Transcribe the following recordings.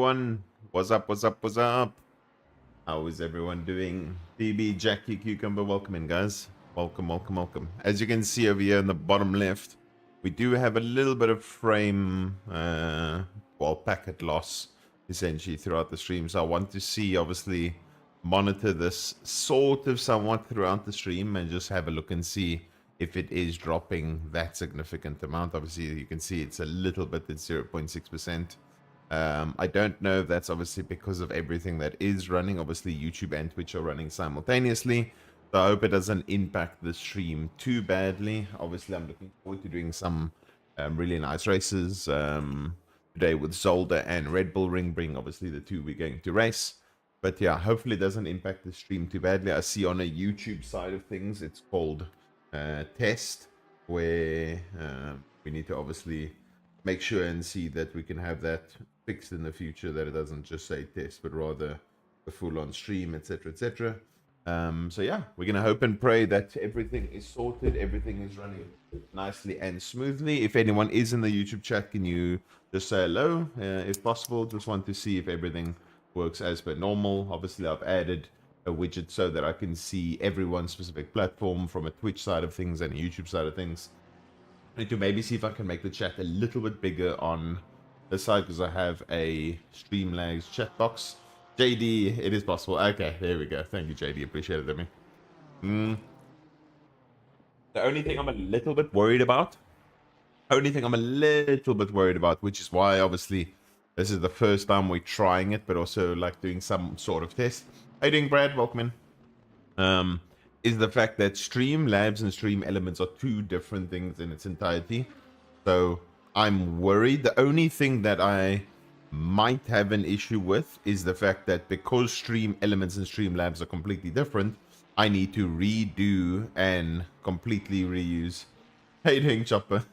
everyone? What's up? What's up? What's up? How is everyone doing? DB, Jackie, Cucumber, welcome in, guys. Welcome, welcome, welcome. As you can see over here in the bottom left, we do have a little bit of frame, packet loss, essentially, throughout the stream. So I want to see, obviously, monitor this sort of somewhat throughout the stream and just have a look and see if it is dropping that significant amount. Obviously, you can see it's a little bit at 0.6%. I don't know if that's obviously because of everything that is running. Obviously, YouTube and Twitch are running simultaneously. So I hope it doesn't impact the stream too badly. Obviously, I'm looking forward to doing some really nice races today with Zolder and Red Bull Ring Bring. Obviously, the two we're going to race. But yeah, hopefully it doesn't impact the stream too badly. I see on a YouTube side of things, it's called test, where we need to obviously make sure and see that we can have that fixed in the future, that it doesn't just say test, but rather a full-on stream, etc., etc. So yeah, we're gonna hope and pray that everything is sorted, everything is running nicely and smoothly. If anyone is in the YouTube chat, can you just say hello, if possible? Just want to see if everything works as per normal. Obviously, I've added a widget so that I can see everyone's specific platform from a Twitch side of things and a YouTube side of things. I need to maybe see if I can make the chat a little bit bigger on this side because I have a Streamlabs chat box. JD, it is possible. Okay, there we go. Thank you, JD. Appreciate it, Demi. The only thing I'm a little bit worried about, which is why obviously this is the first time we're trying it, but also like doing some sort of test. How you doing, Brad? Welcome in. Is the fact that Streamlabs and Stream Elements are two different things in its entirety. So I'm worried. The only thing that I might have an issue with is the fact that because Stream Elements and Streamlabs are completely different, I need to redo and completely reuse. How you doing, Chopper?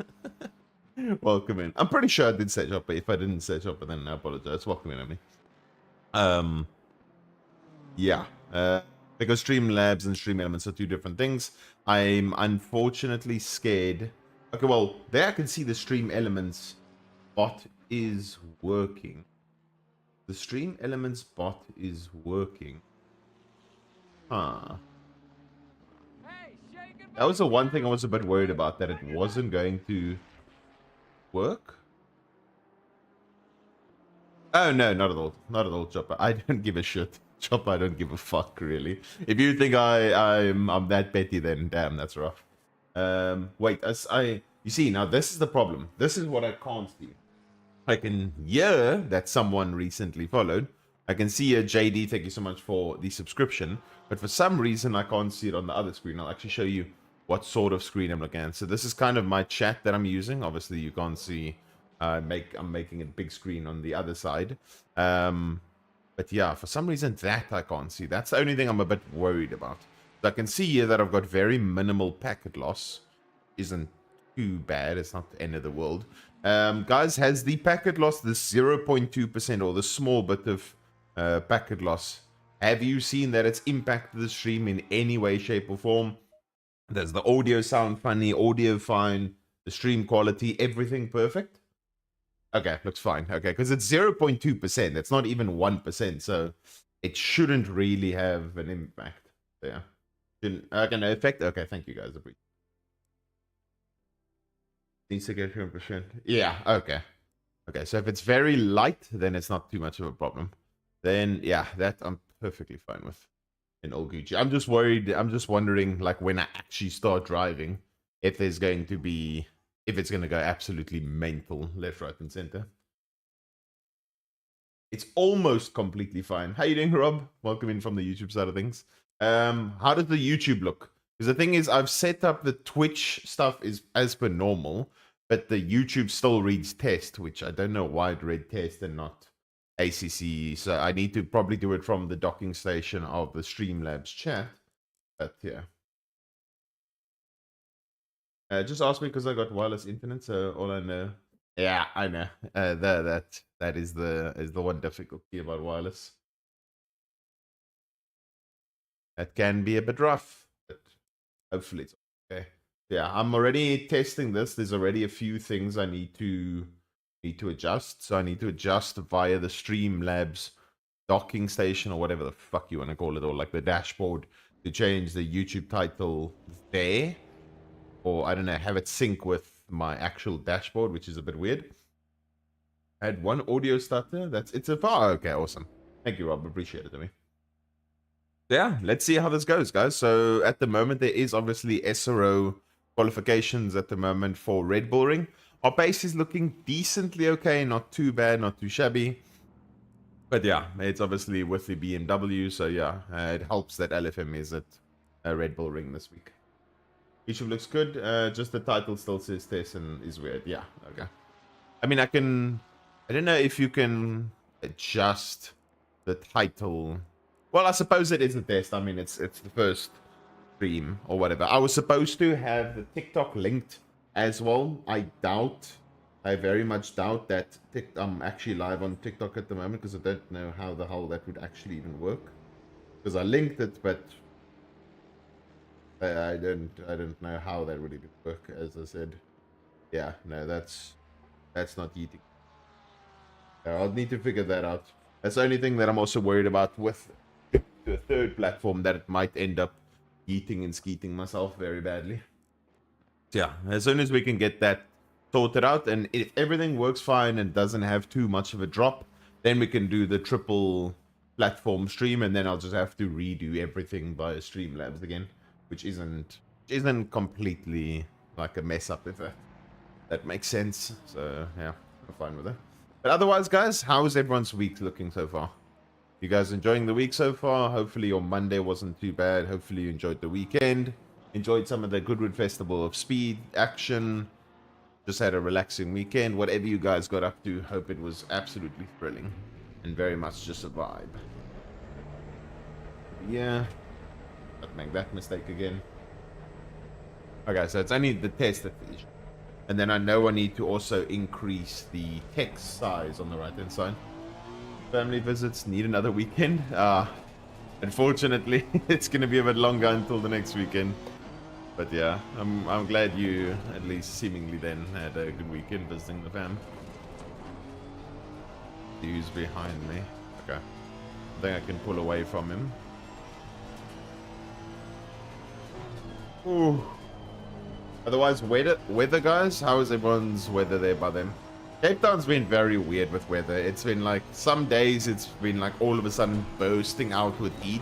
Welcome in. I'm pretty sure I did say Chopper. If I didn't say Chopper, then I apologize. Welcome in, Emily. Yeah. Because Streamlabs and Stream Elements are two different things. I'm unfortunately scared. Okay, well, there I can see the Stream Elements bot is working. The Stream Elements bot is working. Huh. That was the one thing I was a bit worried about, that it wasn't going to work. Oh, no, not at all. Not at all, Chopper. I don't give a shit. Chopper, I don't give a fuck, really. If you think I'm that petty, then damn, that's rough. Wait, you see, now this is the problem. This is what I can't see. I can hear that someone recently followed. I can see a JD, thank you so much for the subscription. But for some reason, I can't see it on the other screen. I'll actually show you what sort of screen I'm looking at. So this is kind of my chat that I'm using. Obviously, you can't see. I'm making a big screen on the other side. But yeah, for some reason, that I can't see. That's the only thing I'm a bit worried about. So I can see here that I've got very minimal packet loss. Isn't too bad. It's not the end of the world. Guys, has the packet loss, the 0.2% or the small bit of packet loss, have you seen that it's impacted the stream in any way, shape, or form? Does the audio sound funny? Audio fine? The stream quality? Everything perfect? Okay, looks fine. Okay, because it's 0.2%. That's not even 1%. So it shouldn't really have an impact. Yeah. Okay, no effect? Okay, thank you guys. Needs to get 100%. Yeah, okay. Okay, so if it's very light, then it's not too much of a problem. Then, yeah, that I'm perfectly fine with in all Gucci. I'm just worried. I'm just wondering, like, when I actually start driving, if there's going to be, if it's going to go absolutely mental left, right, and center. It's almost completely fine. How you doing, Rob? Welcome in from the YouTube side of things. How does the YouTube look? Because the thing is, I've set up the Twitch stuff is as per normal, but the YouTube still reads test, which I don't know why it read test and not ACC. So I need to probably do it from the docking station of the Streamlabs chat. But yeah. Just ask me because I got wireless internet, so all I know. Yeah, I know. That is the one difficulty about wireless. That can be a bit rough, but hopefully it's okay. Yeah, I'm already testing this. There's already a few things I need to need to adjust. So I need to adjust via the Streamlabs docking station or whatever the fuck you want to call it, or like the dashboard, to change the YouTube title there, or I don't know, have it sync with my actual dashboard, which is a bit weird. I had one audio stutter. It's a far okay, awesome. Thank you, Rob. Appreciate it to me. Yeah, let's see how this goes, guys. So at the moment, there is obviously SRO qualifications at the moment for Red Bull Ring. Our base is looking decently okay, not too bad, not too shabby. But yeah, it's obviously with the BMW, so yeah, it helps that LFM is at Red Bull Ring this week. YouTube looks good, just the title still says this and is weird. Yeah, okay. I mean, I don't know if you can adjust the title. Well, I suppose it is a test. I mean, it's the first stream or whatever. I was supposed to have the TikTok linked as well. I very much doubt that I'm actually live on TikTok at the moment, because I don't know how the hell that would actually even work. Because I linked it, but I don't know how that would even work. As I said, yeah, no, that's not eating. I'll need to figure that out. That's the only thing that I'm also worried about with the third platform, that it might end up yeeting and skeeting myself very badly. Yeah, as soon as we can get that sorted out, and if everything works fine and doesn't have too much of a drop, then we can do the triple platform stream, and then I'll just have to redo everything via Streamlabs again, which isn't completely like a mess up, if that makes sense. So yeah, I'm fine with it. But otherwise, guys, how's everyone's week looking so far? You guys enjoying the week so far? Hopefully your Monday wasn't too bad. Hopefully you enjoyed the weekend. Enjoyed some of the Goodwood Festival of Speed action. Just had a relaxing weekend. Whatever you guys got up to, hope it was absolutely thrilling. And very much just a vibe. Yeah. Don't make that mistake again. Okay, so it's only the test that finished. And then I know I need to also increase the text size on the right hand side. Family visits, need another weekend. Unfortunately, it's going to be a bit longer until the next weekend. But yeah, I'm glad you at least seemingly then had a good weekend visiting the fam. Who's behind me? Okay. I think I can pull away from him. Ooh. Otherwise, weather guys, how is everyone's weather there by them? Cape Town's been very weird with weather. It's been like, some days it's been like all of a sudden bursting out with heat.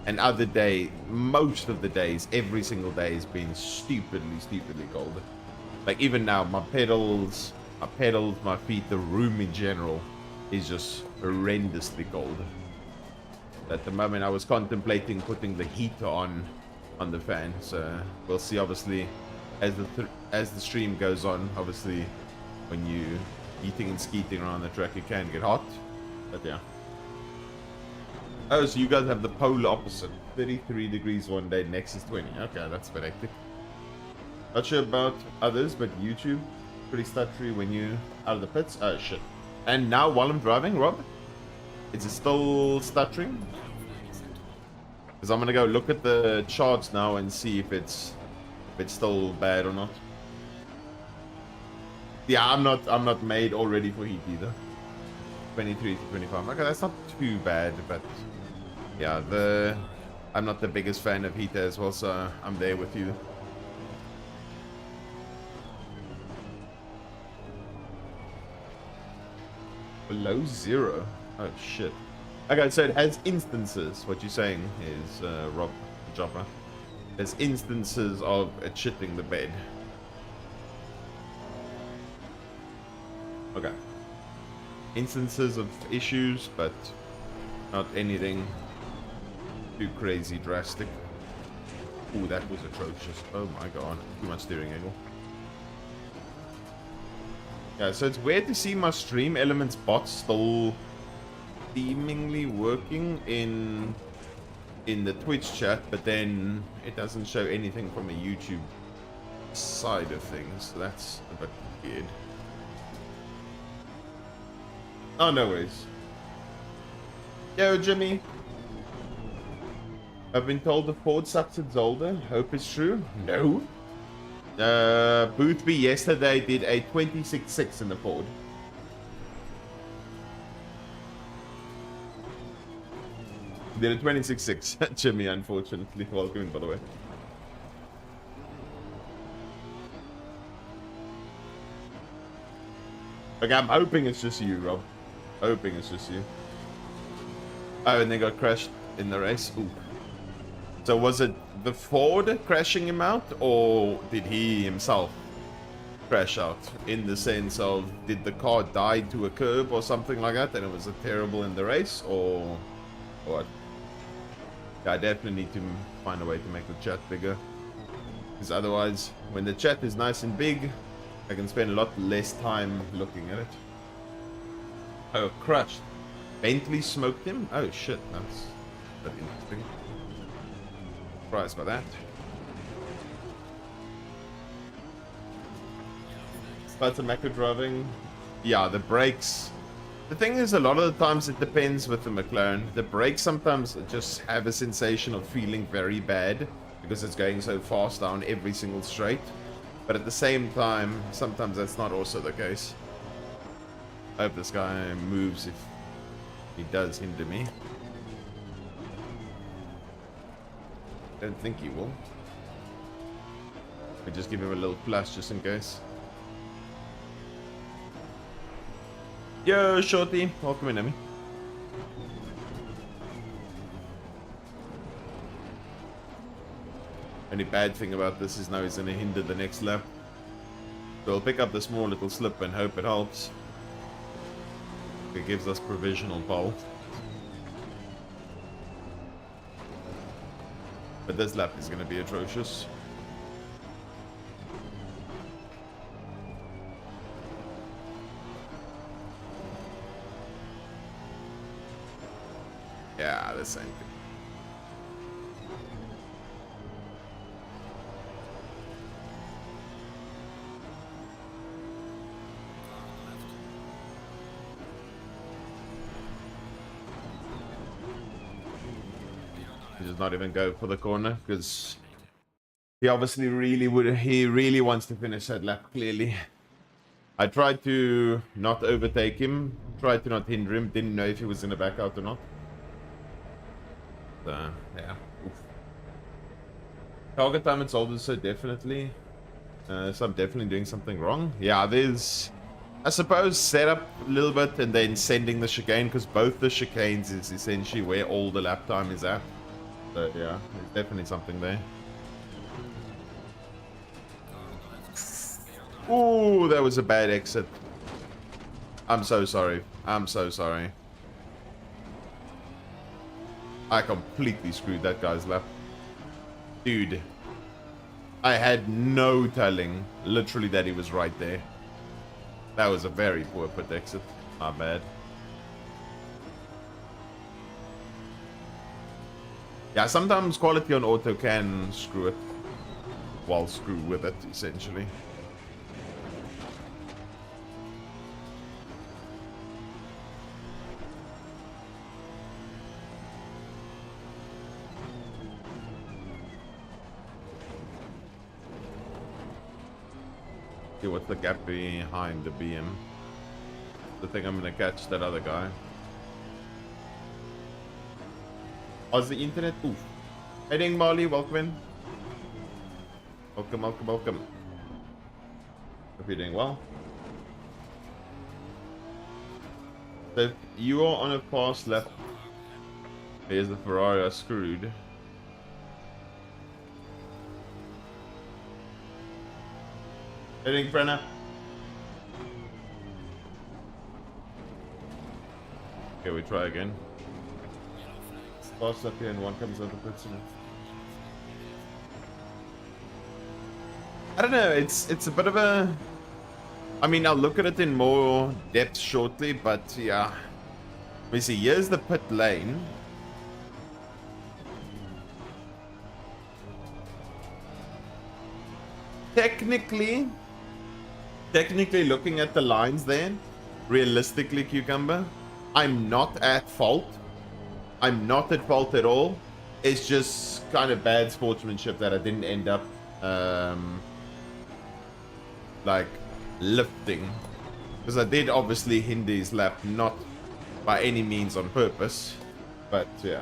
And other day, most of the days, every single day has been stupidly cold. Like even now, my pedals, my feet, the room in general is just horrendously cold. At the moment, I was contemplating putting the heater on the fan. So we'll see, obviously, as the stream goes on. Obviously, when you eating and skeeting around the track, it can get hot. But yeah. Oh, so you guys have the polar opposite. 33 degrees one day, next is 20. Okay, that's a bit hectic. Not sure about others, but YouTube, pretty stuttery when you out of the pits. Oh, shit. And now, while I'm driving, Rob, is it still stuttering? Because I'm going to go look at the charts now and see if it's still bad or not. Yeah, I'm not made already for heat either. 23 to 25. Okay, that's not too bad, but yeah, I'm not the biggest fan of heater as well, so I'm there with you. Below zero? Oh shit. Okay, so it has instances. What you're saying is, Rob Jopper, there's instances of it shitting the bed. Okay. Instances of issues, but not anything too crazy drastic. Ooh, that was atrocious. Oh my god. Too much steering angle. Yeah, so it's weird to see my Stream Elements bot still seemingly working in the Twitch chat, but then it doesn't show anything from a YouTube side of things. So that's a bit weird. Oh, no worries. Yo, Jimmy. I've been told the Ford sucks at Zolder. Hope it's true. No. Boothby yesterday did a 26.6 in the Ford. Did a 26.6, Jimmy, unfortunately. Welcome in, by the way. Okay, I'm hoping it's just you, Rob. Hoping it's just you. Oh, and they got crashed in the race. Ooh. So was it the Ford crashing him out, or did he himself crash out? In the sense of, did the car die to a curb or something like that, and it was a terrible in the race, or what? Yeah, I definitely need to find a way to make the chat bigger, because otherwise, when the chat is nice and big, I can spend a lot less time looking at it. Oh, crushed. Bentley smoked him? Oh shit, that's interesting. Surprised by that. But the macro driving, yeah, the brakes. The thing is, a lot of the times it depends with the McLaren. The brakes sometimes just have a sensation of feeling very bad because it's going so fast down every single straight. But at the same time, sometimes that's not also the case. I hope this guy moves if he does hinder me. Don't think he will. I just give him a little flash just in case. Yo, Shorty, welcome in, Emmy. Only bad thing about this is now he's going to hinder the next lap. So we'll pick up the small little slip and hope it helps. It gives us provisional pole. But this lap is going to be atrocious. Yeah, the same thing. He does not even go for the corner because he obviously really wants to finish that lap, clearly. I tried to not overtake him, tried to not hinder him, didn't know if he was going to back out or not. So, yeah. Oof. Target time and soldiers, so definitely. So I'm definitely doing something wrong. Yeah, there's, I suppose, setup a little bit and then sending the chicane, because both the chicanes is essentially where all the lap time is at. So yeah, there's definitely something there. Ooh, that was a bad exit. I'm so sorry. I'm so sorry. I completely screwed that guy's lap. Dude. I had no telling, literally, that he was right there. That was a very poor put exit. Not bad. Yeah, sometimes quality on auto can screw it. Well, screw with it, essentially. Okay, what's the gap behind the BM? The thing I'm gonna catch that other guy. How's the internet? Oof. Heading Molly, welcome in. Welcome, welcome, welcome. Hope you're doing well. So if you are on a fast lap, here's the Ferrari are screwed. Heading Brenna. Okay, we try again. Fast up here and one comes out the pits. I don't know, it's a bit of a... I mean, I'll look at it in more depth shortly, but yeah. Let me see, here's the pit lane. Technically looking at the lines there, realistically, Cucumber, I'm not at fault. I'm not at fault at all. It's just kind of bad sportsmanship that I didn't end up like lifting, because I did obviously hinder his lap, not by any means on purpose, but yeah.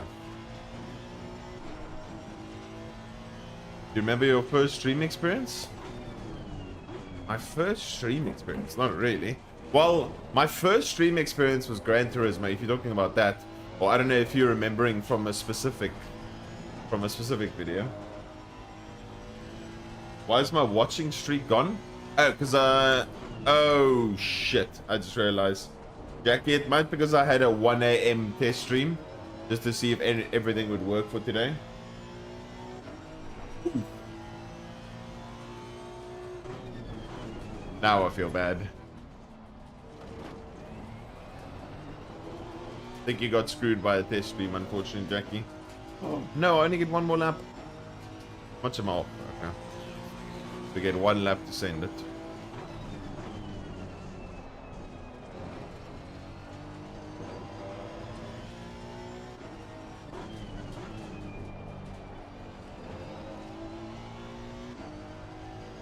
you remember your first stream experience? My first stream experience? Not really. Well, my first stream experience was Gran Turismo, if you're talking about that. Or I don't know if you're remembering from a specific video. Why is my watching streak gone? Oh, because oh shit, I just realized. Jackie, it might because I had a 1 a.m. test stream just to see if everything would work for today. Now I feel bad. I think you got screwed by a test stream, unfortunately, Jackie. Oh, no, I only get one more lap. Much am I off? Okay. We get one lap to send it.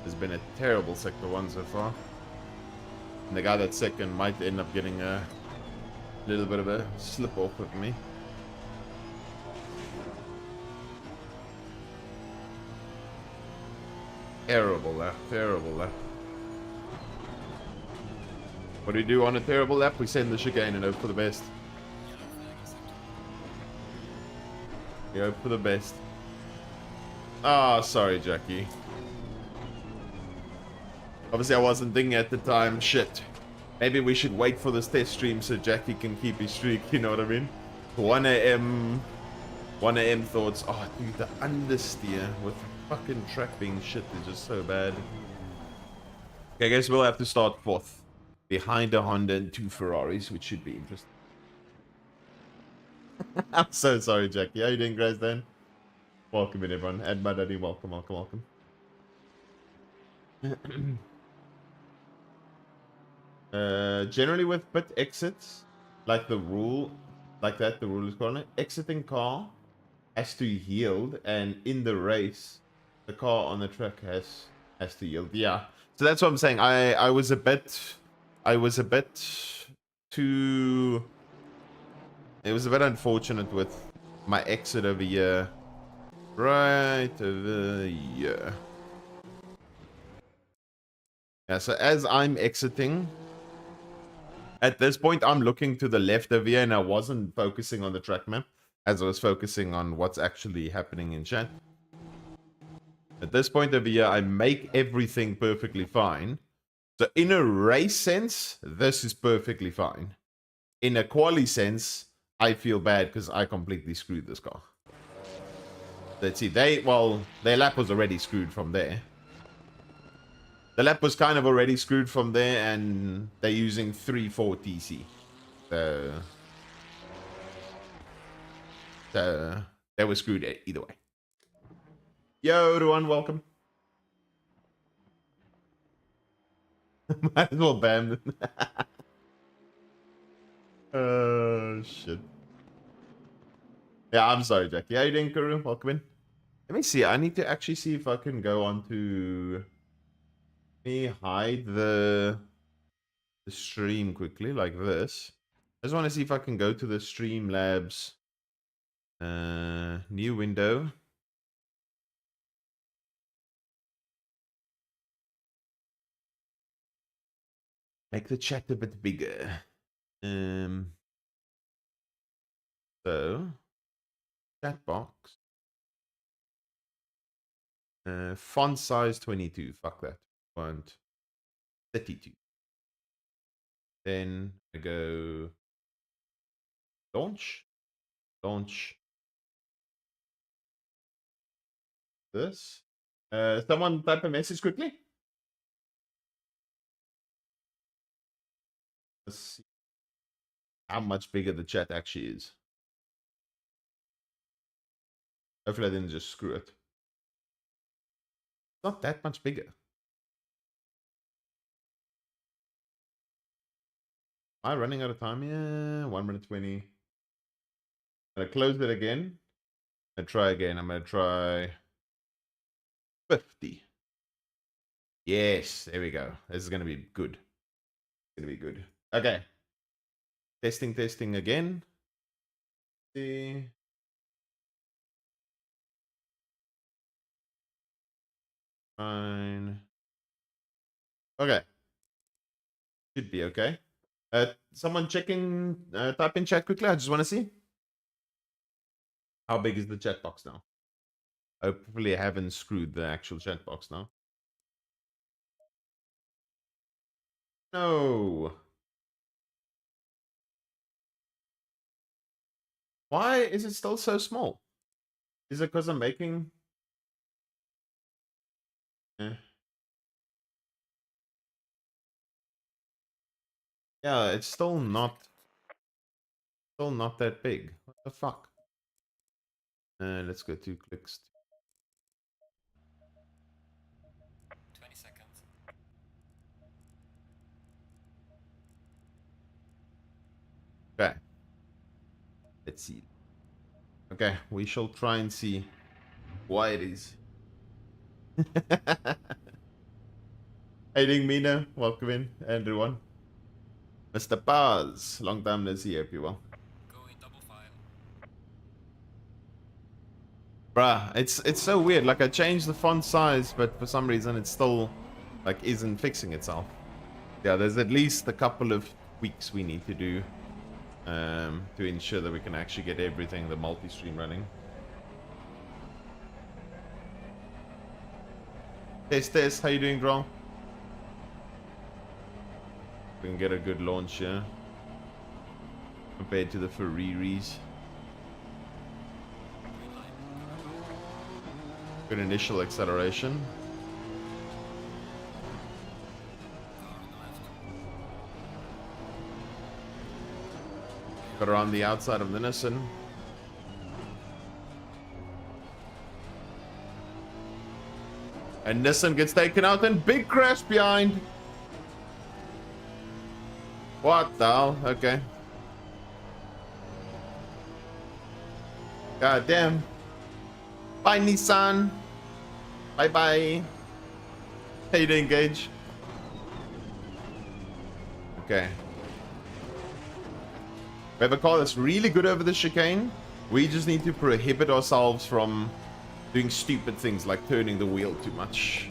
It's been a terrible sector 1 so far. And the guy that's second might end up getting a little bit of a slip off with me. Terrible lap, terrible lap. What do we do on a terrible lap? We send the chicane and hope for the best. We hope for the best. Ah, sorry, Jackie. Obviously, I wasn't thinking at the time. Shit. Maybe we should wait for this test stream so Jackie can keep his streak. You know what I mean? 1 a.m. 1 a.m. thoughts. Oh, dude, the understeer with fucking track being shit is just so bad. Okay, I guess we'll have to start 4th. Behind a Honda and 2 Ferraris, which should be interesting. I'm so sorry, Jackie. How you doing, guys, then? Welcome in, everyone. And my daddy, welcome, welcome, welcome. Generally with pit exits, like the rule is calling it, exiting car has to yield, and in the race, the car on the track has to yield. Yeah, so that's what I'm saying. I was a bit too. It was a bit unfortunate with my exit over here, right over here. Yeah, so as I'm exiting. At this point, I'm looking to the left of here, and I wasn't focusing on the track map, as I was focusing on what's actually happening in chat. At this point of here, I make everything perfectly fine. So in a race sense, this is perfectly fine. In a quali sense, I feel bad because I completely screwed this car. Let's see, their lap was already screwed from there. The lap was kind of already screwed from there, and they're using 3-4 TC. So they were screwed either way. Yo, everyone, welcome. Might as well ban them. Oh, shit. Yeah, I'm sorry, Jackie. How you doing, Kuru? Welcome in. Let me see. I need to actually see if I can go on to... Let me hide the stream quickly, like this. I just want to see if I can go to the Streamlabs new window. Make the chat a bit bigger. So chat box. Font size 22. Fuck that. Font 32. Then I go launch. Launch this. Someone type a message quickly. Let's see how much bigger the chat actually is. Hopefully I didn't just screw it. Not that much bigger. Am I running out of time? Yeah, 1 minute 20. I'm gonna close it again. And try again. I'm gonna try 50. Yes, there we go. This is gonna be good. It's gonna be good. Okay. Testing again. See. Fine. Okay. Should be okay. Someone check in, type in chat quickly. I just want to see. How big is the chat box now? Hopefully I haven't screwed the actual chat box now. No. Why is it still so small? Is it because I'm making... Eh. Yeah, it's still not that big. What the fuck? Let's go 2 clicks. 20 seconds. Okay. Let's see. Okay, we shall try and see why it is. Hey, Ding Mina, welcome in, everyone. Mr. Buzz, long time no see, hope you well. Go in double file. Bruh, it's so weird. Like I changed the font size, but for some reason it still like isn't fixing itself. Yeah, there's at least a couple of tweaks we need to do to ensure that we can actually get everything, the multi-stream running. Test, how you doing, bro? We can get a good launch here compared to the Ferraris. Good initial acceleration. Got around the outside of the Nissan. And Nissan gets taken out and big crash behind. What the hell? Okay. God damn. Bye, Nissan. Bye-bye. How you doing, Gage? Okay. We have a car that's really good over the chicane. We just need to prohibit ourselves from doing stupid things like turning the wheel too much.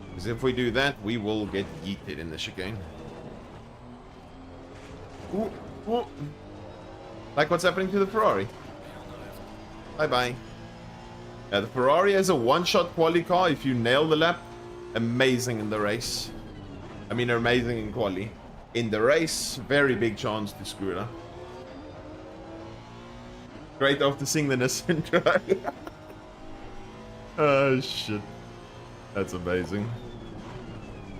Because if we do that, we will get yeeted in the chicane. Ooh, ooh. Like what's happening to the Ferrari? Bye-bye. Yeah, the Ferrari has a one-shot quali car. If you nail the lap, amazing in the race. I mean, amazing in quali. In the race, very big chance to screw it up. Great after seeing the Nissan drive. Oh, shit. That's amazing.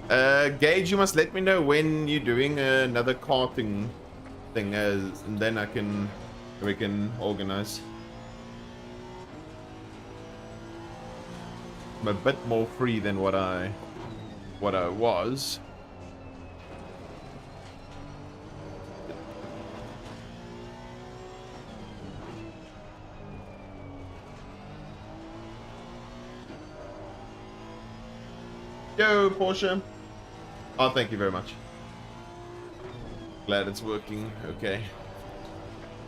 Gage, you must let me know when you're doing another karting thing, and then we can organize. I'm a bit more free than what I was. Yo, Porsche. Oh, thank you very much. Glad it's working. Okay.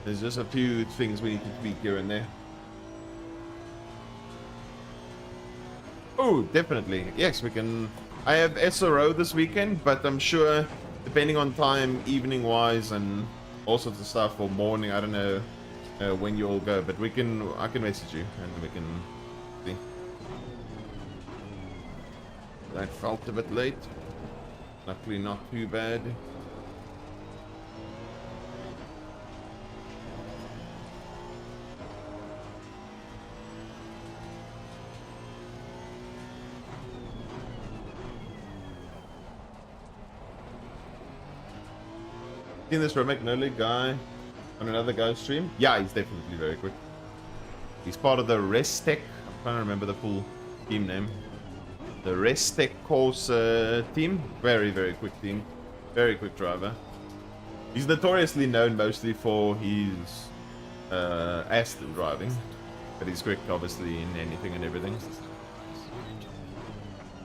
There's just a few things we need to tweak here and there. Oh, definitely. Yes, we can. I have SRO this weekend, but I'm sure, depending on time, evening-wise, and all sorts of stuff, or morning, I don't know when you all go, but I can message you, and we can see. That felt a bit late. Luckily not too bad. Seen this Romek Noli guy on another guy's stream? Yeah, he's definitely very quick. He's part of the Restec. I'm trying to remember the full team name. The Restec course team. Very, very quick team. Very quick driver. He's notoriously known mostly for his Aston driving. But he's quick, obviously, in anything and everything.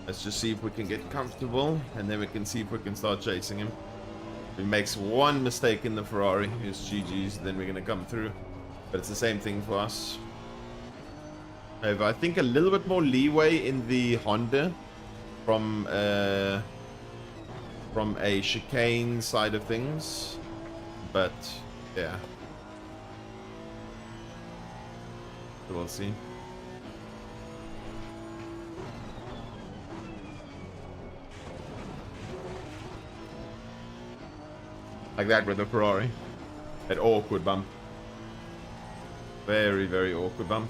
Let's just see if we can get comfortable, and then we can see if we can start chasing him. If he makes one mistake in the Ferrari, it's GG's, then we're going to come through. But it's the same thing for us. I have, I think, a little bit more leeway in the Honda from a chicane side of things, but yeah, we'll see. Like that with the Ferrari. That awkward bump. Very, very awkward bump.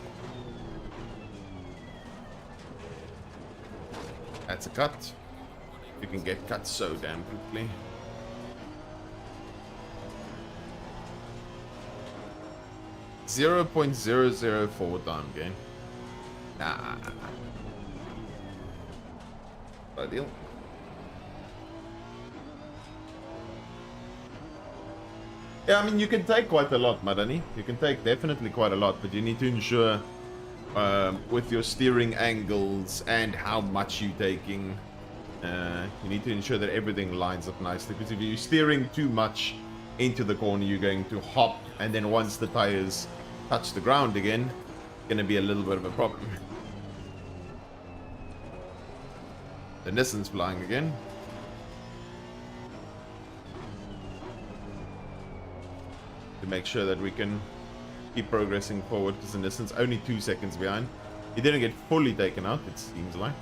That's a cut. You can get cut so damn quickly. .004 time gain. Nah. Not a deal. Yeah, I mean, you can take quite a lot, Madani. You can take definitely quite a lot, but you need to ensure with your steering angles and how much you're taking, you need to ensure that everything lines up nicely. Because if you're steering too much into the corner, you're going to hop, and then once the tires touch the ground again, it's going to be a little bit of a problem. The Nissan's flying again. To make sure that we can keep progressing forward, because the Nissan's only 2 seconds behind. He didn't get fully taken out, it seems like.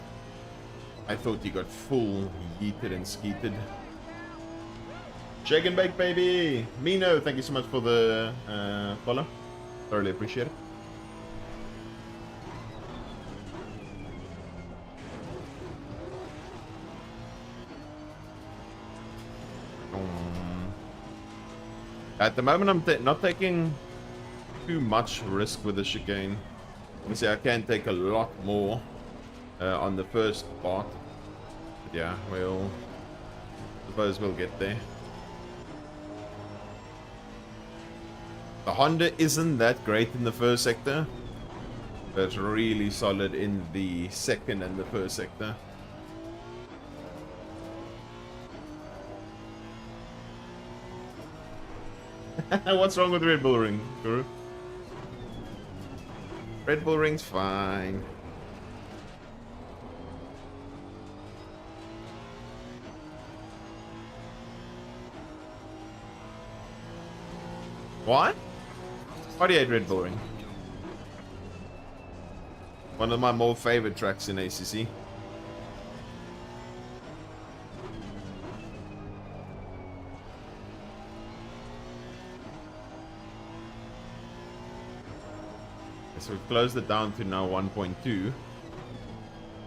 I thought he got full yeeted and skeeted. Shake and bake, baby! Mino, thank you so much for the follow. Thoroughly appreciate it. At the moment, I'm not taking too much risk with the chicane. Obviously, I can take a lot more on the first part. But yeah, suppose we'll get there. The Honda isn't that great in the first sector, but it's really solid in the second and the first sector. What's wrong with Red Bull Ring, Guru? Red Bull Ring's fine. What? Why do you hate Red Bull Ring? One of my more favorite tracks in ACC. So we've closed it down to now 1.2.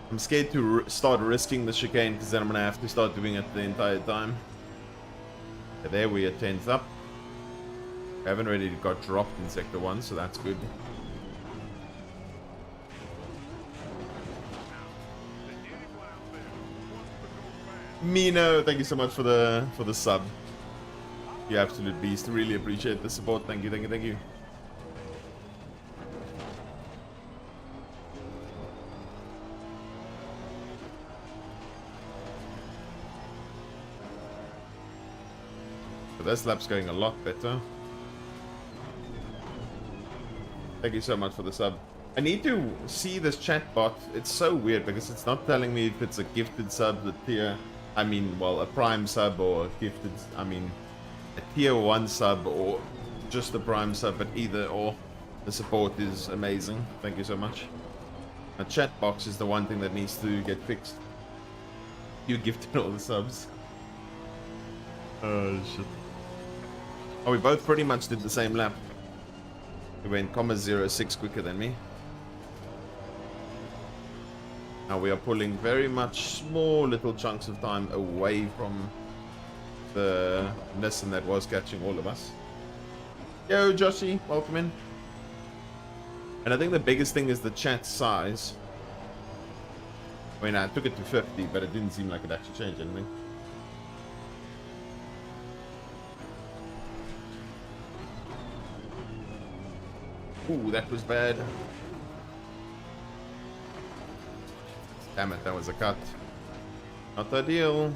I'm scared to start risking the chicane, because then I'm going to have to start doing it the entire time. Okay, there we are 10th up. I haven't really got dropped in Sector 1, so that's good. Mino, thank you so much for the sub. You absolute beast. Really appreciate the support. Thank you, thank you, thank you. This lap's going a lot better. Thank you so much for the sub. I need to see this chat bot. It's so weird because it's not telling me if it's a gifted sub, the tier, I mean, well, a prime sub, or a gifted, I mean, a tier 1 sub, or just a prime sub, but either or. The support is amazing. Thank you so much. A chat box is the one thing that needs to get fixed. You gifted all the subs. Oh, shit. Oh, we both pretty much did the same lap. We went 0.06 quicker than me. Now we are pulling very much small little chunks of time away from the Nissan that was catching all of us. Yo, Joshy, welcome in. And I think the biggest thing is the chat size. I mean, I took it to 50, but it didn't seem like it actually changed anything. Ooh, that was bad. Damn it, that was a cut. Not ideal.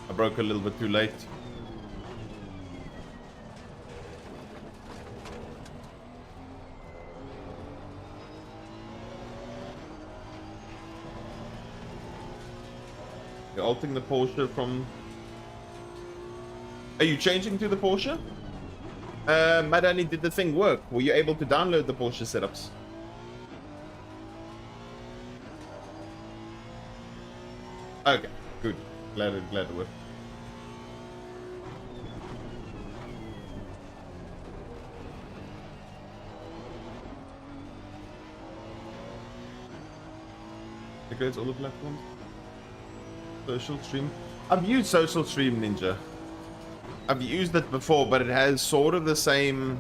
I broke a little bit too late. altering the Porsche from... Are you changing to the Porsche? Madani, did the thing work? Were you able to download the Porsche setups? Okay, good. Glad it worked. It goes all the platforms. Social stream. I've used Social Stream Ninja. I've used it before, but it has sort of the same.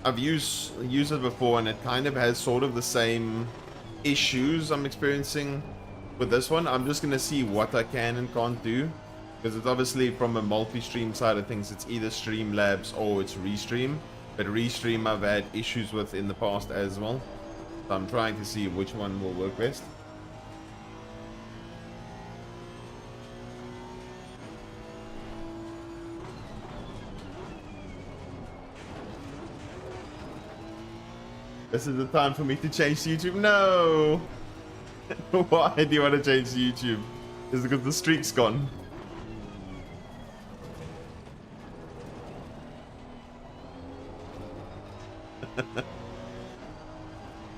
I've used it before, and it kind of has sort of the same issues I'm experiencing with this one. I'm just gonna see what I can and can't do, because it's obviously from a multi-stream side of things. It's either Streamlabs or it's Restream. But Restream I've had issues with in the past as well. So I'm trying to see which one will work best. This is the time for me to change to YouTube. No! Why do you want to change to YouTube? Is it because the streak's gone?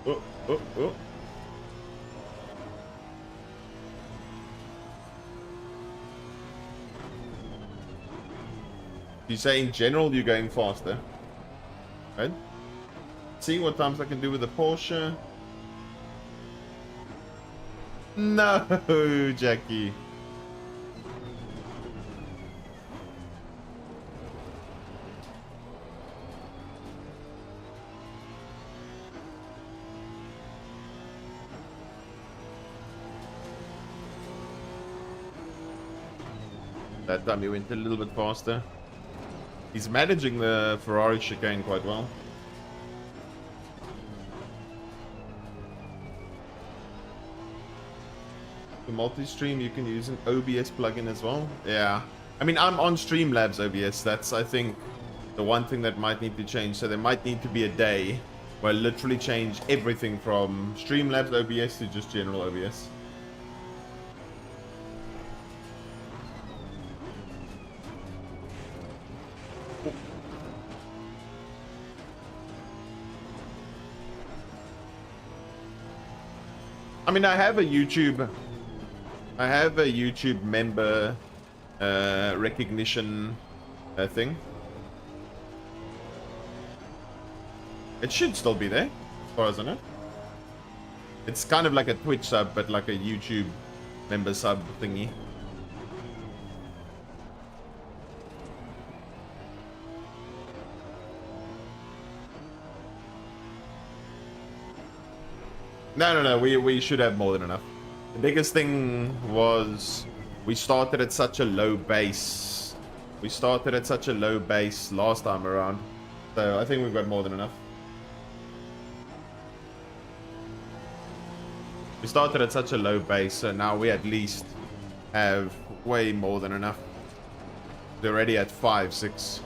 Oh, oh, oh. You say in general you're going faster, right? See what times I can do with the Porsche. No, Jackie. That time he went a little bit faster. He's managing the Ferrari chicane quite well. The multi-stream, you can use an OBS plugin as well. Yeah. I mean, I'm on Streamlabs OBS. That's, I think, the one thing that might need to change. So there might need to be a day where I literally change everything from Streamlabs OBS to just general OBS. I mean, I have a YouTube member recognition thing. It should still be there, as far as I know. It's kind of like a Twitch sub, but like a YouTube member sub thingy. No, we should have more than enough. The biggest thing was we started at such a low base. We started at such a low base last time around. So I think we've got more than enough. We started at such a low base, so now we at least have way more than enough. They're already at 5, 6.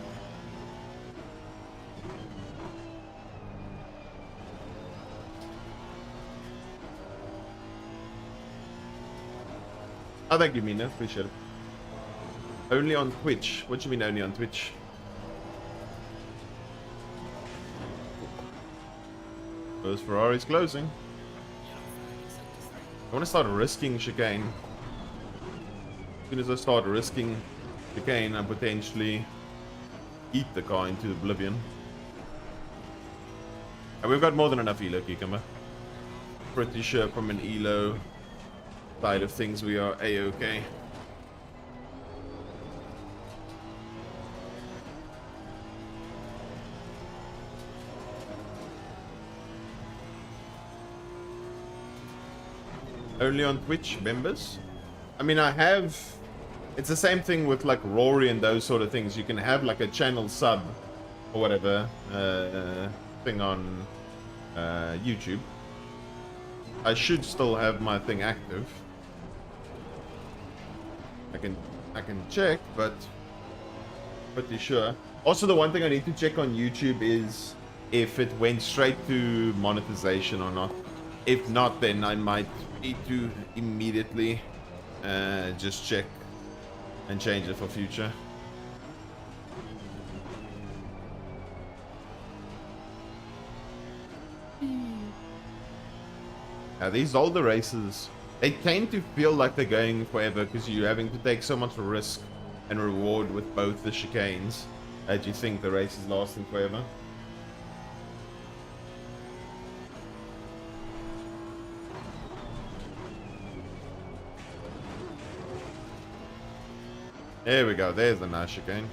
Oh, thank you, Mina. Appreciate it. Only on Twitch? What do you mean only on Twitch? Those Ferrari's closing. I want to start risking chicane. As soon as I start risking chicane, I potentially eat the car into oblivion. And we've got more than enough elo, Cucumber. Pretty sure from an elo side of things we are a-okay. Only on Twitch members? I mean, I have... It's the same thing with like Rory and those sort of things. You can have like a channel sub or whatever thing on YouTube. I should still have my thing active. I can check, but pretty sure. Also, the one thing I need to check on YouTube is if it went straight to monetization or not. If not, then I might need to immediately just check and change it for future. Now these older races, they tend to feel like they're going forever because you're having to take so much risk and reward with both the chicanes that you think the race is lasting forever. There we go, there's the nice chicane.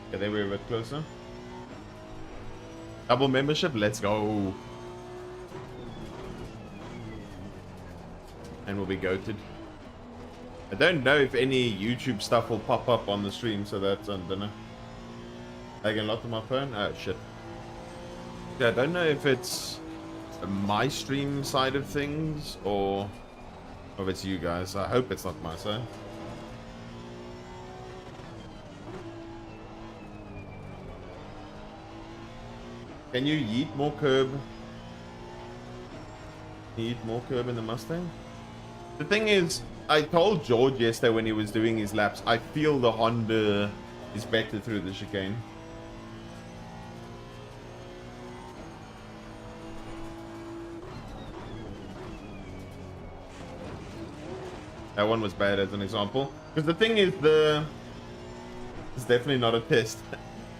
Okay, there we're a bit closer. Double membership, let's go. And we'll be goated. I don't know if any YouTube stuff will pop up on the stream, so that's on dinner. Lagging a lot on my phone? Oh shit. Yeah, I don't know if it's my stream side of things or if it's you guys. I hope it's not my side. Can you yeet more curb? Yeet more curb in the Mustang? The thing is, I told George yesterday when he was doing his laps, I feel the Honda is better through the chicane. That one was bad as an example. Because the thing is, it's definitely not a test.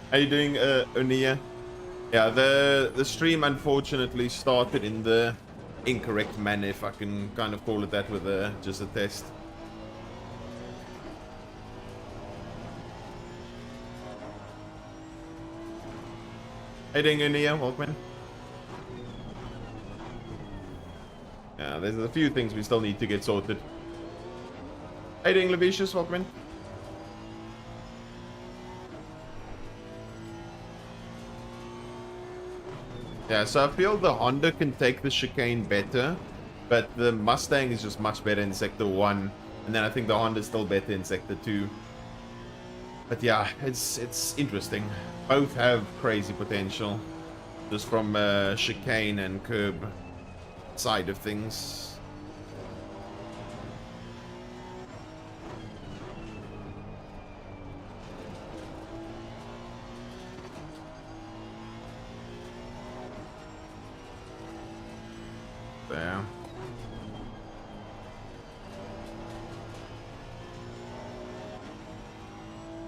How you doing, Onia? Yeah, the stream unfortunately started in the incorrect manner, if I can kind of call it that, with just a test. Hey, doing, Onia? Welcome. Yeah, there's a few things we still need to get sorted. Hey, doing, Levicious? Welcome. Yeah, so I feel the Honda can take the chicane better, but the Mustang is just much better in Sector 1, and then I think the Honda is still better in Sector 2. But yeah, it's interesting. Both have crazy potential, just from chicane and curb side of things. There.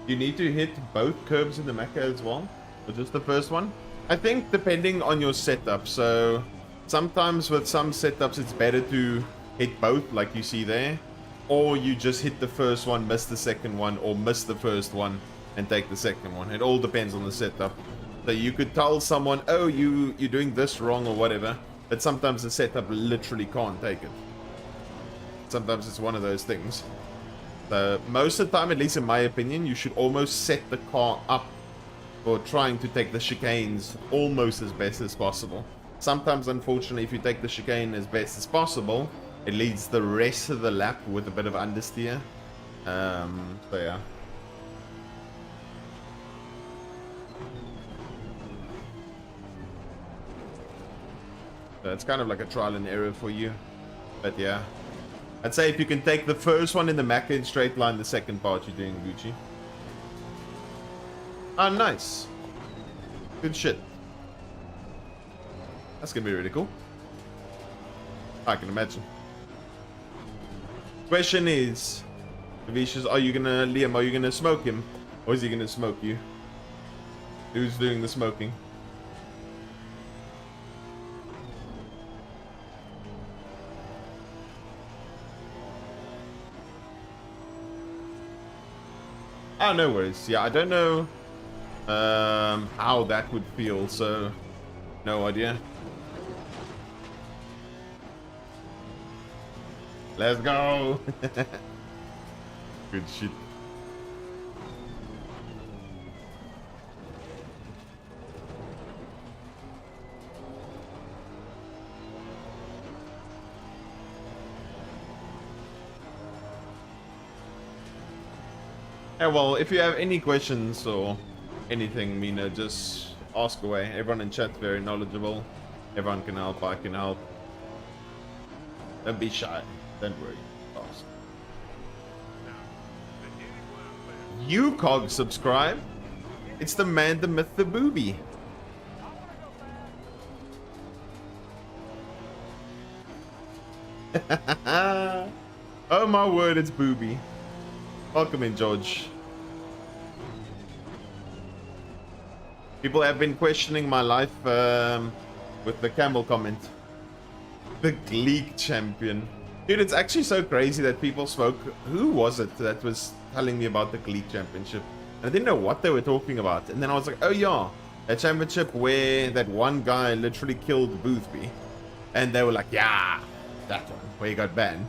You need to hit both curbs in the mecha as well, or just the first one? I think depending on your setup. So sometimes with some setups it's better to hit both, like you see there, or you just hit the first one, miss the second one, or miss the first one and take the second one. It all depends on the setup. So you could tell someone, oh, you're doing this wrong or whatever, but sometimes the setup literally can't take it. Sometimes it's one of those things. So most of the time, at least in my opinion, you should almost set the car up for trying to take the chicanes almost as best as possible. Sometimes, unfortunately, if you take the chicane as best as possible, it leads the rest of the lap with a bit of understeer. So yeah. So it's kind of like a trial and error for you. But yeah. I'd say if you can take the first one in the Macca in straight line, the second part you're doing Gucci. Ah, nice. Good shit. That's gonna be really cool. I can imagine. Question is, Vicious, Liam, are you gonna smoke him? Or is he gonna smoke you? Who's doing the smoking? Oh, no worries. Yeah, I don't know how that would feel, so no idea. Let's go. Good shit. Yeah, well, if you have any questions or anything, Mina, just ask away. Everyone in chat's very knowledgeable. Everyone can help. I can help. Don't be shy. Don't worry. Ask. You cog subscribe. It's the man, the myth, the booby. Oh my word, it's booby. Welcome in, George. People have been questioning my life with the Campbell comment. The Gleek champion. Dude, it's actually so crazy that people spoke. Who was it that was telling me about the Gleek championship? And I didn't know what they were talking about. And then I was like, oh yeah, a championship where that one guy literally killed Boothby. And they were like, yeah, that one, where he got banned.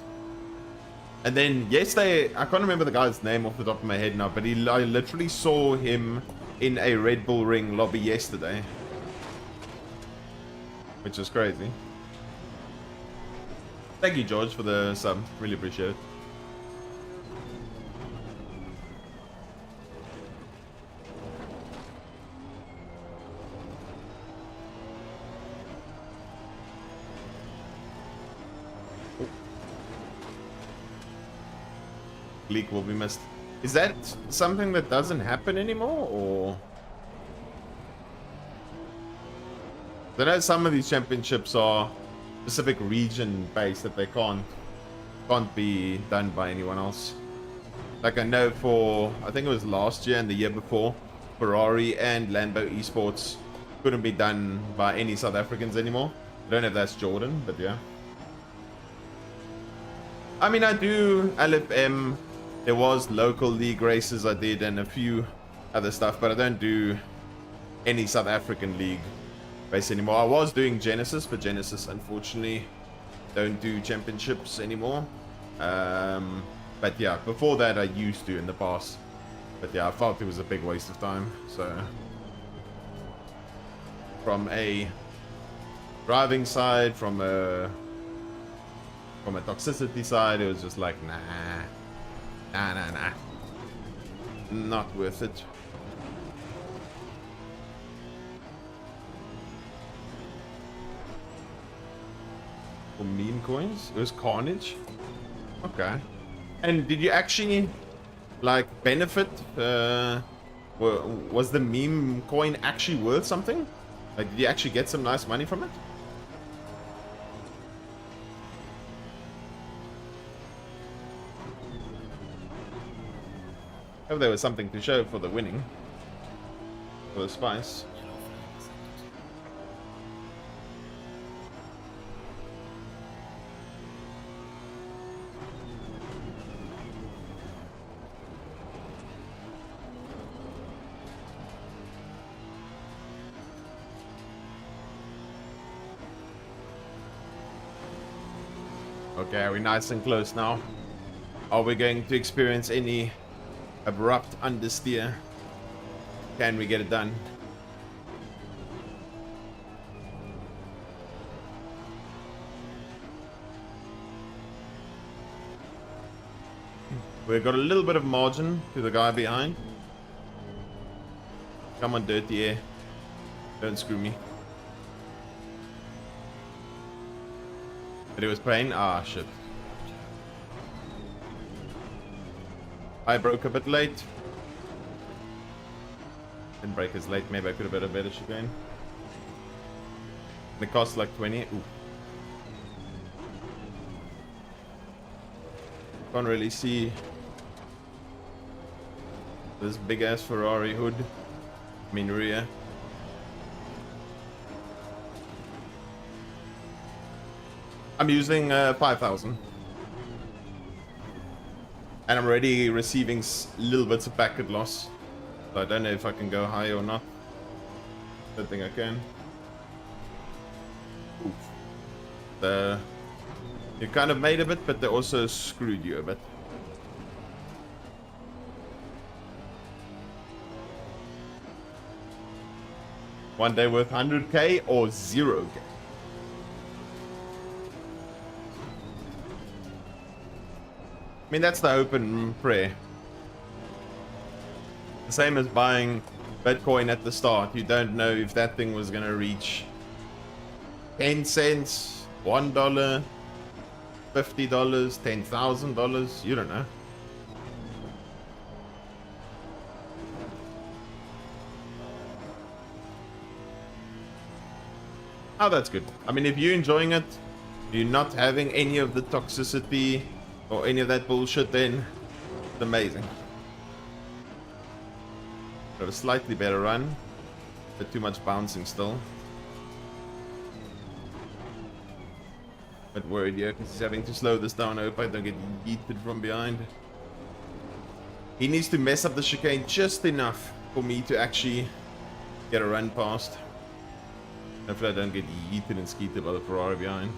And then yesterday, I can't remember the guy's name off the top of my head now, but I literally saw him in a Red Bull Ring lobby yesterday. Which is crazy. Thank you, George, for the sub. Really appreciate it. Leak will be missed. Is that something that doesn't happen anymore, or? I know some of these championships are specific region based that they can't be done by anyone else. Like I know for, I think it was last year and the year before, Ferrari and Lambo Esports couldn't be done by any South Africans anymore. I don't know if that's Jordan, but yeah. I mean, I do LFM. There was local league races I did and a few other stuff, but I don't do any South African league race anymore. I was doing Genesis, but Genesis unfortunately don't do championships anymore. But yeah, before that I used to in the past. But yeah, I felt it was a big waste of time. So from a driving side, from a toxicity side, it was just like nah. Not worth it. For meme coins? It was Carnage? Okay. And did you actually, like, benefit? Was the meme coin actually worth something? Like, did you actually get some nice money from it? Hope there was something to show for the winning. For the spice. Okay, are we nice and close now? Are we going to experience any abrupt understeer? Can we get it done? We've got a little bit of margin to the guy behind. Come on, Dirty Air. Don't screw me. But it was playing? Ah, shit. I broke a bit late. Didn't break as late. Maybe I could have had a better chicane. It cost like 20. Ooh. Can't really see this big ass Ferrari hood. I mean rear. I'm using 5,000. And I'm already receiving little bits of packet loss. So I don't know if I can go high or not. Don't think I can. Oof. You kind of made a bit, but they also screwed you a bit. One day worth 100k or 0k. I mean, that's the open prayer. The same as buying Bitcoin at the start. You don't know if that thing was going to reach 10 cents, $1, $50, $10,000. You don't know. Oh, that's good. I mean, if you're enjoying it, you're not having any of the toxicity or any of that bullshit, then it's amazing. Got a slightly better run, but too much bouncing still. But worried here because he's having to slow this down. I hope I don't get yeeted from behind. He needs to mess up the chicane just enough for me to actually get a run past. Hopefully I don't get yeeted and skeeted by the Ferrari behind.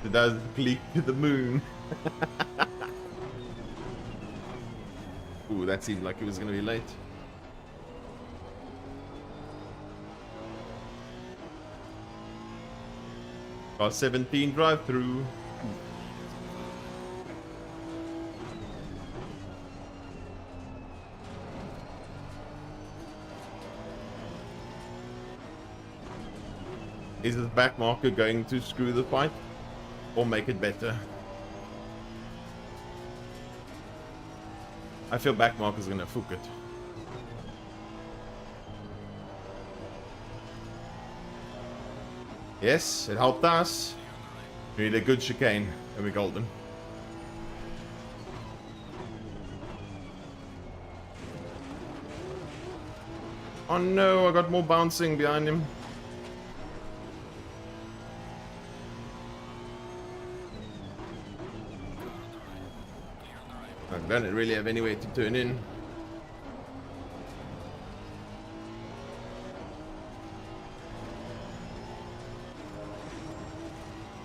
It does leak to the moon. Ooh, that seemed like it was going to be late. Car 17 drive through. Is this back marker going to screw the fight or make it better? I feel back marker's gonna fuck it. Yes, it helped us. We need a good chicane and we're golden. Oh no, I got more bouncing behind him. I don't really have any way to turn in.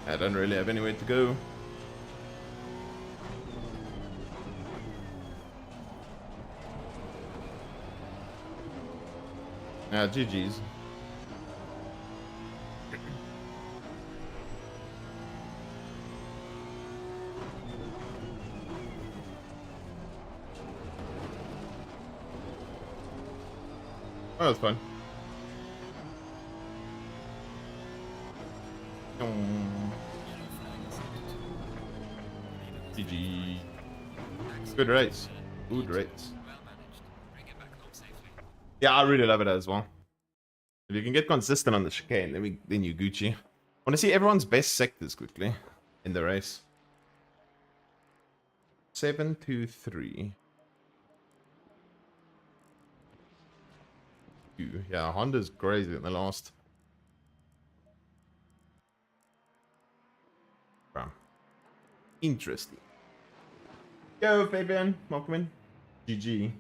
I don't really have any way to go. Ah, GG's. Oh, that's fun. GG. Good race. Good race. Well managed. Bring it back home safely. Yeah, I really love it as well. If you can get consistent on the chicane, then you Gucci. I want to see everyone's best sectors quickly in the race. 7, 2, 3. 2. Yeah, Honda's crazy in the last. Wow. Interesting. Yo, Fabian, welcome in. GG.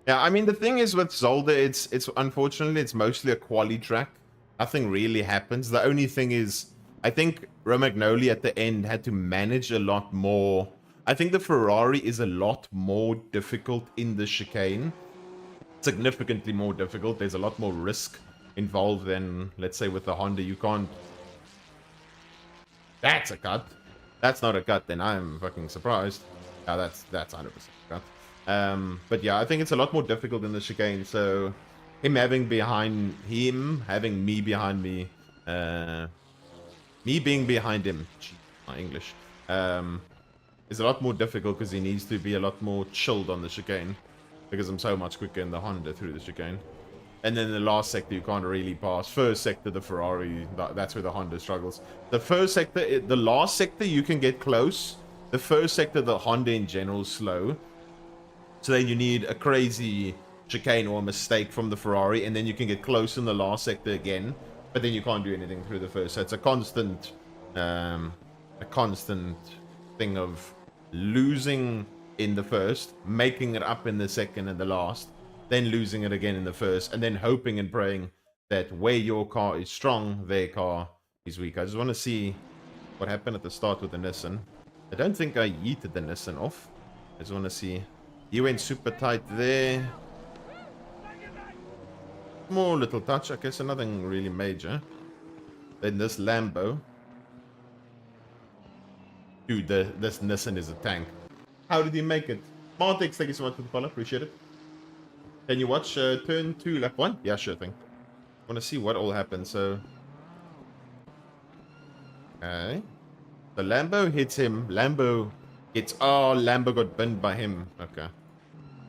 Yeah, I mean the thing is with Zolder, it's unfortunately it's mostly a quali track. Nothing really happens. The only thing is, I think Romagnoli at the end had to manage a lot more. I think the Ferrari is a lot more difficult in the chicane. Significantly more difficult. There's a lot more risk involved than, let's say, with the Honda. You can't. That's a cut. That's not a cut. Then I'm fucking surprised. Yeah, that's 100% a cut. But yeah, I think it's a lot more difficult in the chicane. So him having me behind me, me being behind him, my English, is a lot more difficult because he needs to be a lot more chilled on the chicane because I'm so much quicker in the Honda through the chicane. And then the last sector you can't really pass. First sector, the Ferrari, that's where the Honda struggles. The first sector, the last sector you can get close. The first sector, the Honda in general is slow. So then you need a crazy chicane or a mistake from the Ferrari, and then you can get close in the last sector again, but then you can't do anything through the first. So it's a constant thing of losing in the first, making it up in the second and the last, then losing it again in the first, and then hoping and praying that where your car is strong, their car is weak. I just want to see what happened at the start with the Nissan. I don't think I yeeted the Nissan off. I just want to see. You went super tight there. Small little touch. Okay, so nothing really major. Then this Lambo. Dude, this Nissan is a tank. How did he make it? Martix, thank you so much for the follow. Appreciate it. Can you watch turn 2, lap 1? Yeah, sure thing. I want to see what all happened, so... Okay. The Lambo hits him. Lambo gets... Oh, Lambo got binned by him. Okay.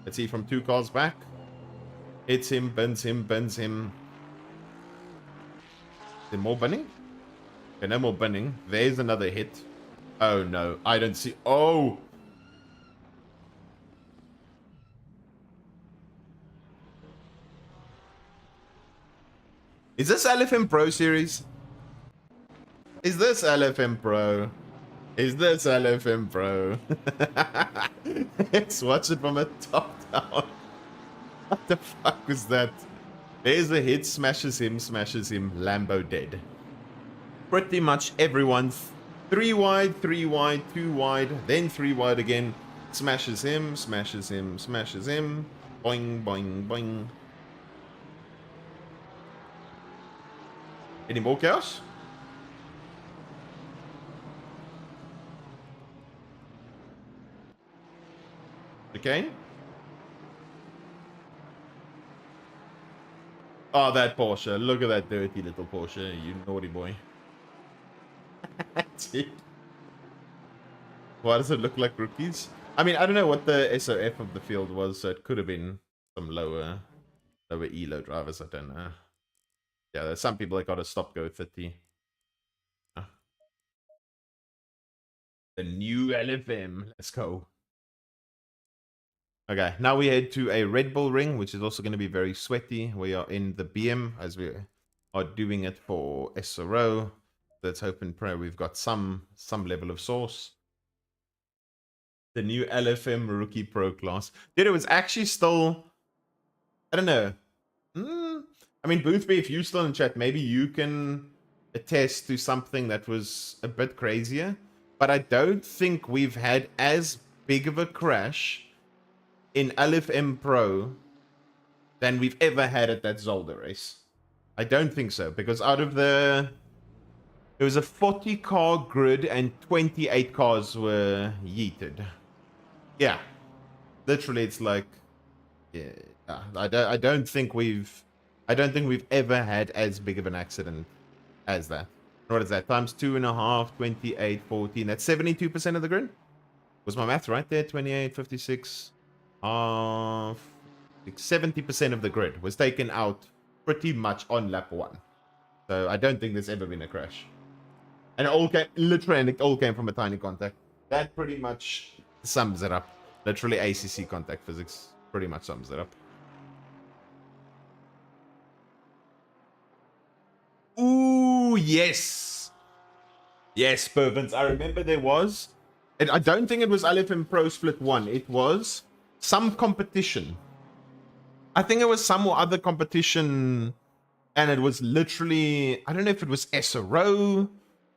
Let's see from 2 cars back. Hits him, bends him, bends him. Is there more binning? Okay, no more binning. There's another hit. Oh, no. I don't see... Oh! Is this LFM Pro series? Is this LFM Pro? Is this LFM Pro? Let's watch it from a top down. What the fuck was that? There's a hit, smashes him, Lambo dead. Pretty much everyone's 3 wide, 3 wide, 2 wide, then 3 wide again. Smashes him, smashes him, smashes him. Boing, boing, boing. Any more chaos? Okay. Oh, that Porsche. Look at that dirty little Porsche, you naughty boy. Dude. Why does it look like rookies? I mean, I don't know what the SOF of the field was, so it could have been some lower ELO drivers, I don't know. Yeah, there's some people that got a stop go 30. The new LFM. Let's go. Okay, now we head to a Red Bull ring, which is also going to be very sweaty. We are in the BM as we are doing it for SRO. Let's hope and pray we've got some level of sauce. The new LFM Rookie Pro class. Dude, it was actually still... I don't know. I mean, Boothby, if you're still in chat, maybe you can attest to something that was a bit crazier. But I don't think we've had as big of a crash in LFM Pro than we've ever had at that Zolder race. I don't think so, because out of the... It was a 40-car grid and 28 cars were yeeted. Yeah. Literally, it's like... Yeah, I don't think we've ever had as big of an accident as that. What is that? Times 2.5, 28, 14. That's 72% of the grid? Was my math right there? 28, 56... 70% of the grid was taken out pretty much on lap 1. So I don't think there's ever been a crash. And it all came, literally, and it all came from a tiny contact. That pretty much sums it up. Literally ACC contact physics pretty much sums it up. Ooh, yes. Yes, Pervins. I remember there was. And I don't think it was LFM Pro Split 1. It was some competition. I think it was some or other competition, and it was literally, I don't know if it was SRO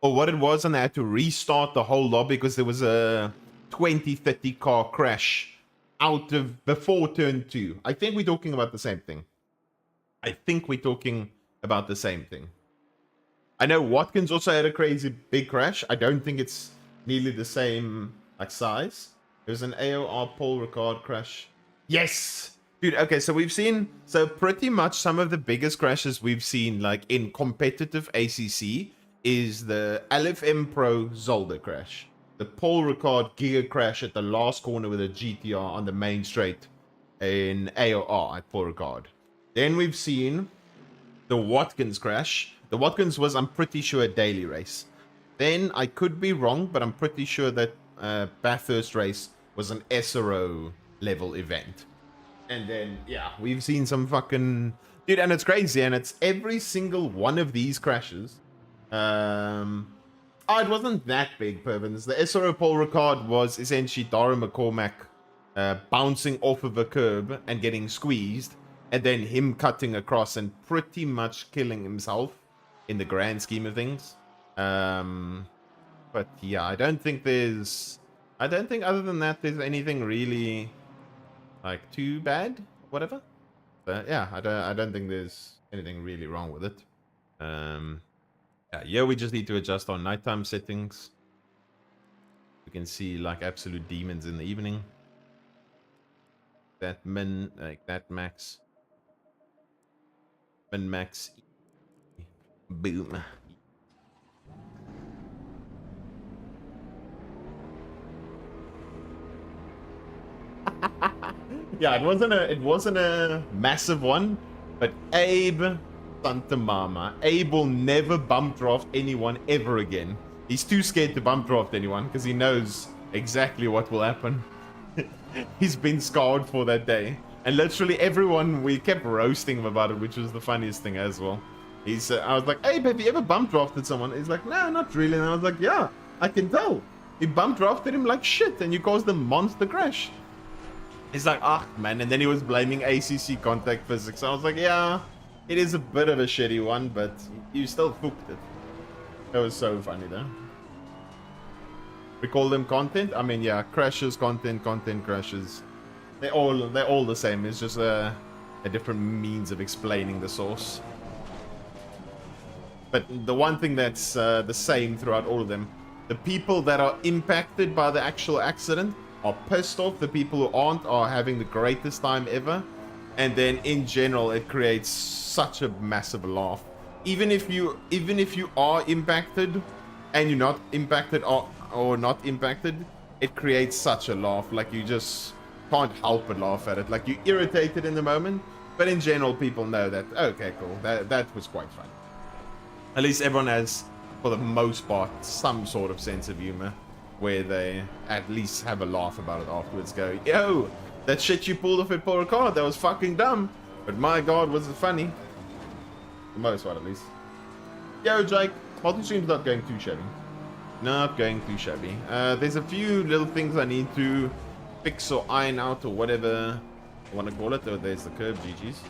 or what it was, and they had to restart the whole lobby because there was a 20-30 car crash out of before turn 2. I think we're talking about the same thing. I know Watkins also had a crazy big crash. I don't think it's nearly the same like size. There's an AOR Paul Ricard crash. Yes! Dude, okay, so we've seen... So pretty much some of the biggest crashes we've seen, like, in competitive ACC is the LFM Pro Zolder crash. The Paul Ricard Giga crash at the last corner with a GTR on the main straight in AOR at Paul Ricard. Then we've seen the Watkins crash. The Watkins was, I'm pretty sure, a daily race. Then, I could be wrong, but I'm pretty sure that Bathurst race was an SRO level event. And then, yeah, we've seen some fucking... Dude, and it's crazy, and it's every single one of these crashes. Oh, it wasn't that big, Pervins. The SRO Paul Ricard was essentially Dara McCormack bouncing off of a curb and getting squeezed, and then him cutting across and pretty much killing himself in the grand scheme of things. But yeah, I don't think other than that there's anything really like too bad, whatever. But yeah, I don't think there's anything really wrong with it. Yeah, we just need to adjust our nighttime settings. We can see like absolute demons in the evening. That min, like that max. Min max. Boom. Yeah, it wasn't a massive one, but Abe Santa Mama. Abe will never bump draft anyone ever again. He's too scared to bump draft anyone because he knows exactly what will happen. He's been scarred for that day. And literally everyone, we kept roasting him about it, which was the funniest thing as well. I was like, Abe, have you ever bump drafted someone? He's like, no, not really. And I was like, yeah, I can tell. You bump drafted him like shit and you caused a monster crash. He's like, ah, man. And then he was blaming ACC contact physics. I was like, yeah, it is a bit of a shitty one, but you still fucked it. That was so funny, though. We call them content. I mean, yeah, crashes, content crashes. They're all the same. It's just a different means of explaining the source. But the one thing that's the same throughout all of them, the people that are impacted by the actual accident are pissed off. The people who aren't are having the greatest time ever. And then in general, it creates such a massive laugh. Even if you are impacted and you're not impacted or not impacted, it creates such a laugh. Like you just can't help but laugh at it. Like you're irritated in the moment, but in general, people know that, okay, cool, that was quite fun. At least everyone has, for the most part, some sort of sense of humor where they at least have a laugh about it afterwards. Go, yo, that shit you pulled off at Paul Ricard, that was fucking dumb. But my god, was it funny. For the most part, at least. Yo, Jake, multi-stream's not going too shabby. Not going too shabby. There's a few little things I need to fix or iron out or whatever I want to call it. Oh, there's the curve, GG's.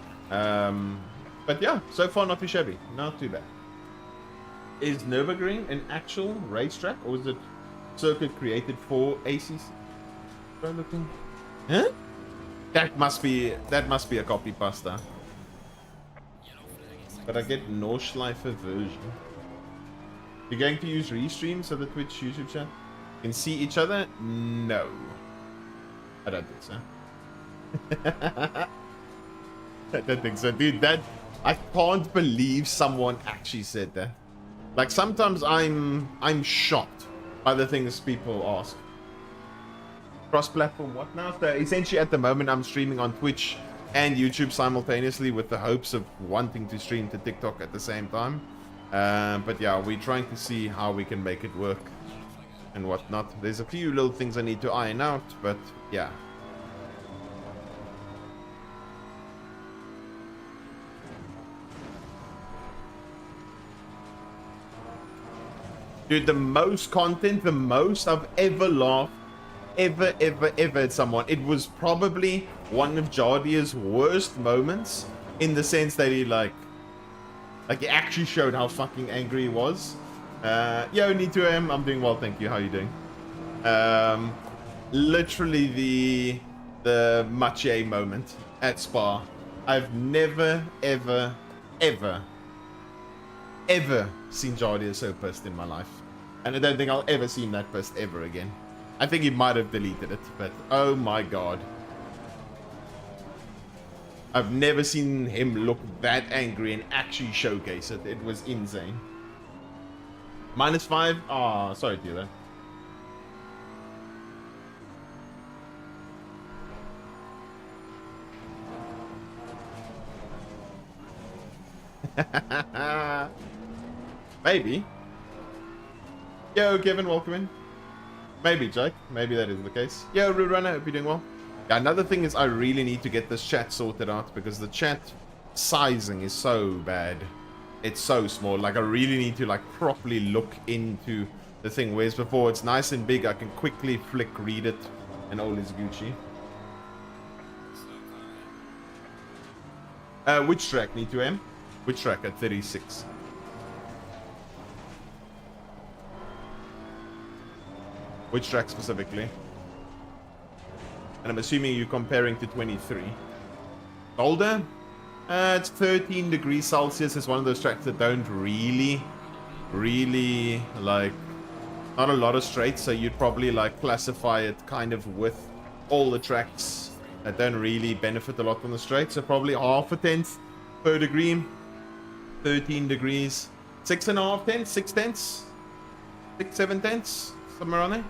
But yeah, so far not too shabby. Not too bad. Is Nürburgring an actual racetrack or is it circuit created for ACC? Looking. Huh? That must be a copy pasta. But I get Nordschleife version. You're going to use Restream so the Twitch YouTube chat can see each other? No. I don't think so. I don't think so. Dude, I can't believe someone actually said that. Like sometimes I'm shocked by the things people ask. Cross-platform what now? So essentially at the moment I'm streaming on Twitch and YouTube simultaneously with the hopes of wanting to stream to TikTok at the same time. But yeah, we're trying to see how we can make it work and whatnot. There's a few little things I need to iron out, but yeah. Dude, the most content, the most I've ever laughed, ever at someone. It was probably one of Jardia's worst moments in the sense that he like he actually showed how fucking angry he was. Yo, Need2M, I'm doing well, thank you. How are you doing? Literally the Mathieu moment at Spa. I've never, ever seen Jardia so pissed in my life. And I don't think I'll ever see him that pissed ever again. I think he might have deleted it, but oh my god. I've never seen him look that angry and actually showcase it. It was insane. -5? Ah, sorry to hear that. Maybe. Yo, Kevin, welcome in. Maybe, Jake. Maybe that is the case. Yo, Rude Runner, hope you're doing well. Yeah, another thing is I really need to get this chat sorted out because the chat sizing is so bad. It's so small. Like, I really need to, like, properly look into the thing. Whereas before, it's nice and big. I can quickly flick read it and all is Gucci. Which track, Need2M? Which track at 36? Which track specifically? And I'm assuming you're comparing to 23. Boulder? It's 13 degrees Celsius. It's one of those tracks that don't really, like, not a lot of straights. So you'd probably, like, classify it kind of with all the tracks that don't really benefit a lot from the straight. So probably half a tenth per degree. 13 degrees. 6.5 tenths? 6 tenths? 6, 7 tenths? Somewhere around there.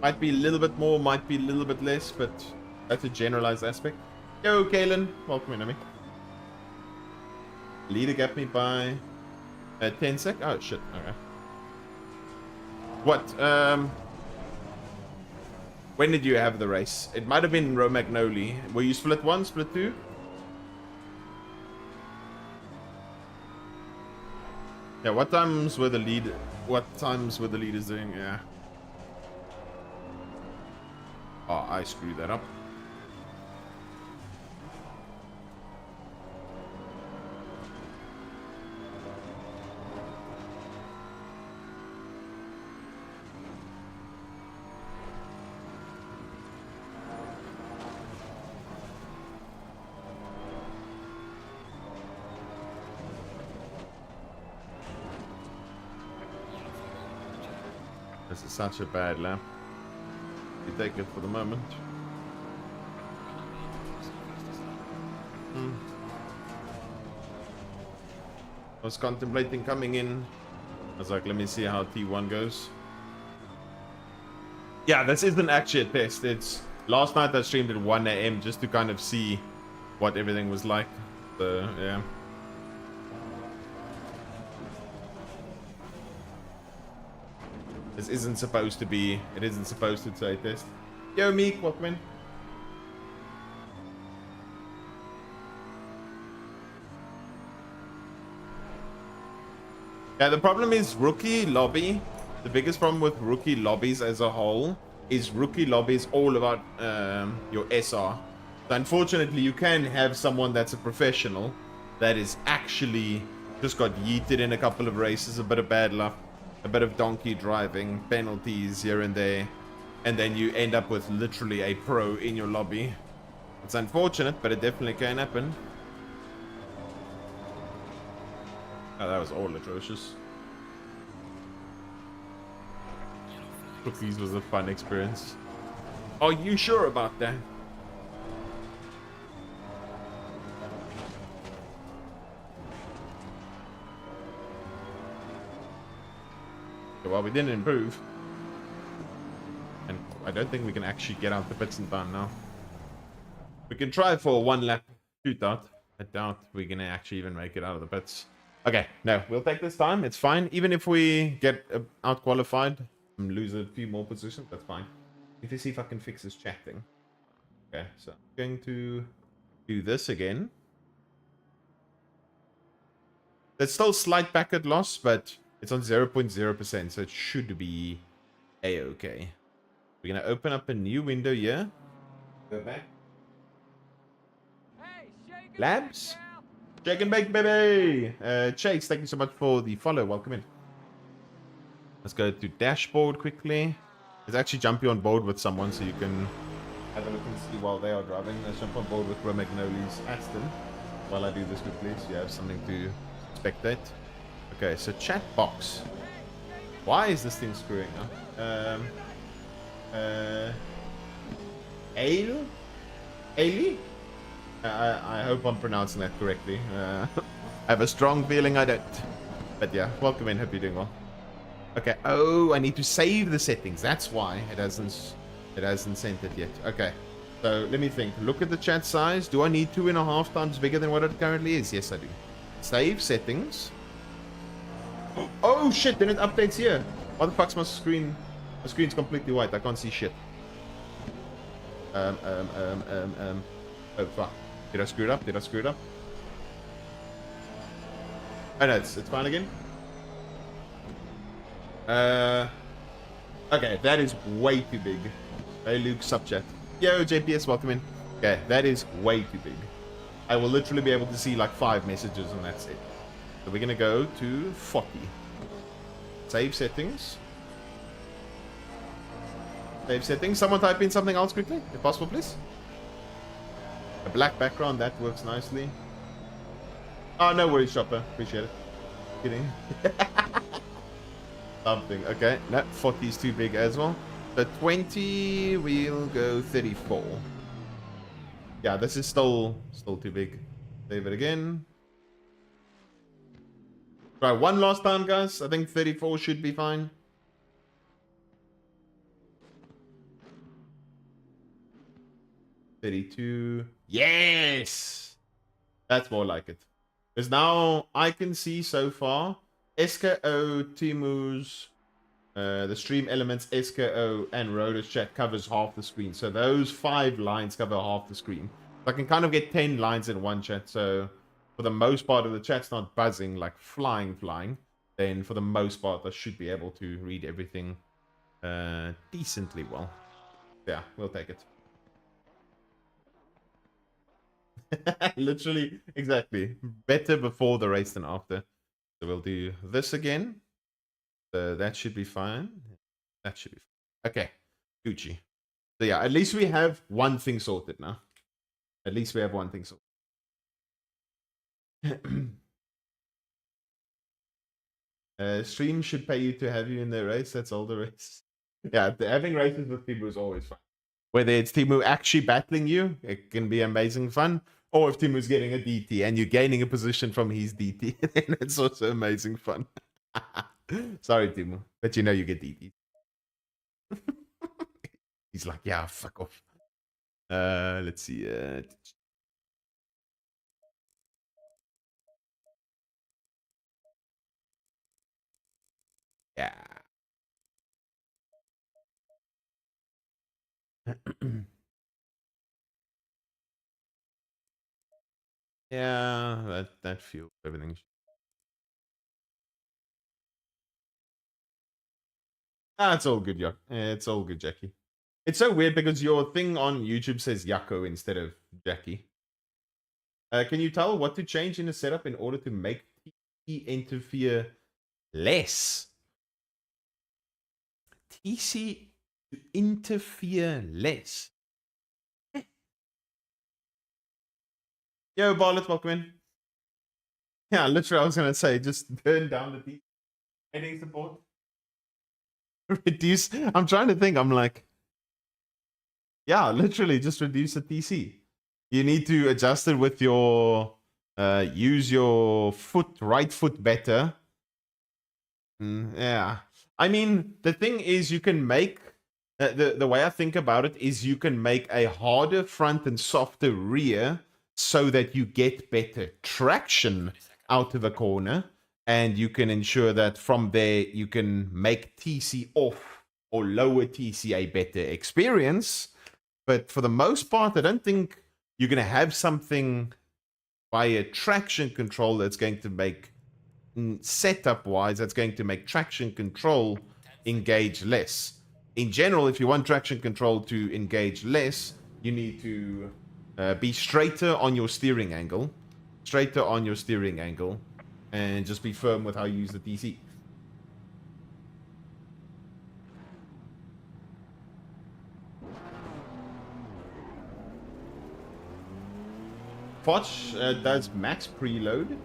Might be a little bit more, might be a little bit less, but that's a generalized aspect. Yo, Kalen. Welcome in, Amy. Leader gapped me by 10 sec. Oh, shit. Okay. What? When did you have the race? It might have been Romagnoli. Were you split 1, split 2? Yeah, what times were the leaders doing? Yeah. Oh, I screwed that up. This is such a bad lap. You take it for the moment. I was contemplating coming in. I was like, let me see how T1 goes. Yeah, this isn't actually a test. It's last night I streamed at 1 AM just to kind of see what everything was like. So, yeah. This isn't supposed to be, it isn't supposed to say test. Yo, Meek, welcome in. Yeah, the problem is rookie lobby. The biggest problem with rookie lobbies as a whole is rookie lobbies all about your SR. So unfortunately, you can have someone that's a professional that is actually just got yeeted in a couple of races, a bit of bad luck, a bit of donkey driving, penalties here and there, and then you end up with literally a pro in your lobby. It's unfortunate, but it definitely can happen. Oh, that was all atrocious. Cookies was a fun experience. Are you sure about that? Well, we didn't improve. And I don't think we can actually get out the pits in time now. We can try for a 1 lap shootout. I doubt we're going to actually even make it out of the pits. Okay, no, we'll take this time. It's fine. Even if we get out qualified and lose a few more positions, that's fine. If you see if I can fix this chat thing. Okay, so I'm going to do this again. There's still slight packet loss, but it's on 0.0%, so it should be a-okay. We're going to open up a new window here. Go back. Labs? Shake and bake, baby! Chase, thank you so much for the follow. Welcome in. Let's go to dashboard quickly. Let's actually jump you on board with someone so you can have a look and see while they are driving. Let's jump on board with Romagnoli's Aston while I do this quickly so you have something to spectate. Okay, so chat box. Why is this thing screwing up? Ale? Ale? I hope I'm pronouncing that correctly. I have a strong feeling I don't. But yeah, welcome in. Hope you're doing well. Okay. Oh, I need to save the settings. That's why it hasn't sent it yet. Okay. So let me think. Look at the chat size. Do I need 2.5 times bigger than what it currently is? Yes, I do. Save settings. Oh shit! Then it updates here. Why the fuck's my screen? My screen's completely white. I can't see shit. Oh fuck. Did I screw it up? Did I screw it up? Oh no, it's fine again. Okay, that is way too big. Hey Luke, subchat. Yo, JPS, welcome in. Okay, that is way too big. I will literally be able to see like 5 messages and that's it. So we're gonna go to 40. Save settings. Save settings. Someone type in something else quickly, if possible, please. A black background, that works nicely. Oh, no worries, Chopper. Appreciate it. Kidding. Something. Okay. No, 40 is too big as well. So 20, we'll go 34. Yeah, this is still too big. Save it again. Try one last time, guys. I think 34 should be fine. $32. Yes! That's more like it. Because now I can see so far SKO, Timu's, the stream elements, SKO, and Roda's chat covers half the screen. So those 5 lines cover half the screen. I can kind of get 10 lines in one chat. So for the most part, if the chat's not buzzing, like flying, then for the most part, I should be able to read everything decently well. Yeah, we'll take it. Literally, exactly. Better before the race than after. So we'll do this again. That should be fine. That should be fine. Okay, Gucci. So yeah, at least we have one thing sorted now. At least we have one thing sorted. Stream should pay you to have you in the race. That's all the race. Yeah, having races with Timu is always fun. Whether it's Timu actually battling you, it can be amazing fun. Or if Timu's getting a DT and you're gaining a position from his DT, then it's also amazing fun. Sorry, Timu, but you know you get DT. He's like, yeah, fuck off. Let's see. Yeah. Yeah, that fuels everything. It's all good, yeah. It's all good, Jackie. It's so weird because your thing on YouTube says Yako instead of Jackie. Can you tell what to change in the setup in order to make TC interfere less? TC to interfere less. Yo, Barlet, welcome in. Yeah, literally, I was gonna say, just turn down the TC. Any support? Reduce. I'm trying to think. I'm like, yeah, literally, just reduce the TC. You need to adjust it with your use your right foot better. Yeah, I mean, the thing is, you can make the way I think about it is you can make a harder front and softer rear so that you get better traction out of a corner, and you can ensure that from there you can make TC off or lower TC a better experience. But for the most part, I don't think you're going to have something via traction control that's going to make setup wise, that's going to make traction control engage less. In general, if you want traction control to engage less, you need to be straighter on your steering angle, and just be firm with how you use the TC. Foch does max preload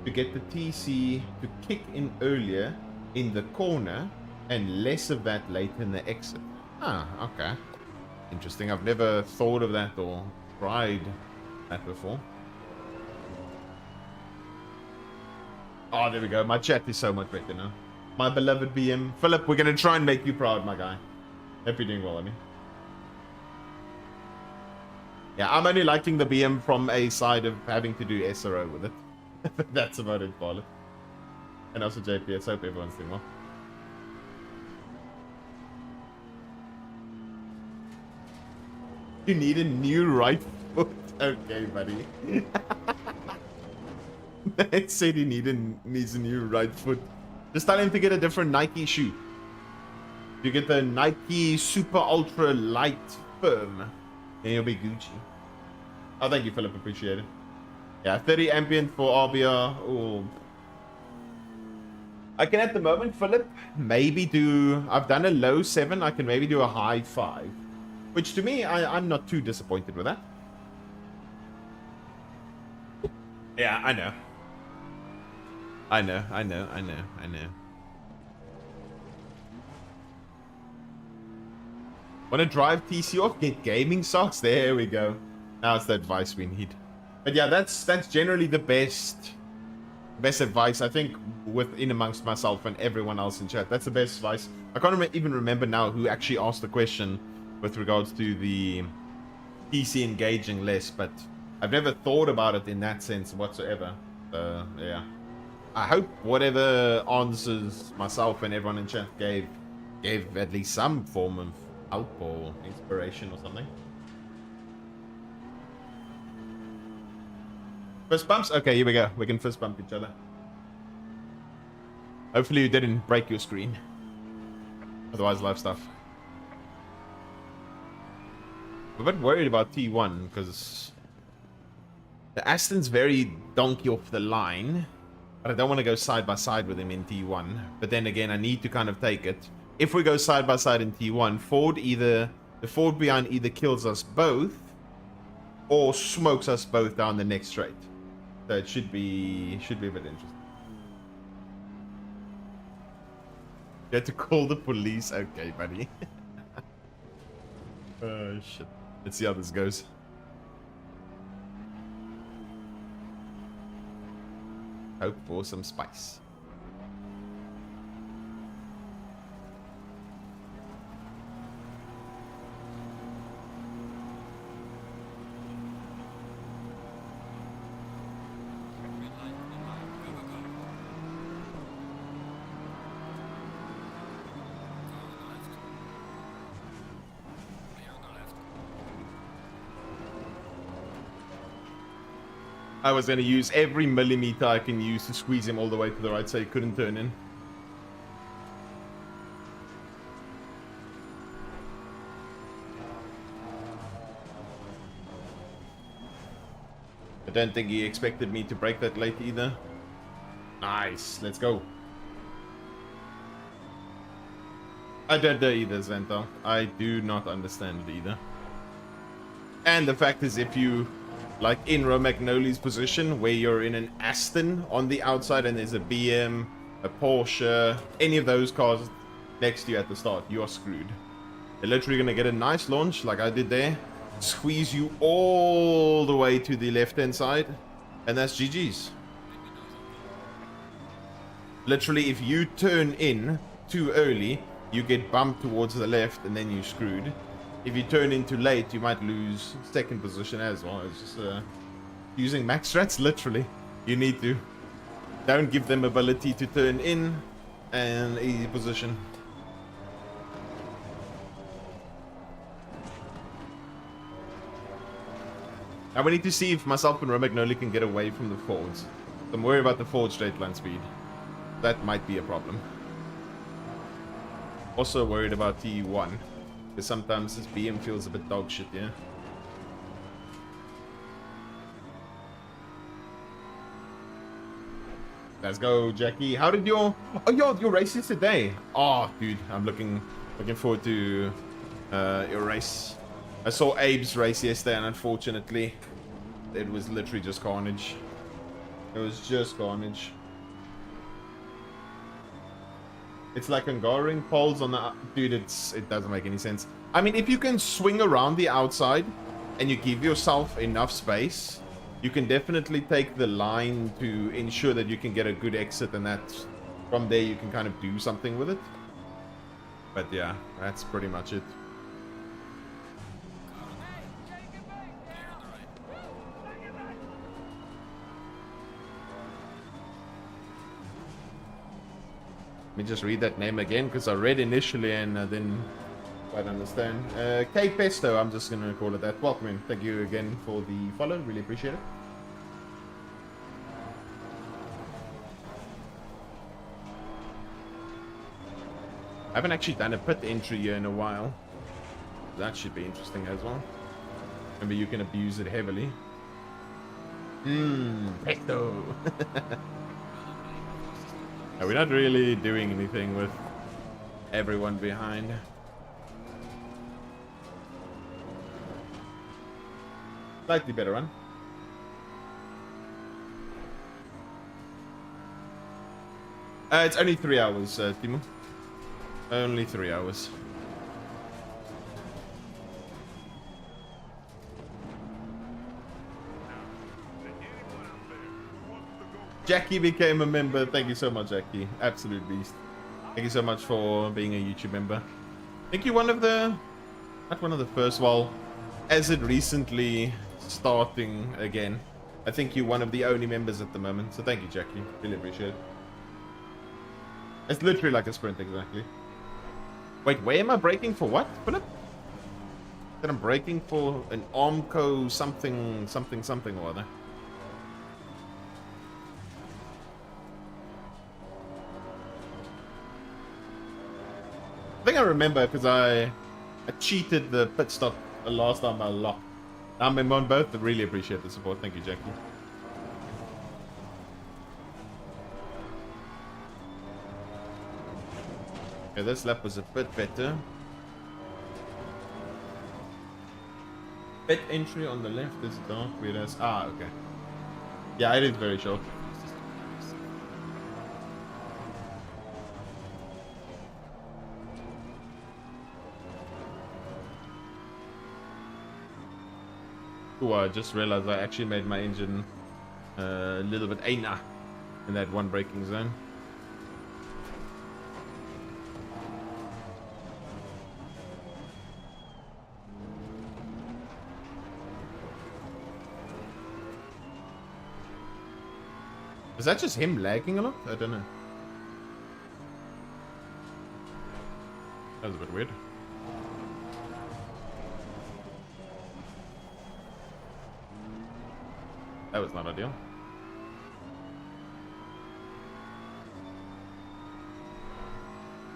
to get the TC to kick in earlier in the corner and less of that later in the exit. Ah, okay. Interesting. I've never thought of that or tried that before. Oh, there we go. My chat is so much better now. My beloved BM. Philip, we're going to try and make you proud, my guy. Hope you're doing well, I mean. Yeah, I'm only liking the BM from a side of having to do SRO with it. That's about it, Violet. And also JPS. Hope everyone's doing well. You need a new right foot. Okay, buddy. It said he needs a new right foot. Just tell him to get a different Nike shoe. You get the Nike Super Ultra Light Firm, and you'll be Gucci. Oh, thank you, Philip. Appreciate it. Yeah, 30 ambient for RBR. Oh, I can at the moment, Philip, maybe do... I've done a low 7. I can maybe do a high 5. Which to me, I'm not too disappointed with that. Yeah, I know. I know. Want to drive TC off? Get gaming socks? There we go. Now it's the advice we need. But yeah, that's generally the best advice, I think, within amongst myself and everyone else in chat. That's the best advice. I can't even remember now who actually asked the question with regards to the PC engaging less, but I've never thought about it in that sense whatsoever. Yeah. I hope whatever answers myself and everyone in chat gave at least some form of help or inspiration or something. Fist bumps? Okay, here we go. We can fist bump each other. Hopefully you didn't break your screen. Otherwise, live stuff. I'm a bit worried about T1 because the Aston's very donkey off the line. But I don't want to go side by side with him in T1. But then again, I need to kind of take it. If we go side by side in T1, the Ford behind either kills us both or smokes us both down the next straight. So it should be a bit interesting. You had to call the police? Okay, buddy. Oh, shit. Let's see how this goes. Hope for some spice. Green light, go, go, go. Go on the left. Clear on the left. I was going to use every millimeter I can use to squeeze him all the way to the right so he couldn't turn in. I don't think he expected me to break that late either. Nice, let's go. I don't know either, Zenta. I do not understand it either. And the fact is, if you... like in Romagnoli's position, where you're in an Aston on the outside and there's a BM, a Porsche, any of those cars next to you at the start, you are screwed. They're literally going to get a nice launch like I did there, squeeze you all the way to the left-hand side, and that's GG's. Literally, if you turn in too early, you get bumped towards the left and then you're screwed. If you turn in too late, you might lose second position as well. It's just using max strats, literally. You need to. Don't give them ability to turn in and easy position. Now we need to see if myself and Romagnoli can get away from the Fords. I'm worried about the Ford straight line speed. That might be a problem. Also worried about T1. Because sometimes this BM feels a bit dog shit, yeah? Let's go, Jackie. How did your... oh, your race is today. Oh, dude. I'm looking forward to your race. I saw Abe's race yesterday, and unfortunately, it was literally just carnage. It was just carnage. It's like Hungaroring poles on the... dude, it doesn't make any sense. I mean, if you can swing around the outside and you give yourself enough space, you can definitely take the line to ensure that you can get a good exit, and that from there you can kind of do something with it. But yeah, that's pretty much it. Let me just read that name again, because I read initially and I didn't quite understand. K Pesto, I'm just going to call it that. Welcome in. Thank you again for the follow. Really appreciate it. I haven't actually done a pit entry here in a while. That should be interesting as well. Remember, you can abuse it heavily. Pesto. Yeah, we're not really doing anything with everyone behind. Slightly better run. It's only 3 hours, Timo. Only 3 hours. Jackie became a member. Thank you so much, Jackie. Absolute beast. Thank you so much for being a YouTube member. I think you're one of the... Not one of the first, well, as it recently starting again, I think you're one of the only members at the moment. So thank you, Jackie. Really appreciate it. It's literally like a sprint, exactly. Wait, where am I braking for what, Philip? That I'm braking for an Armco something, something, something or other. I think I remember because I cheated the pit stop the last time I locked. I'm in on both, but really appreciate the support. Thank you, Jackie. Okay, this lap was a bit better. Pit entry on the left is dark, whereas... Ah, okay. Yeah, it is very short. Oh, I just realized I actually made my engine a little bit anal in that one braking zone. Is that just him lagging a lot? I don't know. That was a bit weird. That was not ideal.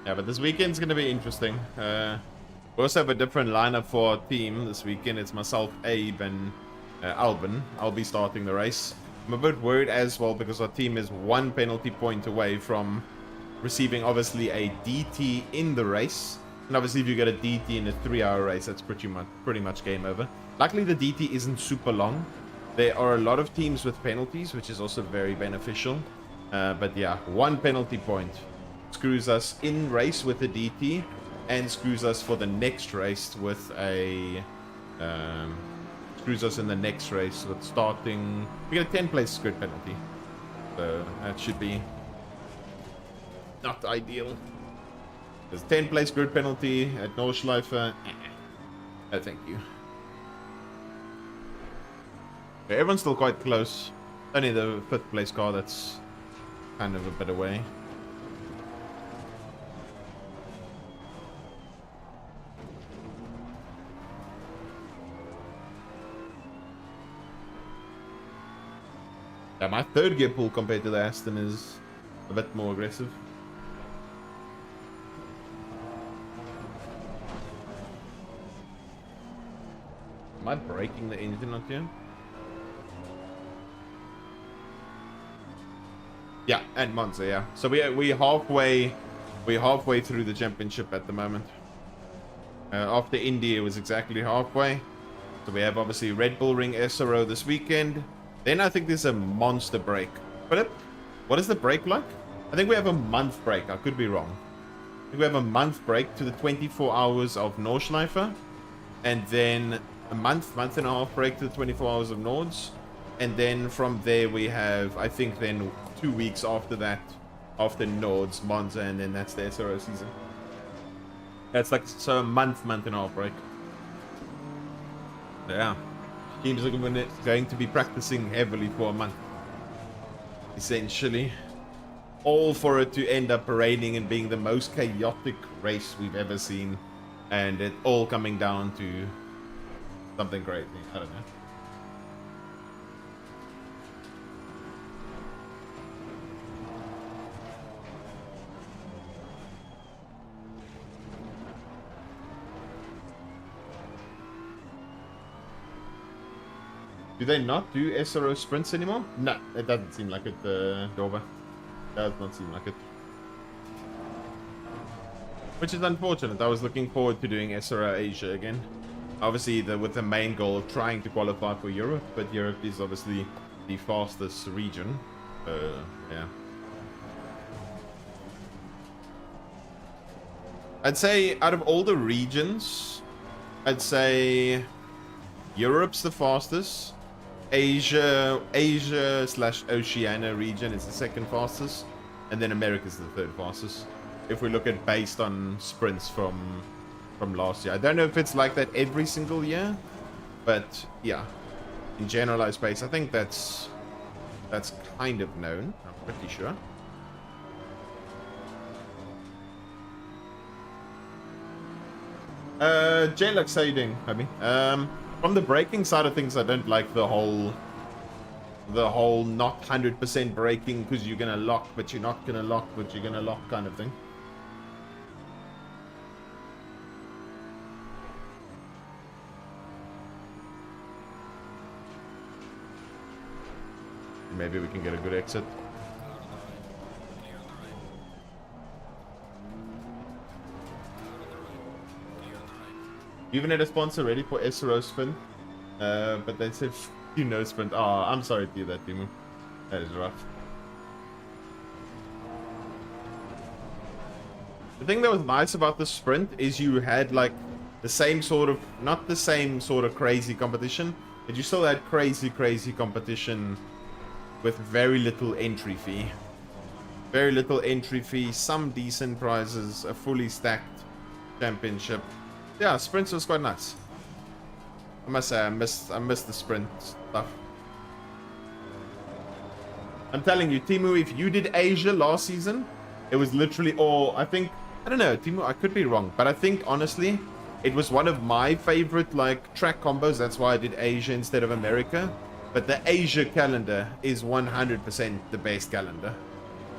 Yeah, but this weekend's going to be interesting. We also have a different lineup for our team this weekend. It's myself, Abe, and Albin. I'll be starting the race. I'm a bit worried as well because our team is 1 penalty point away from receiving, obviously, a DT in the race. And obviously, if you get a DT in a 3-hour race, that's pretty much game over. Luckily, the DT isn't super long. There are a lot of teams with penalties, which is also very beneficial. But yeah, 1 penalty point screws us in race with a DT and screws us for the next race with a... screws us in the next race with starting... We get a 10-place grid penalty. So that should be not ideal. There's 10-place grid penalty at Nordschleife. Oh, thank you. Okay, everyone's still quite close. Only the 5th place car that's kind of a bit away. Yeah, my 3rd gear pull compared to the Aston is a bit more aggressive. Am I braking the engine out here? Yeah, and Monza, yeah. So we're halfway through the championship at the moment. After India, it was exactly halfway. So we have obviously Red Bull Ring SRO this weekend. Then I think there's a monster break. Philip, what is the break like? I think we have a month break. I could be wrong. I think we have a month break to the 24 hours of Nordschleife. And then a month and a half break to the 24 hours of Nords. And then from there we have, I think then 2 weeks after that, after Nords, Monza, and then that's the SRO season. That's like, so a month and a half break. Yeah. Teams are going to be practicing heavily for a month. Essentially. All for it to end up raining and being the most chaotic race we've ever seen. And it all coming down to something crazy. I don't know. Do they not do SRO sprints anymore? No, it doesn't seem like it, Dover. Does not seem like it. Which is unfortunate. I was looking forward to doing SRO Asia again. Obviously, with the main goal of trying to qualify for Europe, but Europe is obviously the fastest region. Yeah. I'd say out of all the regions, I'd say Europe's the fastest. Asia/Oceania region is the second fastest, and then America's the third fastest. If we look at based on sprints from last year, I don't know if it's like that every single year, but yeah, in generalized base, I think that's kind of known. I'm pretty sure. J-Lux, how you doing, homie? From the braking side of things, I don't like the whole not 100% braking because you're gonna lock, but you're not gonna lock, but you're gonna lock kind of thing. Maybe we can get a good exit. You even had a sponsor ready for SRO Spin, but they said you know sprint. Oh, I'm sorry to hear that, Timu. That is rough. The thing that was nice about the sprint is you had like the same sort of, not the same sort of crazy competition, but you still had crazy competition with very little entry fee. Very little entry fee, some decent prizes, a fully stacked championship. Yeah, sprints was quite nice. I must say, I missed the sprint stuff. I'm telling you, Timu, if you did Asia last season, it was literally all, I don't know, Timu, I could be wrong, but I think, honestly, it was one of my favorite, like, track combos. That's why I did Asia instead of America. But the Asia calendar is 100% the best calendar.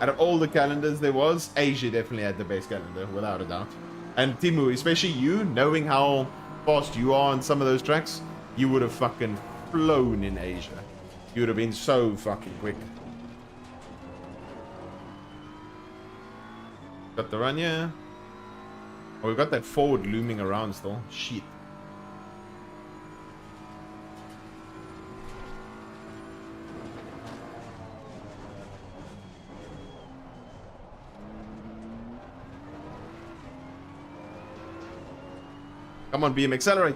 Out of all the calendars there was, Asia definitely had the best calendar, without a doubt. And Timu, especially you, knowing how fast you are on some of those tracks, you would have fucking flown in Asia. You would have been so fucking quick. Got the run, yeah. Oh, we've got that forward looming around still. Shit. Come on, BM, accelerate.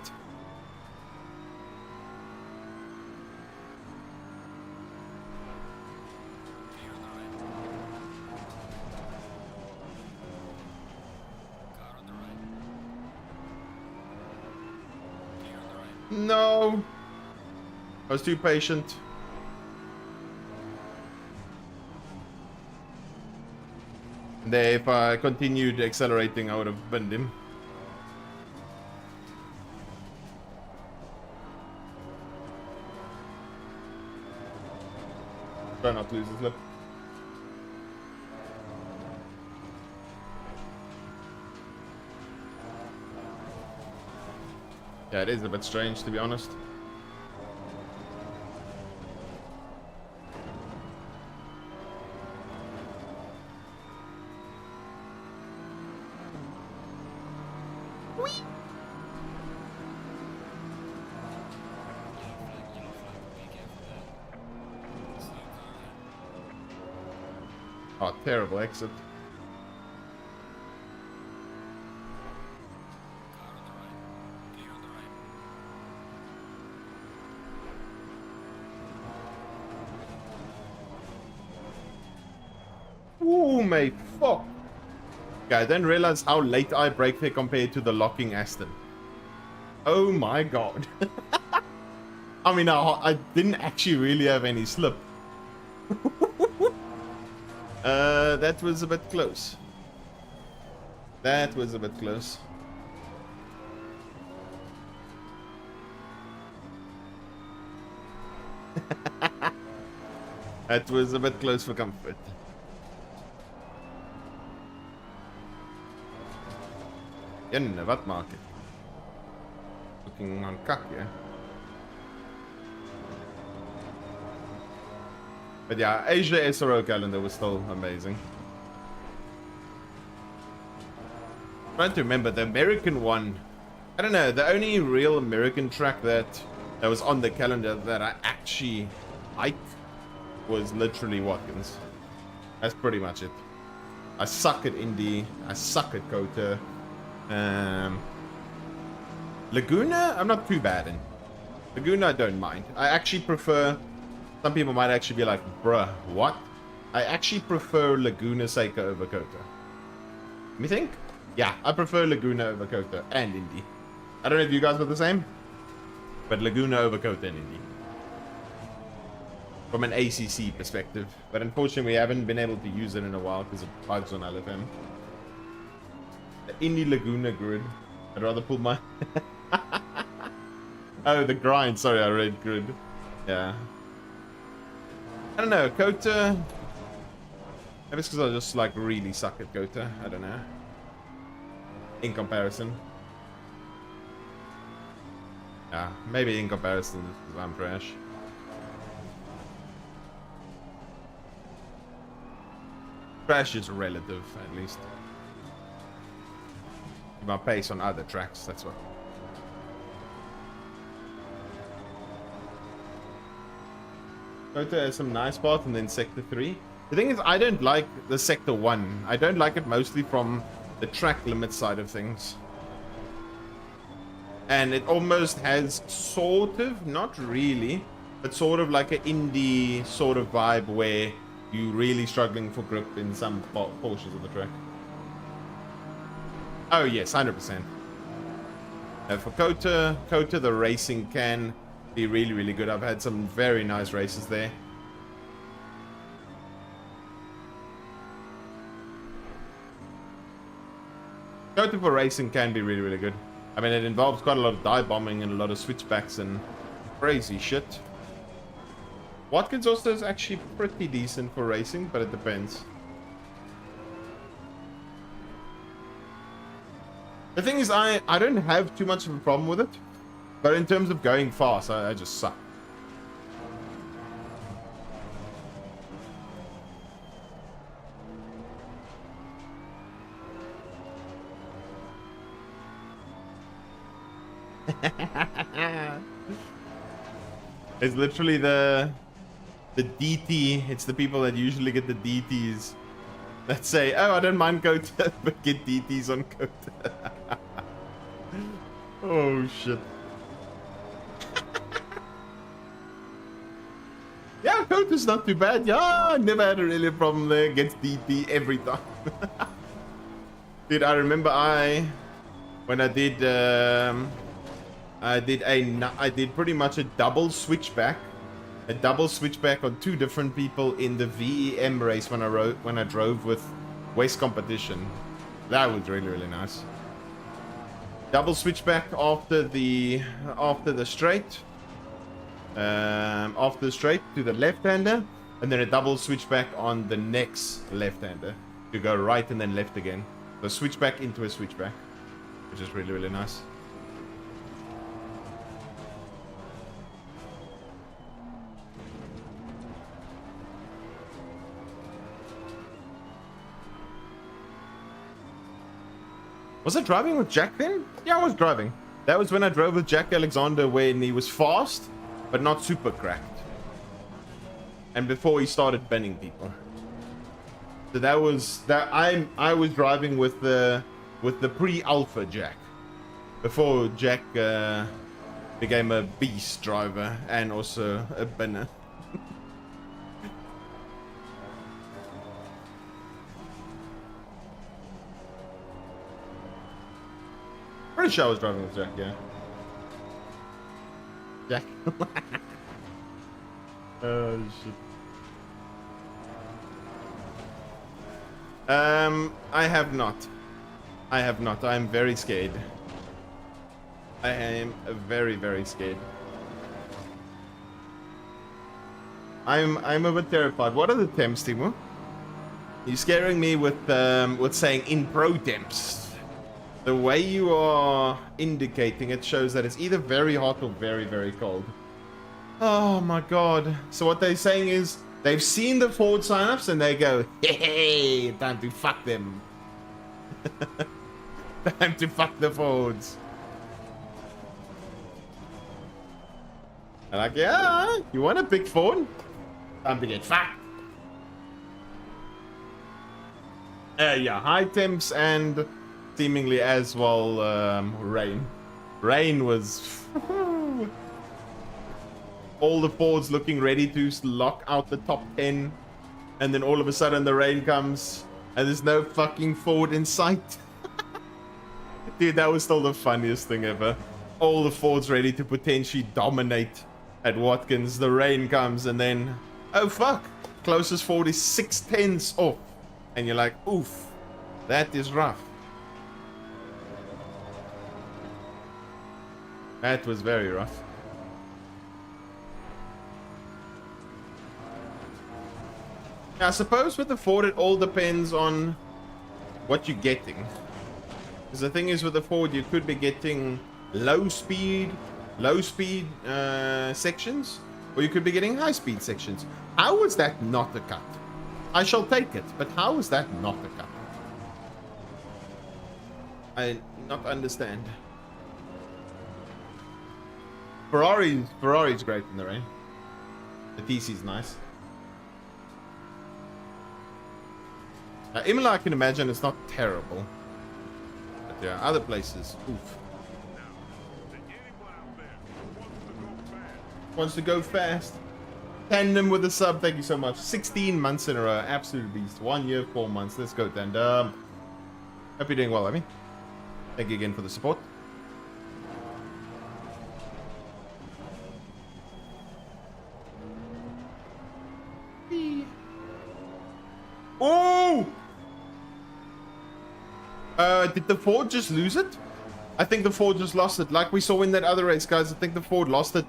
No. I was too patient. There, if I continued accelerating, I would have burned him. Try not to lose his lip. Yeah, it is a bit strange, to be honest. Oh, terrible exit. Ooh, mate, fuck. Okay, I didn't realize how late I brake there compared to the locking Aston. Oh my god. I mean, I didn't actually really have any slip. That was a bit close. That was a bit close. That was a bit close for comfort. Jenne, wat maak ik? Looking on kak, yeah? But yeah, Asia SRO calendar was still amazing. Trying to remember the American one. I don't know, the only real American track that was on the calendar that I actually liked was literally Watkins. That's pretty much it. I suck at Indy. I suck at Kota. Laguna, I'm not too bad in. Laguna, I don't mind. I actually prefer... Some people might actually be like, bruh, what? I actually prefer Laguna Seca over Kota. Let me think. Yeah, I prefer Laguna over Kota and Indy. I don't know if you guys are the same, but Laguna over Kota and Indy. From an ACC perspective. But unfortunately, we haven't been able to use it in a while because of bugs on LFM. The Indy Laguna grid. I'd rather pull my... Oh, the grind. Sorry, I read grid. Yeah. I don't know. Kota... Maybe it's because I just like really suck at Kota. I don't know. In comparison. Yeah, maybe in comparison because I'm trash. Trash is relative, at least. My pace on other tracks, that's what. Kota has some nice parts, and then Sector 3. The thing is, I don't like the Sector 1. I don't like it mostly from the track limit side of things. And it almost has sort of, not really, but sort of like an indie sort of vibe where you're really struggling for grip in some portions of the track. Oh yes, 100%. For Kota, the racing can be really, really good. I've had some very nice races there. Kota for racing can be really, really good. I mean, it involves quite a lot of dive bombing and a lot of switchbacks and crazy shit. Watkins also is actually pretty decent for racing, but it depends. The thing is, I don't have too much of a problem with it, but in terms of going fast, I just suck. It's literally the DT. It's the people that usually get the DTs that say, "Oh, I don't mind Kota, but get DTs on Kota." Oh shit. Yeah, Kota's not too bad. Yeah, I never had a really problem there. Gets DT every time. Dude, I remember when I did pretty much a double switchback on two different people in the VEM race when I drove with Waste Competition. That was really, really nice. Double switchback after the straight. After the straight to the left-hander, and then a double switchback on the next left-hander to go right and then left again. So switchback into a switchback, which is really, really nice. Was I driving with Jack then? Yeah, I was driving. That was when I drove with Jack Alexander when he was fast, but not super cracked. And before he started bending people. So that was that. I was driving with the pre-alpha Jack, before Jack became a beast driver and also a bender. Pretty sure I was driving with Jack, yeah. Jack. Oh shit. I have not. I am very scared. I am very, very scared. I'm a bit terrified. What are the temps, Timo? You're scaring me with saying in pro temps. The way you are indicating it shows that it's either very hot or very, very cold. Oh my god. So what they're saying is They've seen the Ford signups and they go, hey, time to fuck them. Time to fuck the Fords. I'm like, yeah, you want a big Ford? Time to get fucked. Yeah, high temps and seemingly as well rain. Rain was... all the Fords looking ready to lock out the top 10. And then all of a sudden the rain comes and there's no fucking Ford in sight. Dude, that was still the funniest thing ever. All the Fords ready to potentially dominate at Watkins. The rain comes and then, oh fuck, closest Ford is 6/10 off. And you're like, oof, that is rough. That was very rough. I suppose with the Ford, it all depends on what you're getting. Because the thing is with the Ford, you could be getting low speed sections, or you could be getting high speed sections. How is that not a cut? I shall take it, but how is that not a cut? I not understand. Ferrari's great in the rain. The TC's nice. Imola, I can imagine it's not terrible. But there are other places. Oof. Wants to go fast. Tandem with the sub, thank you so much. 16 months in a row, absolute beast. 1 year, 4 months. Let's go, Tandem. Hope you're doing well, Amy. Thank you again for the support. Oh! Did the Ford just lose it? I think the Ford just lost it. Like we saw in that other race, guys. I think the Ford lost it.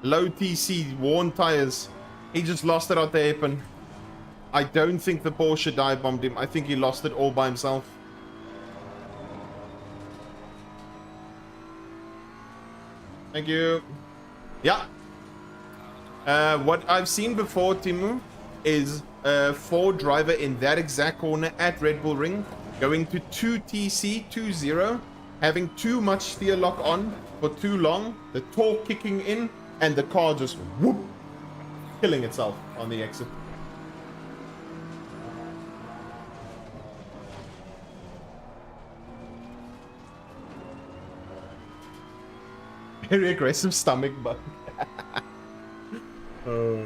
Low TC, worn tires. He just lost it out the hairpin. I don't think the Porsche dive bombed him. I think he lost it all by himself. Thank you. Yeah. What I've seen before, Timu, is a Ford driver in that exact corner at Red Bull Ring going to 2TC, 2-0, having too much steer lock on for too long, the torque kicking in, and the car just whoop, killing itself on the exit. Very aggressive stomach bug. Oh.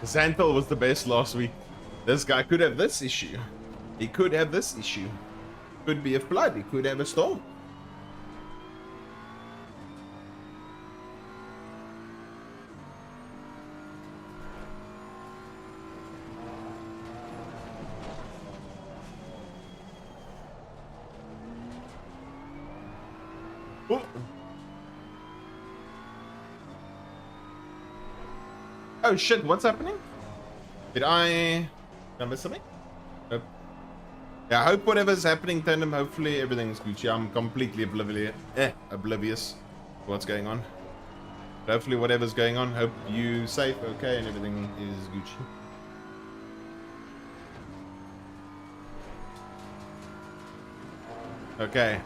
Xanthal was the best last week. This guy could have this issue. He could have this issue. Could be a flood. He could have a storm. Oh. Oh shit, what's happening? Did I miss something? Nope. Yeah, I hope whatever's happening, Tandem, hopefully everything's Gucci. I'm completely oblivious to what's going on. But hopefully whatever's going on, hope you safe, okay, and everything is Gucci. Okay.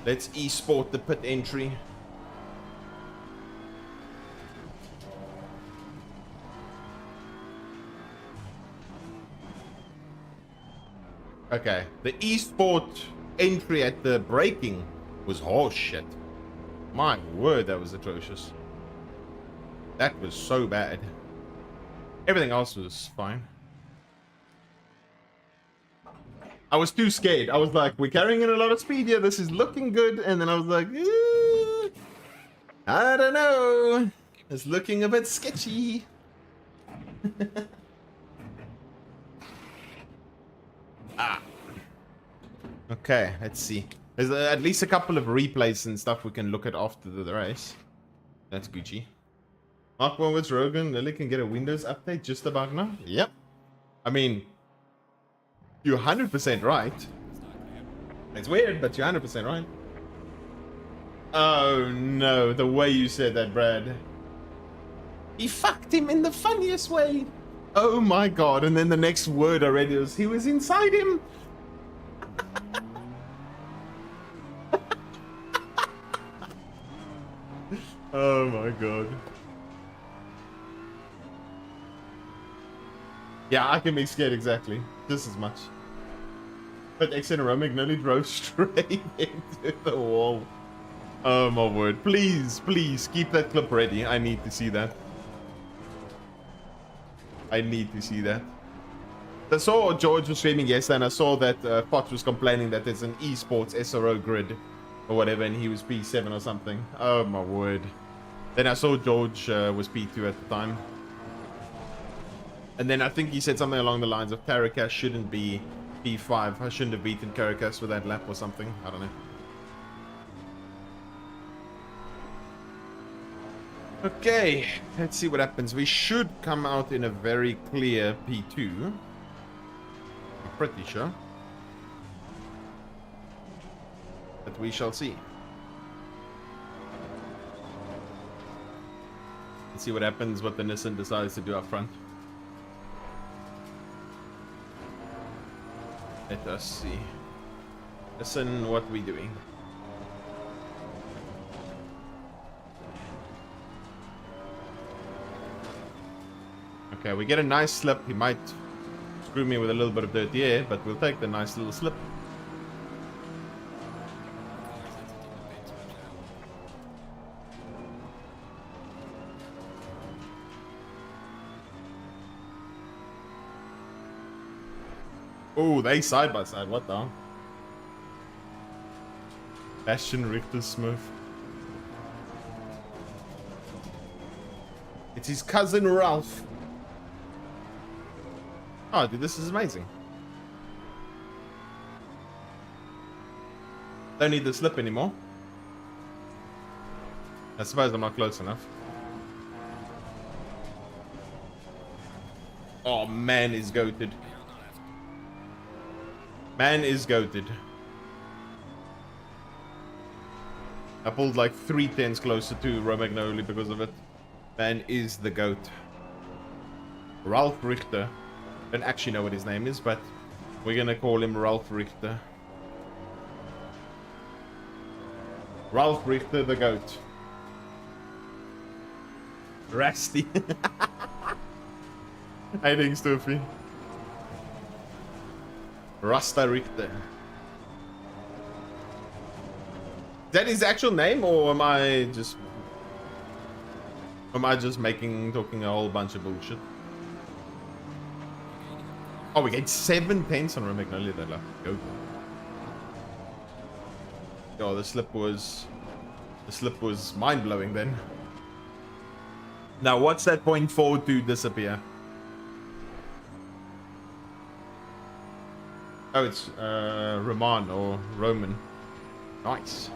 Let's esport the pit entry. Okay, the esport entry at the braking was horse shit. My word, that was atrocious. That was so bad. Everything else was fine. I was too scared. I was like, we're carrying in a lot of speed here. This is looking good. And then I was like, I don't know. It's looking a bit sketchy. Okay, let's see. There's at least a couple of replays and stuff we can look at after the race. That's Gucci. Mark one with Rogan. Lily can get a Windows update just about now. Yep. I mean, you're 100% right. It's weird, but you're 100% right. Oh no, the way you said that, Brad. He fucked him in the funniest way. Oh my god, and then the next word already was he was inside him. Oh my god. Yeah, I can be scared exactly. Just as much. But Exen Romagnoli drove straight into the wall. Oh my word. Please, please keep that clip ready. I need to see that. I need to see that. I saw George was streaming yesterday and I saw that Fox was complaining that there's an esports SRO grid or whatever and he was P7 or something. Oh my word. Then I saw George was P2 at the time. And then I think he said something along the lines of Caracas shouldn't be P5. I shouldn't have beaten Caracas with that lap or something. I don't know. Okay, let's see what happens. We should come out in a very clear P2. I'm pretty sure. But we shall see. Let's see what happens, what the Nissan decides to do up front. Let us see. Listen, what we doing? Okay, we get a nice slip. He might screw me with a little bit of dirty air, but we'll take the nice little slip. Oh, they side by side. What the hell? Bastian Richter Smith. It's his cousin Ralph. Oh, dude, this is amazing. Don't need the slip anymore. I suppose I'm not close enough. Oh, man is goated. Man is goated. I pulled like 3 tenths closer to Romagnoli because of it. Man is the goat. Ralph Richter. Don't actually know what his name is, but we're gonna call him Ralph Richter. Ralph Richter the goat. Rusty. I think Stuffy. Rasta Richter. Is that his actual name, or am I just talking a whole bunch of bullshit? Oh, we get 7 tenths on Romagnoli that lap. Go. Oh, the slip was mind blowing then. Now, what's that point forward to disappear? Oh, it's Roman or Roman. Nice.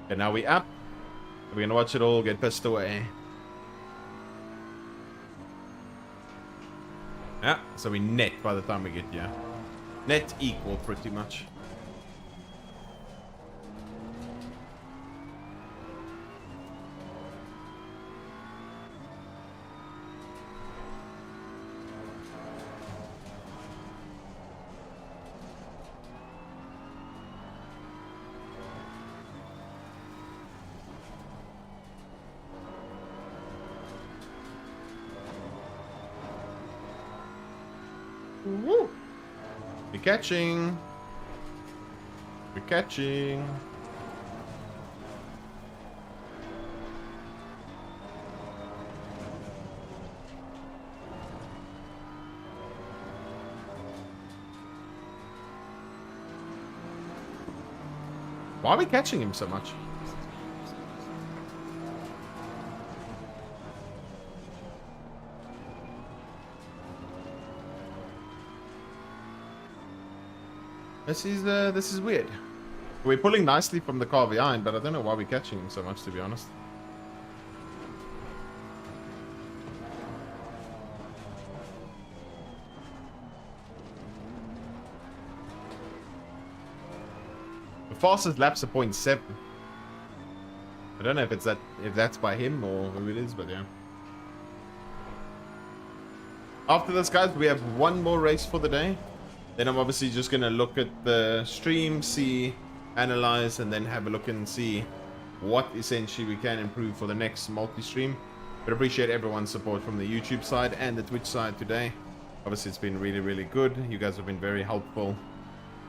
Okay, now we up. We're gonna watch it all get pissed away. Yeah, so we net by the time we get here. Net equal pretty much. Woo! We're catching. We're catching. Why are we catching him so much? This is weird. We're pulling nicely from the car behind, but I don't know why we're catching him so much, to be honest. The fastest laps are 0.7. I don't know if that's by him or who it is, but yeah. After this, guys, we have one more race for the day. Then I'm obviously just gonna look at the stream, see, analyze, and then have a look and see what essentially we can improve for the next multi-stream. But appreciate everyone's support from the YouTube side and the Twitch side today. Obviously, it's been really, really good. You guys have been very helpful,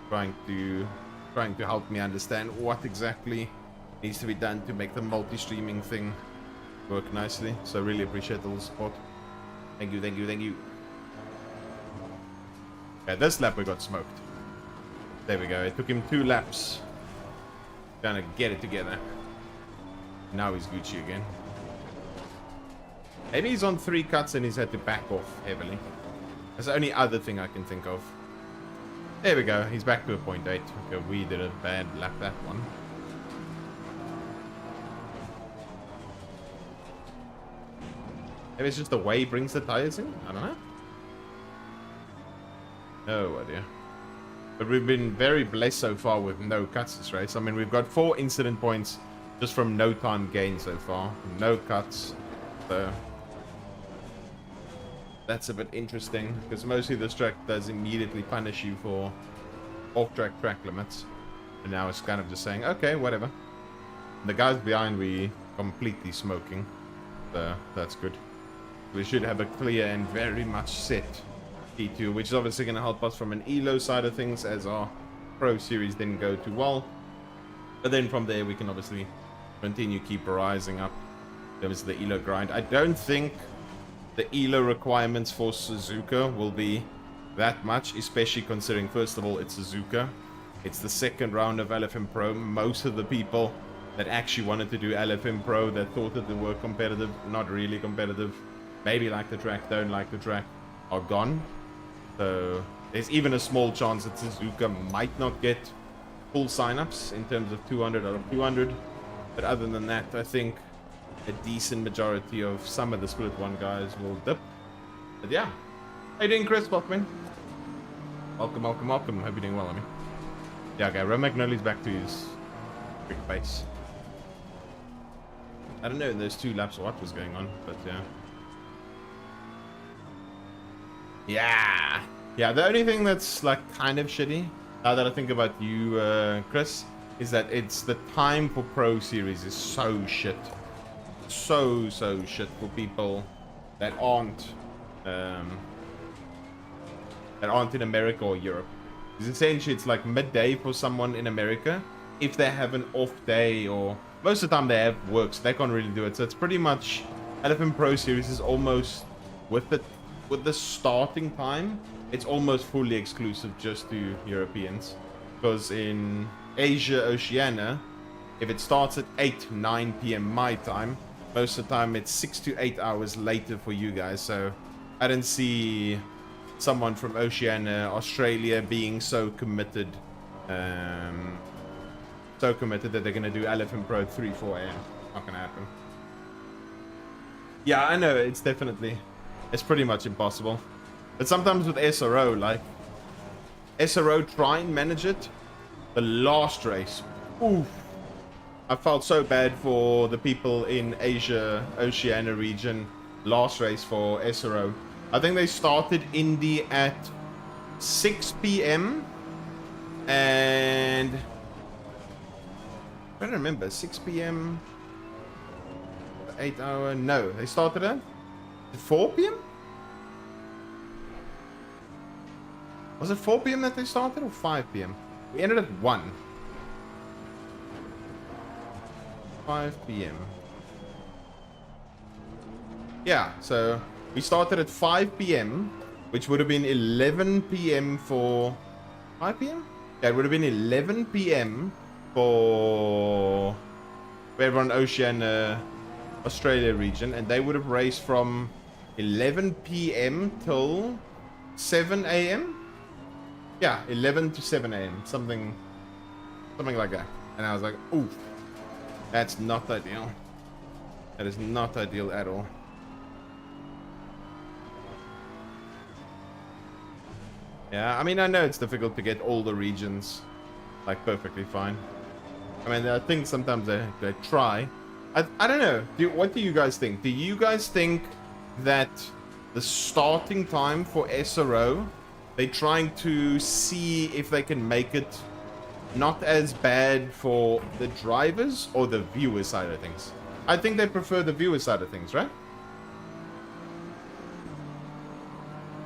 trying to help me understand what exactly needs to be done to make the multi-streaming thing work nicely. So really appreciate all the support. Thank you, thank you, thank you. Okay, this lap we got smoked. There we go. It took him 2 laps. Trying to get it together. Now he's Gucci again. Maybe he's on 3 cuts and he's had to back off heavily. That's the only other thing I can think of. There we go. He's back to a 0.8. Okay, we did a bad lap that one. Maybe it's just the way he brings the tires in? I don't know. No idea. But we've been very blessed so far with no cuts this race. I mean, we've got 4 incident points just from no time gain so far. No cuts. So that's a bit interesting, because mostly this track does immediately punish you for off-track track limits. And now it's kind of just saying, okay, whatever. The guys behind, we completely smoking. So that's good. We should have a clear and very much set T2, which is obviously going to help us from an ELO side of things, as our Pro Series didn't go too well. But then from there, we can obviously continue keep rising up. There was the ELO grind. I don't think the ELO requirements for Suzuka will be that much, especially considering, first of all, it's Suzuka. It's the second round of LFM Pro. Most of the people that actually wanted to do LFM Pro, that thought that they were competitive, not really competitive, maybe like the track, don't like the track, are gone. So there's even a small chance that Suzuka might not get full signups in terms of 200 out of 200. But other than that, I think a decent majority of some of the Split 1 guys will dip. But yeah. How you doing, Chris? Welcome in. Welcome, welcome, welcome. Hope you're doing well, I mean. Yeah, okay, Romagnoli's back to his big face. I don't know in those 2 laps what was going on, but yeah. Yeah, the only thing that's like kind of shitty, now that I think about you, Chris, is that it's the time for Pro Series is so shit. So shit for people that aren't in America or Europe. Because essentially it's like midday for someone in America if they have an off day, or most of the time they have work, so they can't really do it. So it's pretty much LFM Pro Series is almost with the starting time, it's almost fully exclusive just to Europeans. Because in Asia, Oceania, if it starts at 8-9 p.m. my time, most of the time it's 6 to 8 hours later for you guys. So I didn't see someone from Oceania, Australia being so committed that they're going to do LFM Pro at 3-4 a.m. Not going to happen. Yeah, I know, it's pretty much impossible. But sometimes with SRO, like, SRO try and manage it. The last race, oof. I felt so bad for the people in Asia, Oceania region, last race for SRO. I think they started Indy at 6 p.m. and I don't remember, 6 p.m. 8 hour, no, they started at 4 p.m. Was it 4 p.m. that they started, or 5 p.m.? We ended at 1. 5 p.m. Yeah, so we started at 5 p.m., which would have been 11 p.m. for 5 p.m. Yeah, it would have been 11 p.m. for everyone Oceania, Australia region, and they would have raced from 11 p.m. till 7 a.m. Yeah, 11 to 7 a.m. Something like that. And I was like, ooh, that's not ideal. That is not ideal at all. Yeah, I mean, I know it's difficult to get all the regions like perfectly fine. I mean, I think sometimes they try. I don't know. What do you guys think? Do you guys think that the starting time for SRO, they're trying to see if they can make it not as bad for the drivers or the viewer side of things? I think they prefer the viewer side of things, right?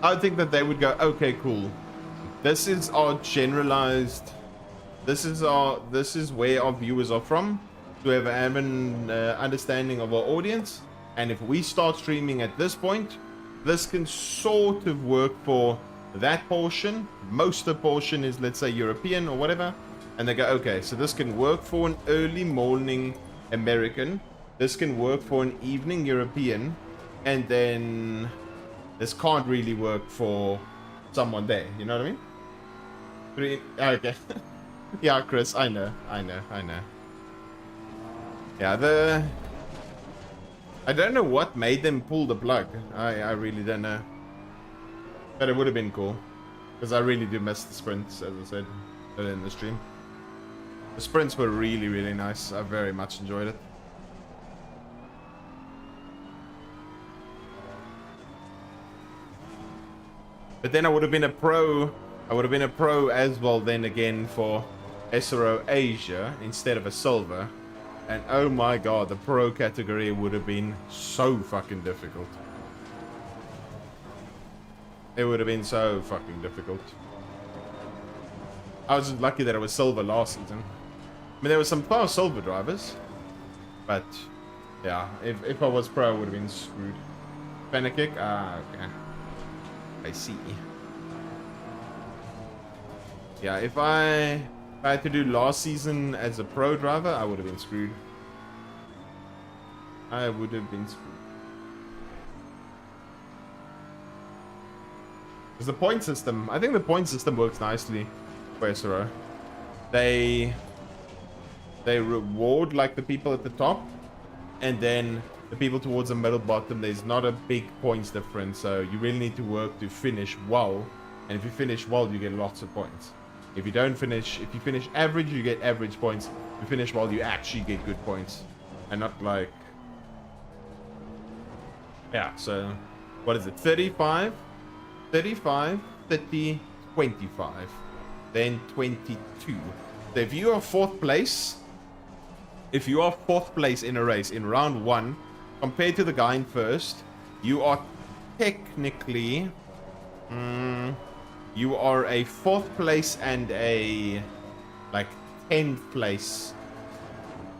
I think that they would go, okay, cool. This is our generalized. This is where our viewers are from. To have an understanding of our audience, and if we start streaming at this point, this can sort of work for that portion. Most of the portion is, let's say, European or whatever, and they go, okay, so this can work for an early morning American, this can work for an evening European, and then this can't really work for someone there. You know what I mean? Okay. Yeah, Chris, I know. Yeah, I don't know what made them pull the plug. I really don't know. But it would have been cool. Because I really do miss the sprints, as I said earlier in the stream. The sprints were really, really nice. I very much enjoyed it. But then I would have been a pro. I would have been a pro as well then again for SRO Asia instead of a silver. And oh my god, the pro category would have been so fucking difficult. It would have been so fucking difficult. I was lucky that I was silver last season. I mean, there were some fast silver drivers. But, yeah, if I was pro, I would have been screwed. Panic kick? Ah, okay. I see. Yeah, if I had to do last season as a pro driver, I would have been screwed. I would have been screwed. Because the point system, I think the point system works nicely for SRO. They reward like the people at the top, and then the people towards the middle bottom, there's not a big points difference, so you really need to work to finish well, and if you finish well, you get lots of points. If you don't finish, if you finish average, you get average points. If you finish well, you actually get good points. And not like... Yeah, so... What is it? 35, 35, 30, 25. Then 22. So if you are 4th place... If you are 4th place in a race in round 1, compared to the guy in 1st, you are technically... you are a 4th place and a, like, 10th place.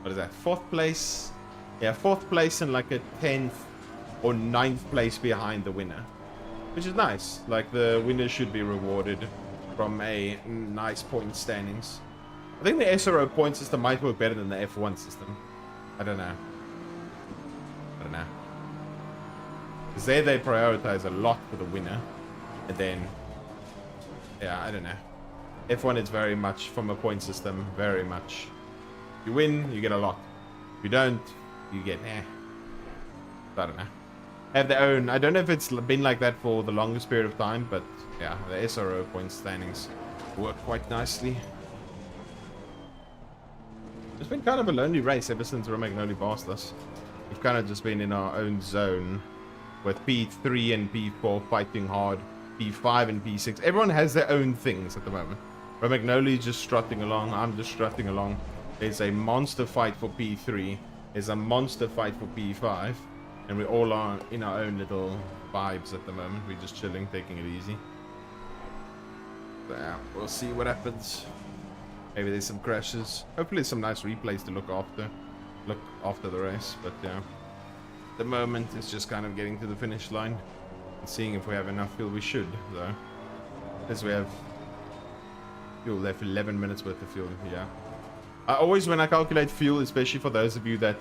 What is that? 4th place? Yeah, 4th place and like a 10th or 9th place behind the winner. Which is nice. Like, the winner should be rewarded from a nice point standings. I think the SRO point system might work better than the F1 system. I don't know. Because there they prioritize a lot for the winner. And then... Yeah, I don't know. F1 is very much from a point system, very much. If you win, you get a lot. If you don't, you get I don't know. Have their own. I don't know if it's been like that for the longest period of time, but yeah, the SRO point standings work quite nicely. It's been kind of a lonely race ever since Romagnoli passed us. We've kind of just been in our own zone with P3 and P4 fighting hard. P5 and P6. Everyone has their own things at the moment. Romagnoli is just strutting along. I'm just strutting along. There's a monster fight for P3. There's a monster fight for P5. And we all are in our own little vibes at the moment. We're just chilling, taking it easy. So, yeah, we'll see what happens. Maybe there's some crashes. Hopefully some nice replays to look after the race. But yeah, at the moment it's just kind of getting to the finish line. Seeing if we have enough fuel. We should, though, because we have fuel left. 11 minutes worth of fuel. Yeah, I always, when I calculate fuel, especially for those of you that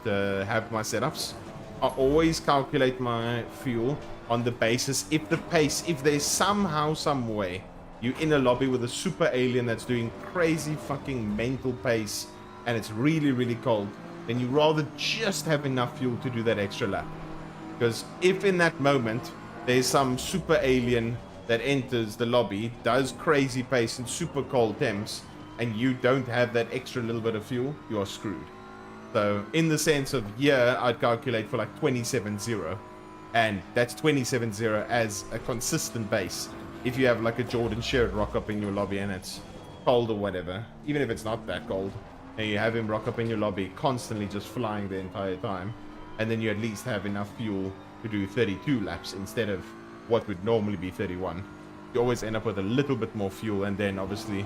have my setups, I always calculate my fuel on the basis if there's somehow, some way you're in a lobby with a super alien that's doing crazy fucking mental pace and it's really, really cold, then you rather just have enough fuel to do that extra lap. Because if in that moment there's some super alien that enters the lobby, does crazy pace in super cold temps, and you don't have that extra little bit of fuel, you are screwed. So in the sense of year, I'd calculate for like 27.0, and that's 27.0 as a consistent base. If you have like a Jordan Sherrod rock up in your lobby and it's cold or whatever, even if it's not that cold, and you have him rock up in your lobby constantly just flying the entire time, and then you at least have enough fuel to do 32 laps instead of what would normally be 31. You always end up with a little bit more fuel, and then obviously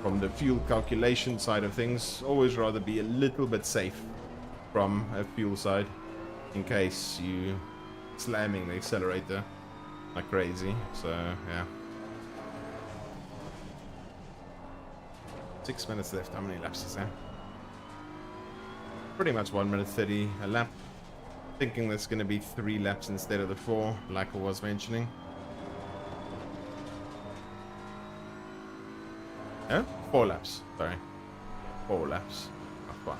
from the fuel calculation side of things, always rather be a little bit safe from a fuel side in case you slamming the accelerator like crazy. So yeah, 6 minutes left. How many laps is there? Pretty much 1 minute 30 a lap. Thinking there's going to be 3 laps instead of the 4, like I was mentioning. No? 4 laps. Sorry. 4 laps. Not 5.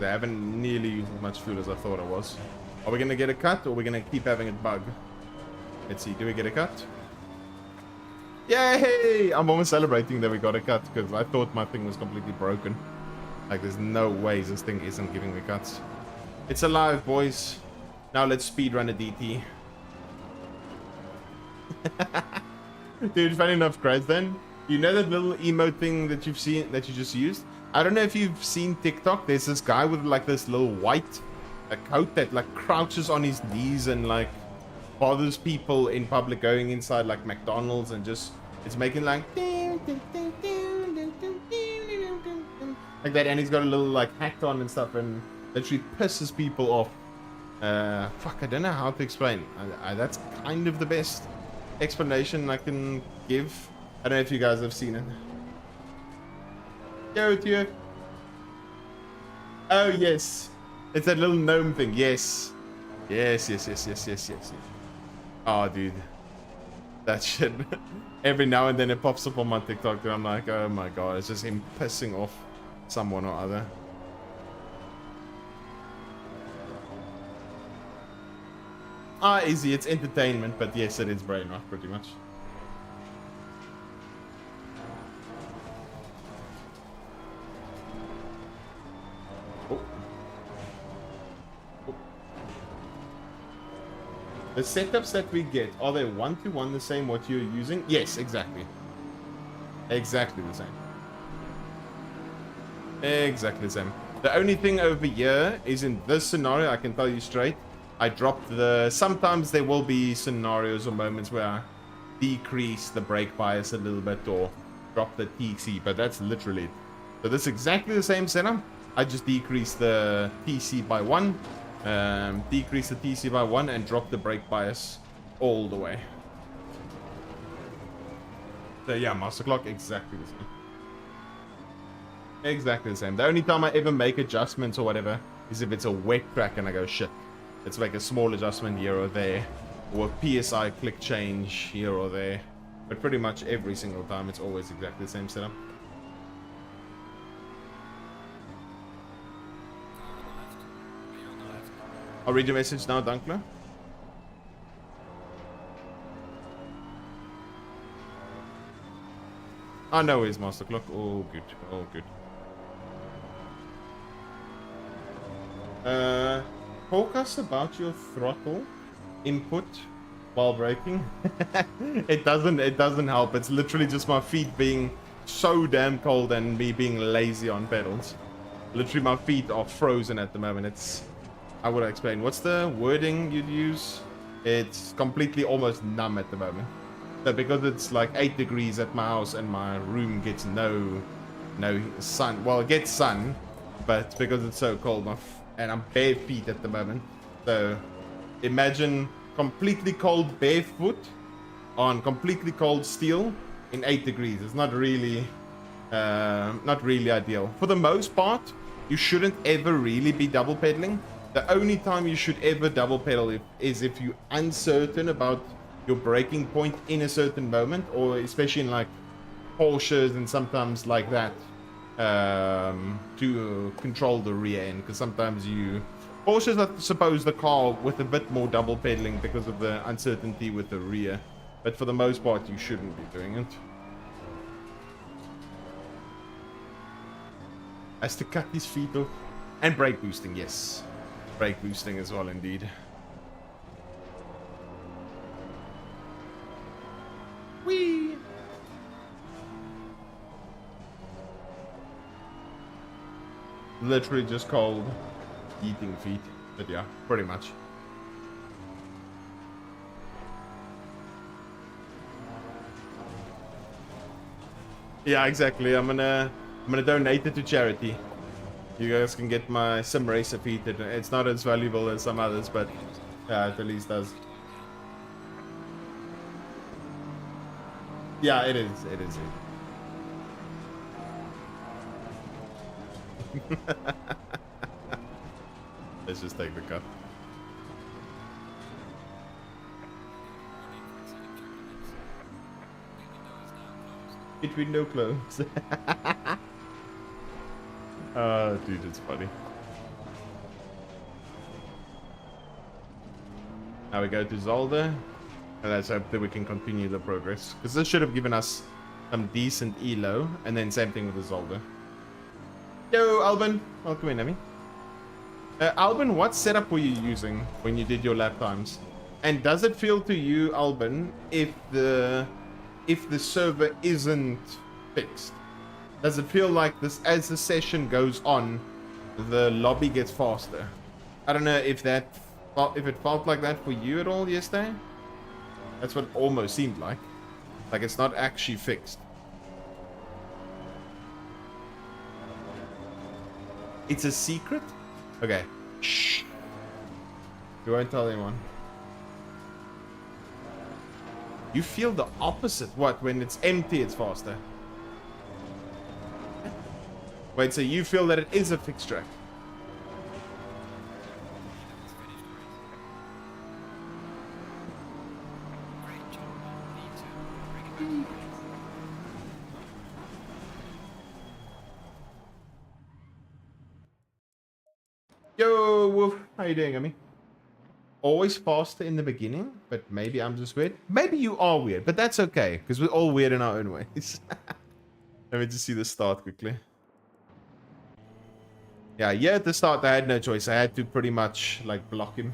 They haven't nearly used as much fuel as I thought I was. Are we going to get a cut, or are we going to keep having it bug? Let's see. Do we get a cut? Yay! I'm almost celebrating that we got a cut, because I thought my thing was completely broken. Like, there's no ways this thing isn't giving me cuts. It's alive, boys. Now let's speedrun a DT. Dude, funny enough, Kraz, then, you know that little emote thing that you've seen, that you just used? I don't know if you've seen TikTok. There's this guy with like this little white coat that like crouches on his knees and like bothers people in public going inside like McDonald's, and just it's making like that, and he's got a little like hat on and stuff, and literally pisses people off. Fuck, I don't know how to explain. That's kind of the best explanation I can give. I don't know if you guys have seen it. Yo, Tio. Oh, yes. It's that little gnome thing. Yes. Yes. Oh, dude. That shit. Every now and then it pops up on my TikTok, and I'm like, oh my god, it's just him pissing off someone or other. Easy. It's entertainment, but yes, it is brain rot, pretty much. The setups that we get, are they one-to-one the same what you're using? Yes, exactly. Exactly the same. Exactly the same. The only thing over here is in this scenario, I can tell you straight, I dropped the... Sometimes there will be scenarios or moments where I decrease the brake bias a little bit or drop the TC, but that's literally it. So this is exactly the same setup. I just decrease the TC by 1. Decrease the TC by 1 and drop the brake bias all the way. So yeah, master clock, exactly the same. Exactly the same. The only time I ever make adjustments or whatever is if it's a wet track and I go, shit, let's make a small adjustment here or there, or a PSI click change here or there. But pretty much every single time it's always exactly the same setup. I'll read your message now, Dunkler. I know his master clock. Oh, good. Oh, good. Talk us about your throttle input while braking. It doesn't help. It's literally just my feet being so damn cold and me being lazy on pedals. Literally, my feet are frozen at the moment. It's... How would I explain? What's the wording you'd use? It's completely almost numb at the moment. So because it's like 8 degrees at my house and my room gets no sun. Well, it gets sun, but because it's so cold, and I'm bare feet at the moment. So imagine completely cold barefoot on completely cold steel in 8 degrees. It's not really ideal. For the most part, you shouldn't ever really be double pedaling. The only time you should ever double pedal is if you're uncertain about your braking point in a certain moment, or especially in like Porsches and sometimes like that, to control the rear end, because sometimes Porsches are supposed the car with a bit more double pedaling because of the uncertainty with the rear. But for the most part, you shouldn't be doing it. As to cut his feet off. And brake boosting, yes. Brake boosting as well, indeed. Whee! Literally just called eating feet. But yeah, pretty much. Yeah, exactly. I'm gonna donate it to charity. You guys can get my sim racer feet. It's not as valuable as some others, but yeah, it at least does. Yeah, it is. It is. Let's just take the cup. Between no clothes. Oh, dude, it's funny. Now we go to Zolder. And let's hope that we can continue the progress. Because this should have given us some decent elo. And then same thing with the Zolder. Yo, Albin. Welcome in, Emmy. Albin, what setup were you using when you did your lap times? And does it feel to you, Albin, if the server isn't fixed? Does it feel like this, as the session goes on, the lobby gets faster? I don't know if it felt like that for you at all yesterday. That's what it almost seemed like. Like it's not actually fixed. It's a secret? Okay. Shh. You won't tell anyone. You feel the opposite. What? When it's empty, it's faster. Wait, so you feel that it is a fixed track? Yo, Wolf. How you doing, Amy? Always faster in the beginning, but maybe I'm just weird. Maybe you are weird, but that's okay, because we're all weird in our own ways. Let me just see the start quickly. Yeah, at the start I had no choice. I had to pretty much like block him.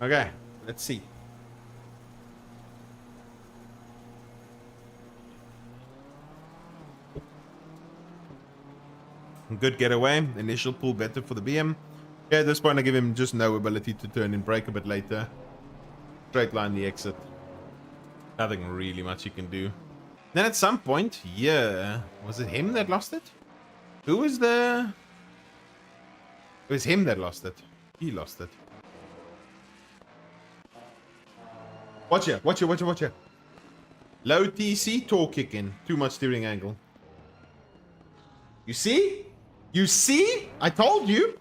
Okay, let's see. Good getaway. Initial pull better for the BM. Yeah, at this point I give him just no ability to turn in brake a bit later. Straight line the exit. Nothing really much he can do. Then at some point, yeah, was it him that lost it? Who was the... It was him that lost it. He lost it. Watch it, watch it, watch it, watch it. Low TC, toe kick in. Too much steering angle. You see? You see? I told you.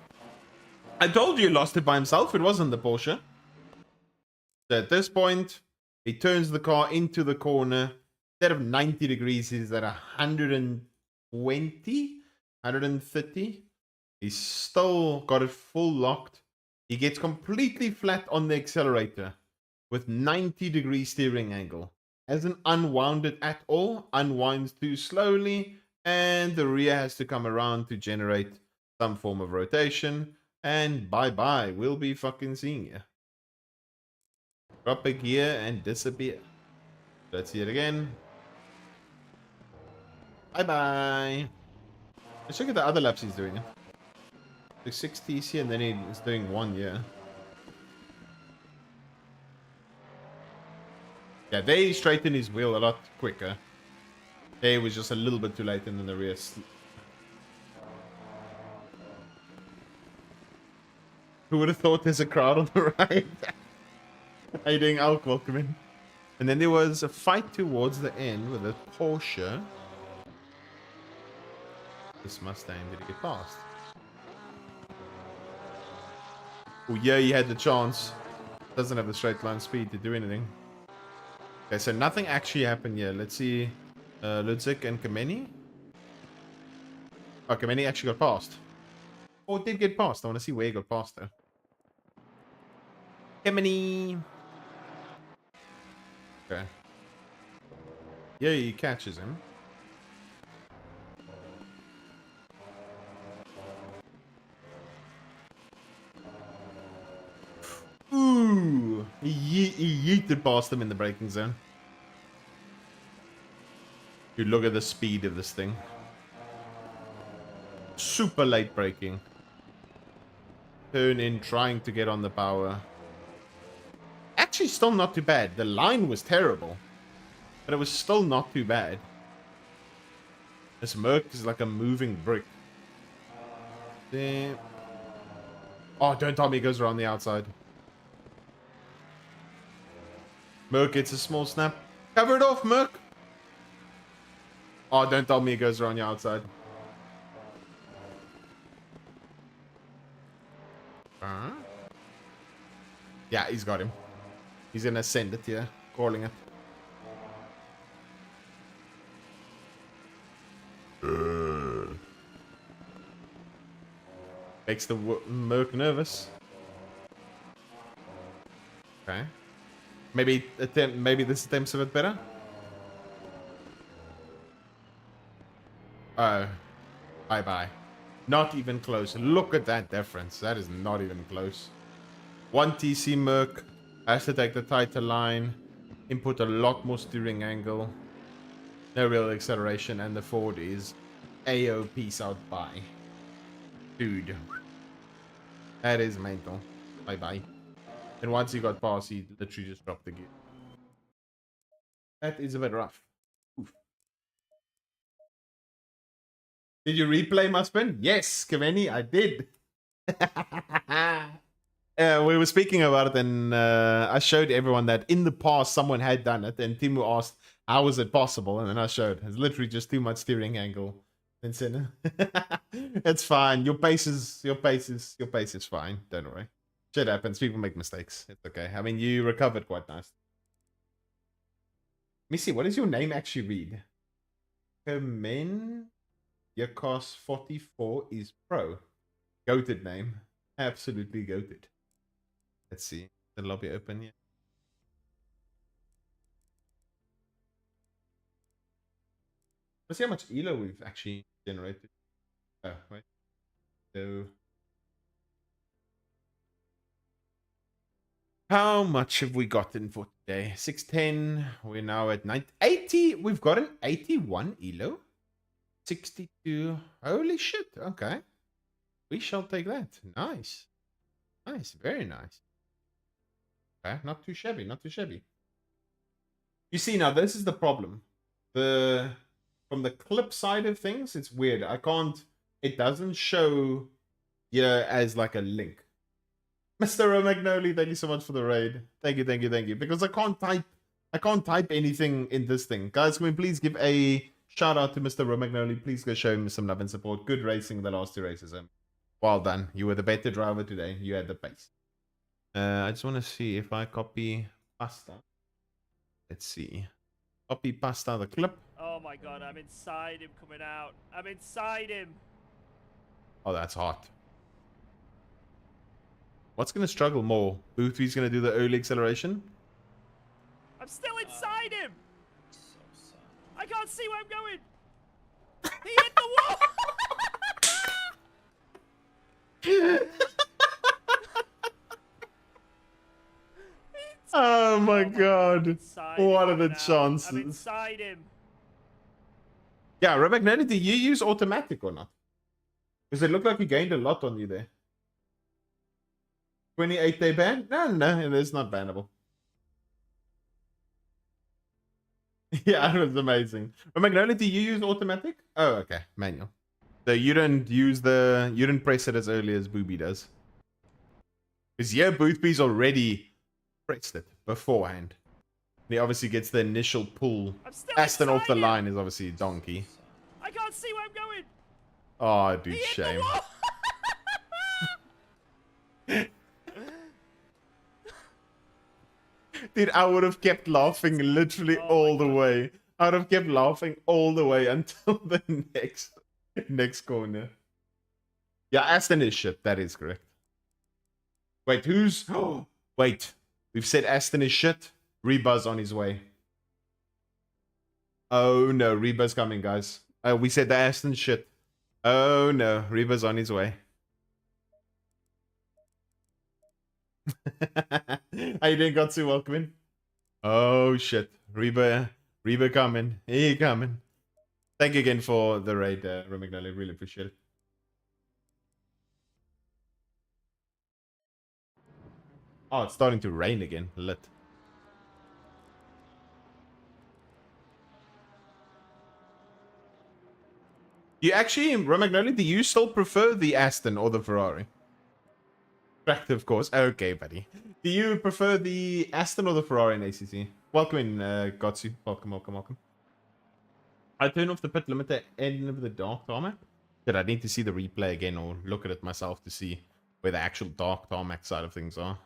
I told you he lost it by himself. It wasn't the Porsche. So at this point, he turns the car into the corner. Instead of 90 degrees, he's at 120, 130. He's still got it full locked. He gets completely flat on the accelerator with 90 degree steering angle. Hasn't unwound it at all. Unwinds too slowly. And the rear has to come around to generate some form of rotation. And bye-bye. We'll be fucking seeing you. Drop a gear and disappear. Let's see it again. Bye-bye. Let's look at the other laps he's doing. The 6 TC and then he's doing 1, yeah. Yeah, they straightened his wheel a lot quicker. They was just a little bit too late and then the rear. Who would have thought there's a crowd on the right? How you doing, Alk? Welcome in. And then there was a fight towards the end with a Porsche. This Mustang, did he get past? Oh yeah, he had the chance. Doesn't have the straight line speed to do anything. Okay, so nothing actually happened here. Let's see. Ludzik and Kameni. Oh, Kameni actually got past. Oh, it did get past. I want to see where he got past though. Himiny. Okay. Yeah, he catches him. Ooh. He yeeted past him in the braking zone. Dude, look at the speed of this thing. Super late braking. Turn in, trying to get on the power. Actually, still not too bad. The line was terrible. But it was still not too bad. This Merc is like a moving brick. Damn. Oh, don't tell me he goes around the outside. Merc gets a small snap. Cover it off, Merc. Oh, don't tell me he goes around the outside. Yeah, he's got him. He's gonna send it here, calling it. Makes the Merc nervous. Okay. Maybe this attempt's a bit better. Oh. Bye-bye. Not even close. Look at that difference. That is not even close. 1 TC Merc has to take the tighter line. Input a lot more steering angle. No real acceleration. And the Ford is AO peace out by. Dude. That is mental. Bye-bye. And once he got past, he literally just dropped the gear. That is a bit rough. Oof. Did you replay my spin? Yes, Kaveni, I did. We were speaking about it, and I showed everyone that in the past someone had done it, and Timu asked, how was it possible? And then I showed. It's literally just too much steering angle. It's fine. Your pace is fine. Don't worry. Shit happens. People make mistakes. It's okay. I mean, you recovered quite nice. Let me see. What does your name actually read? Hermen Yakos 44 is pro. Goated name. Absolutely goated. Let's see. The lobby open here. Let's see how much ELO we've actually generated. Oh, wait. So, how much have we gotten for today? 610. We're now at 80. We've got an 81 ELO. 62. Holy shit. Okay. We shall take that. Nice. Nice. Very nice. Okay. Not too shabby. Not too shabby. You see, now this is the problem. From the clip side of things, it's weird. It doesn't show here as like a link. Mr. Romagnoli, thank you so much for the raid. Thank you. Because I can't type anything in this thing. Guys, can we please give a shout out to Mr. Romagnoli? Please go show him some love and support. Good racing the last 2 races. Well done. You were the better driver today. You had the pace. I just want to see if I copy pasta. Let's see. Copy pasta the clip. Oh my god, I'm inside him coming out. I'm inside him. Oh, that's hot. What's going to struggle more? Boothby's going to do the early acceleration? I'm still inside him. I can't see where I'm going. He hit the wall. Oh my god. What are the I'm chances? inside him. Yeah, Romagnoli, did you use automatic or not? Because it looked like you gained a lot on you there. 28-day ban? No, it is not bannable. Yeah, it was amazing. Romagnoli, do you use automatic? Oh, okay, manual. So you didn't press it as early as Booby does. Because yeah, Boothby's already pressed it beforehand. He obviously gets the initial pull. Aston off the line is obviously donkey. I can't see where I'm going. Oh, dude, shame. Dude, I would have kept laughing literally all the way. I would have kept laughing all the way until the next corner. Yeah, Aston is shit. That is correct. Wait, who's... Oh, Wait, we've said Aston is shit. Reba's on his way. Oh no, Reba's coming, guys. We said the Aston's shit. Oh no, Reba's on his way. How you doing, Gotsu? Welcome in. Oh shit, Reba coming. He coming. Thank you again for the raid, Romagnoli. Really appreciate it. Oh, it's starting to rain again. Lit. You actually, Romagnoli, do you still prefer the Aston or the Ferrari? Correct, of course. Okay, buddy. Do you prefer the Aston or the Ferrari in ACC? Welcome in, Gotsu. Welcome, welcome, welcome. I turn off the pit limiter end of the dark tarmac. Did I need to see the replay again or look at it myself to see where the actual dark tarmac side of things are?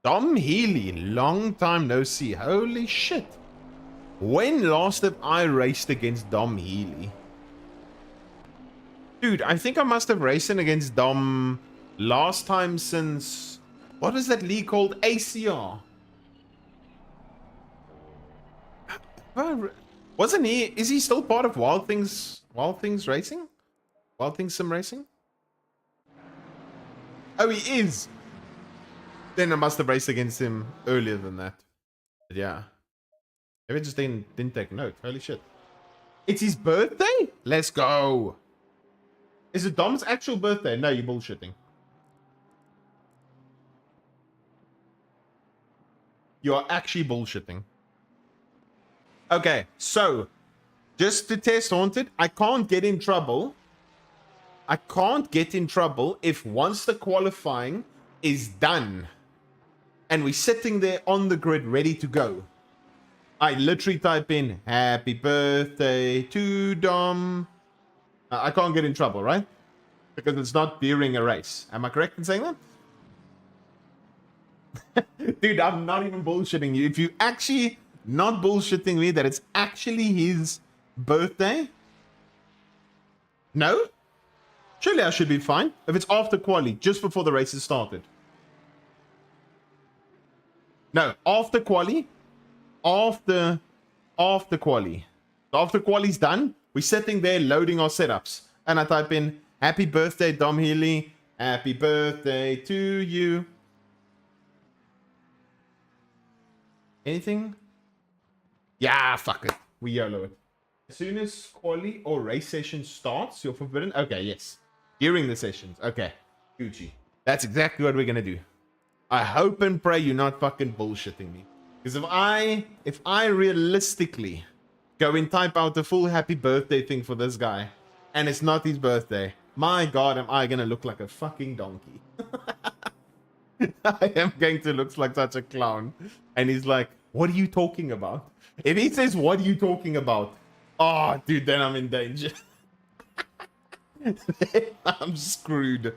Dom Healy, long time no see. Holy shit. When last have I raced against Dom Healy? Dude, I think I must have raced against Dom last time since... What is that league called? ACR. Wasn't he... Is he still part of Wild Things Racing? Wild Things Sim Racing? Oh, he is. Then I must have raced against him earlier than that. But yeah. Maybe I just didn't take note. Holy shit. It's his birthday? Let's go. Is it Dom's actual birthday? No, you're bullshitting. You're actually bullshitting. Okay, so just to test Haunted, I can't get in trouble. I can't get in trouble if once the qualifying is done and we're sitting there on the grid ready to go, I literally type in happy birthday to Dom. I can't get in trouble, right? Because it's not during a race. Am I correct in saying that? Dude, I'm not even bullshitting you. If you actually not bullshitting me that it's actually his birthday. No? Surely I should be fine. If it's after quali, just before the race has started. No, after quali. After quali. After quali's done, we're sitting there loading our setups. And I type in, happy birthday, Dom Healy. Happy birthday to you. Anything? Yeah, fuck it. We YOLO it. As soon as quali or race session starts, you're forbidden. Okay, yes. During the sessions. Okay. Gucci. That's exactly what we're gonna do. I hope and pray you're not fucking bullshitting me. Because if I realistically go and type out the full happy birthday thing for this guy, and it's not his birthday, my god, am I gonna look like a fucking donkey. I am going to look like such a clown. And he's like, what are you talking about? If he says, what are you talking about? Oh, dude, then I'm in danger. I'm screwed.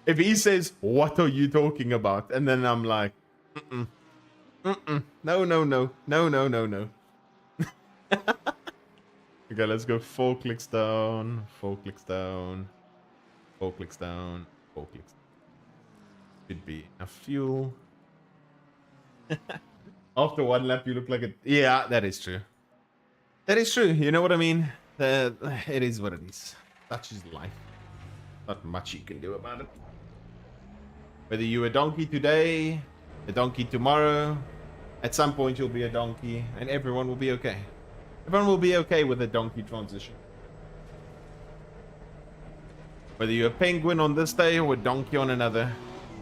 If he says, what are you talking about? And then I'm like, no. Okay, let's go 4 clicks down, 4 clicks down, 4 clicks down, 4 clicks down. Should be a fuel. After one lap, you look like a... Yeah, that is true. That is true. You know what I mean? It is what it is. Such is life. Not much you can do about it. Whether you're a donkey today, a donkey tomorrow, at some point you'll be a donkey, and everyone will be okay. Everyone will be okay with a donkey transition. Whether you're a penguin on this day or a donkey on another,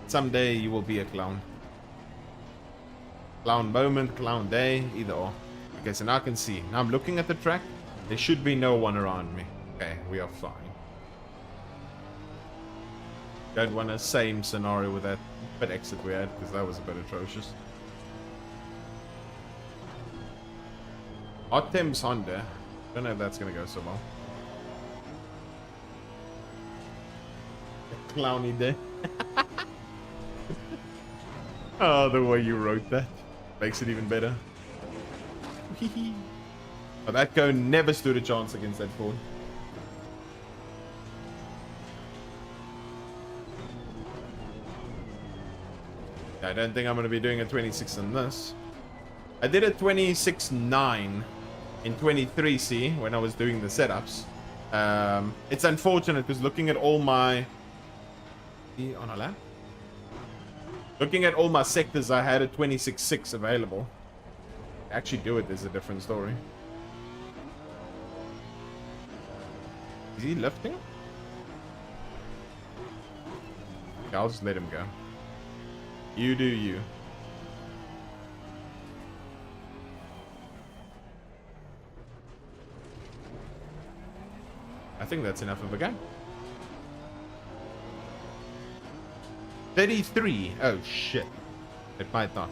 someday you will be a clown. Clown moment, clown day, either or. Okay, so now I can see. Now I'm looking at the track. There should be no one around me. Okay, we are fine. Don't want the same scenario with that pit exit we had, because that was a bit atrocious. Hot Thames Honda. Don't know if that's gonna go so well. A clowny day. Oh, the way you wrote that makes it even better. But that cone never stood a chance against that Ford. I don't think I'm going to be doing a 26 in this. I did a 26.9 in 23C when I was doing the setups. It's unfortunate because looking at all my... On a lap? Looking at all my sectors, I had a 26.6 available. Actually do it is a different story. Is he lifting? Okay, I'll just let him go. You do you. I think that's enough of a game. 33. Oh shit. It might not.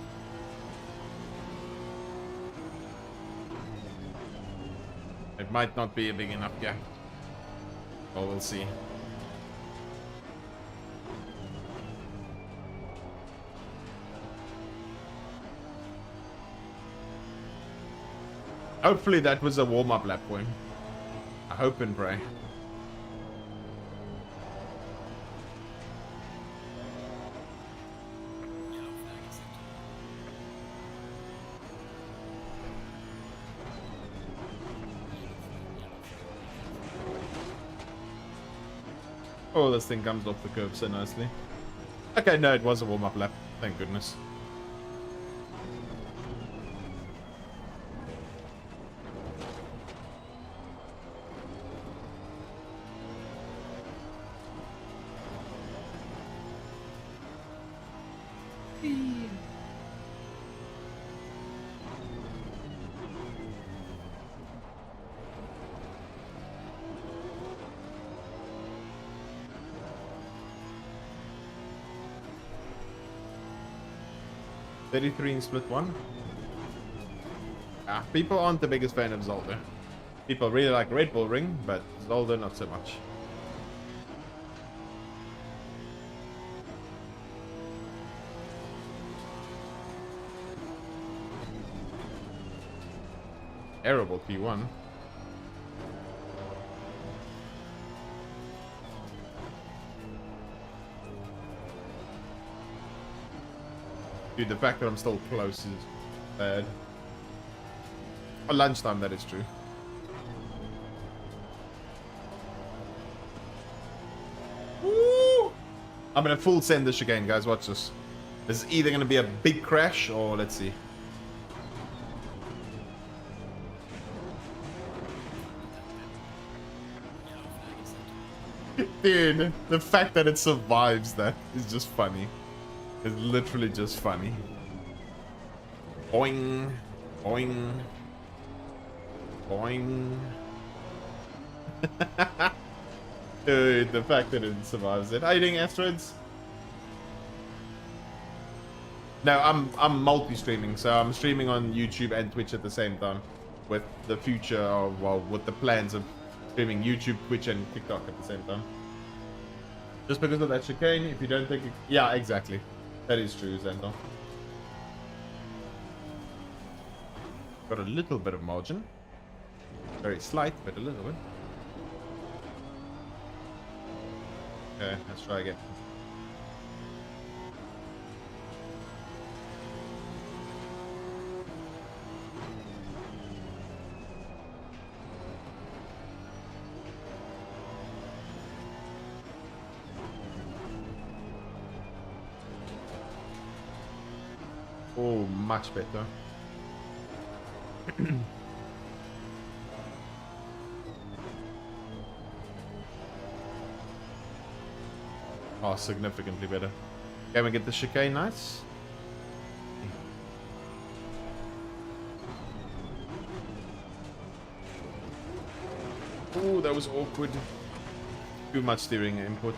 It might not be a big enough gap. Well, we'll see. Hopefully that was a warm-up lap for him. I hope and pray. Yellow flag accepted. Oh, this thing comes off the curb so nicely. Okay, no, it was a warm-up lap. Thank goodness. .33 in split one. Ah, people aren't the biggest fan of Zolder. People really like Red Bull Ring, but Zolder not so much. Terrible P1. Dude, the fact that I'm still close is bad. At lunchtime, that is true. Woo! I'm gonna full send this again, guys. Watch this. This is either gonna be a big crash or let's see. Yellow flag accepted. Dude, the fact that it survives that is just funny. It's literally just funny. Boing. Boing. Boing. Dude, the fact that it survives it. Are you doing asteroids? No, I'm multi-streaming, so I'm streaming on YouTube and Twitch at the same time. With the future of, well, with the plans of streaming YouTube, Twitch, and TikTok at the same time. Just because of that chicane, if you don't think it... Yeah, exactly. That is true, Zendon. Got a little bit of margin. Very slight, but a little bit. Okay, let's try again. Oh, much better. Oh, significantly better. Can we get the chicane nice? Oh, that was awkward. Too much steering input.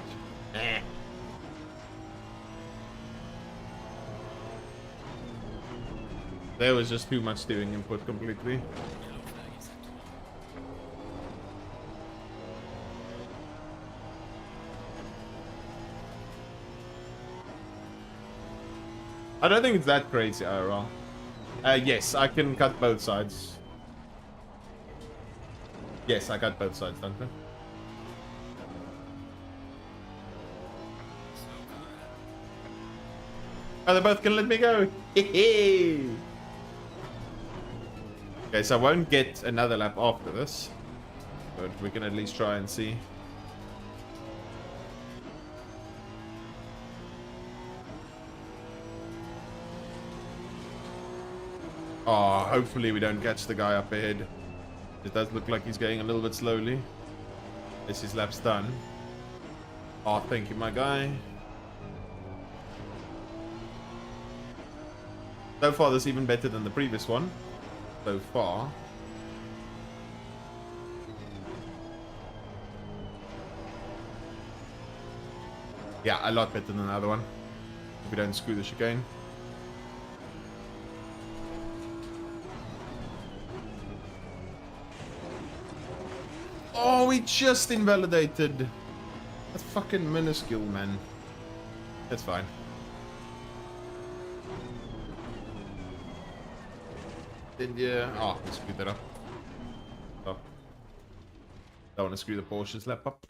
There was just too much steering input completely. Yellow flag accepted. I don't think it's that crazy, IRL. Yes, I can cut both sides. Yes, I cut both sides, don't I? Slow car ahead. Oh, they're both gonna let me go. Okay, so I won't get another lap after this, but we can at least try and see. Oh, hopefully we don't catch the guy up ahead. It does look like he's going a little bit slowly. This is lap's done. Oh, thank you, my guy. So far, this is even better than the previous one. So far. Yeah, a lot better than the other one. If we don't screw the chicane. Oh, we just invalidated. That's fucking minuscule, man. That's fine. Did you? Oh, I screwed that up. Oh. Don't want to screw the Porsche's lap up.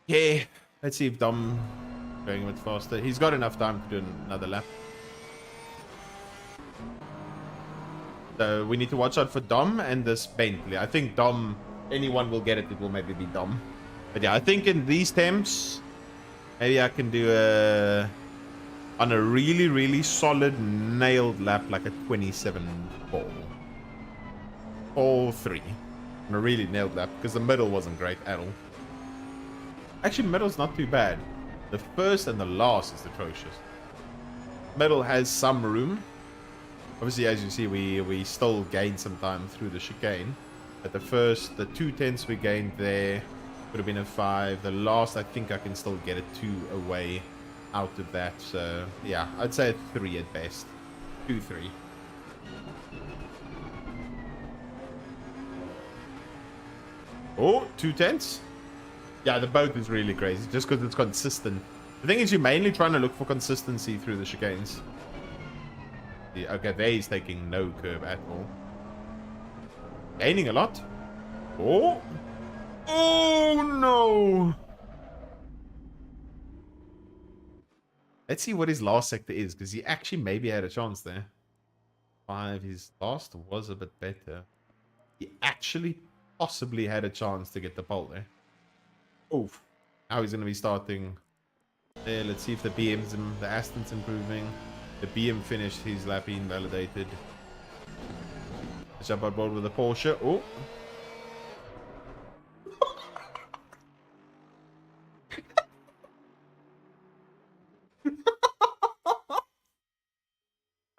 Yeah. Let's see if Dom going a bit faster. He's got enough time to do another lap. So we need to watch out for Dom and this Bentley. I think Dom, anyone will get it. It will maybe be Dom. But yeah, I think in these temps, maybe I can do a, on a really, really solid nailed lap, like a 27-4. Or 3. On a really nailed lap, because the middle wasn't great at all. Actually, middle's not too bad. The first and the last is atrocious. Middle has some room. Obviously, as you see, we still gained some time through the chicane. But the 2 tenths we gained there would have been a 5. The last, I think I can still get a 2 away out of that. So, yeah, I'd say a 3 at best. 2, 3. Oh, 2 tenths? Yeah, the boat is really crazy, just because it's consistent. The thing is, you're mainly trying to look for consistency through the chicanes. Yeah, okay, there he's taking no curve at all. Gaining a lot. Oh! Oh, no! Let's see what his last sector is, because he actually maybe had a chance there. 5, his last was a bit better. He actually possibly had a chance to get the pole there. Oof. Now he's going to be starting there. Let's see if the BM's, the Aston's improving. The BM finished his lap, invalidated. Let's jump on board with the Porsche. Oh.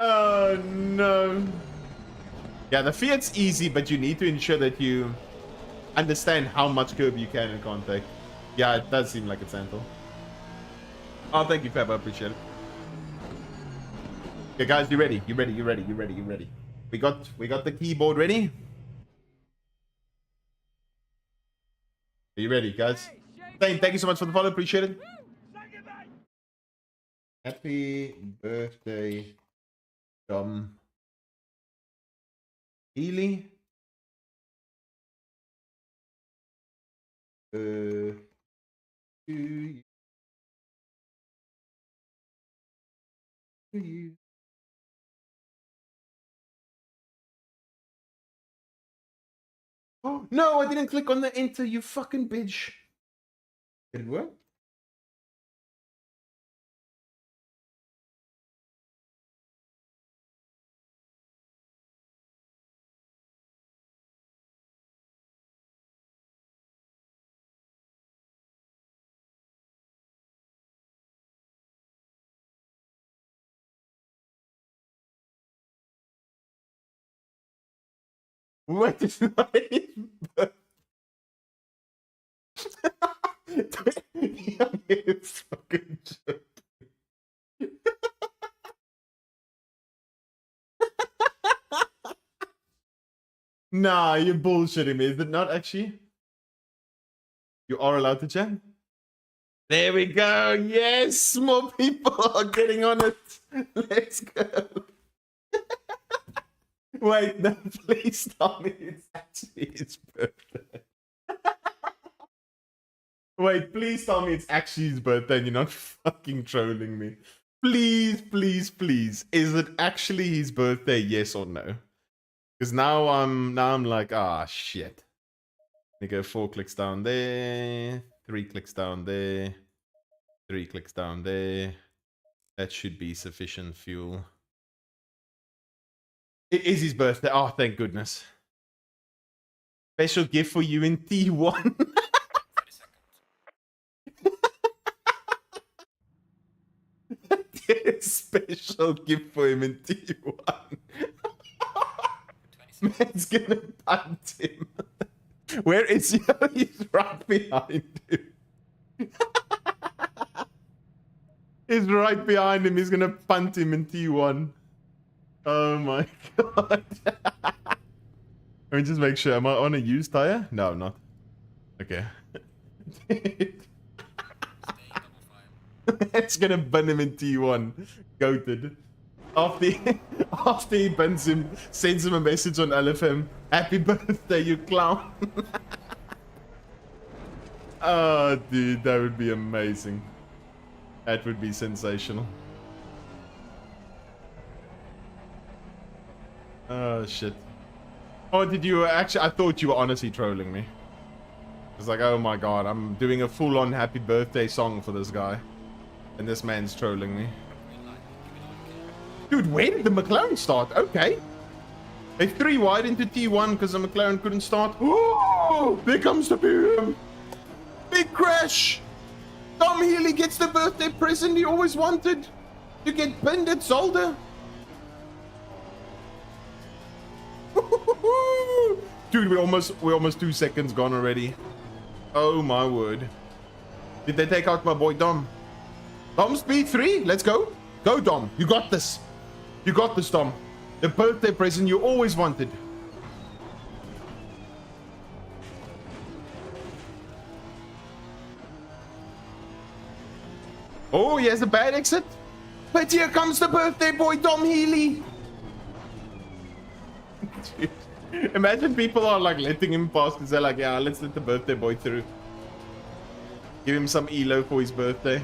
Oh no. Yeah, the Fiat's easy, but you need to ensure that you understand how much curb you can and can't take. Yeah, it does seem like it's Antle. Oh, thank you, Fab. I appreciate it. Okay, guys, you ready? You ready? You ready? You ready? You ready? We got the keyboard ready. Are you ready, guys? Thank you so much for the follow. Appreciate it. Happy birthday, Dom Healy. To you. Oh, no, I didn't click on the enter, you fucking bitch. Did it work? What is my it's fucking joke. Nah, you're bullshitting me. Is it not actually? You are allowed to chat? There we go. Yes, more people are getting on it. Let's go. Wait, no, please tell me it's actually his birthday. Wait, please tell me it's actually his birthday and you're not fucking trolling me. Please, please, please. Is it actually his birthday? Yes or no? Because now I'm like, ah, shit. Let me go 4 clicks down there, 3 clicks down there, 3 clicks down there. That should be sufficient fuel. It is his birthday. Oh, thank goodness. Special gift for you in T1. 30 seconds. Special gift for him in T1. 20 seconds. Man's gonna punt him. Where is he? He's right behind him. He's right behind him. He's gonna punt him in T1. Oh my god. Let me just make sure. Am I on a used tire? No, I'm not. Okay. Stay double fine. It's gonna bun him in T1. Goated. After he buns him, sends him a message on LFM. Happy birthday, you clown. Oh, dude, that would be amazing. That would be sensational. Oh, shit. Oh, did you actually? I thought you were honestly trolling me. It's like, oh my god, I'm doing a full-on happy birthday song for this guy. And this man's trolling me. Green light. Give me Dude, where did the McLaren start? Okay. They 3 wide into T1 because the McLaren couldn't start. Oh, there comes the boom. Big crash. Tom Healy gets the birthday present he always wanted. To get pinned at Zolder. Dude, we're almost 2 seconds gone already. Oh my word. Did they take out my boy Dom? Dom speed 3, let's go. Go Dom, you got this. You got this, Dom. The birthday present you always wanted. Oh, he has a bad exit. But here comes the birthday boy, Dom Healy. Dude, imagine people are like letting him pass because they're like, yeah, let's let the birthday boy through. Give him some ELO for his birthday.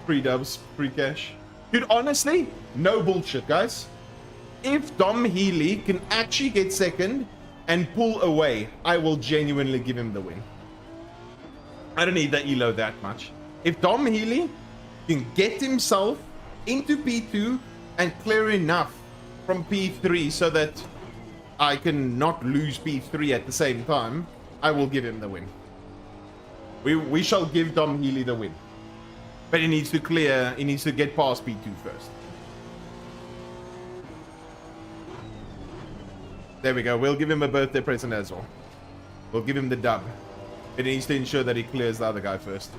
Free dubs, free cash. Dude, honestly, no bullshit, guys. If Dom Healy can actually get second and pull away, I will genuinely give him the win. I don't need the ELO that much. If Dom Healy can get himself into P2 and clear enough from P3 so that I can not lose P3 at the same time, I will give him the win. We shall give Dom Healy the win. But he needs to get past P2 first. There we go. We'll give him a birthday present as well. We'll give him the dub. But he needs to ensure that he clears the other guy first.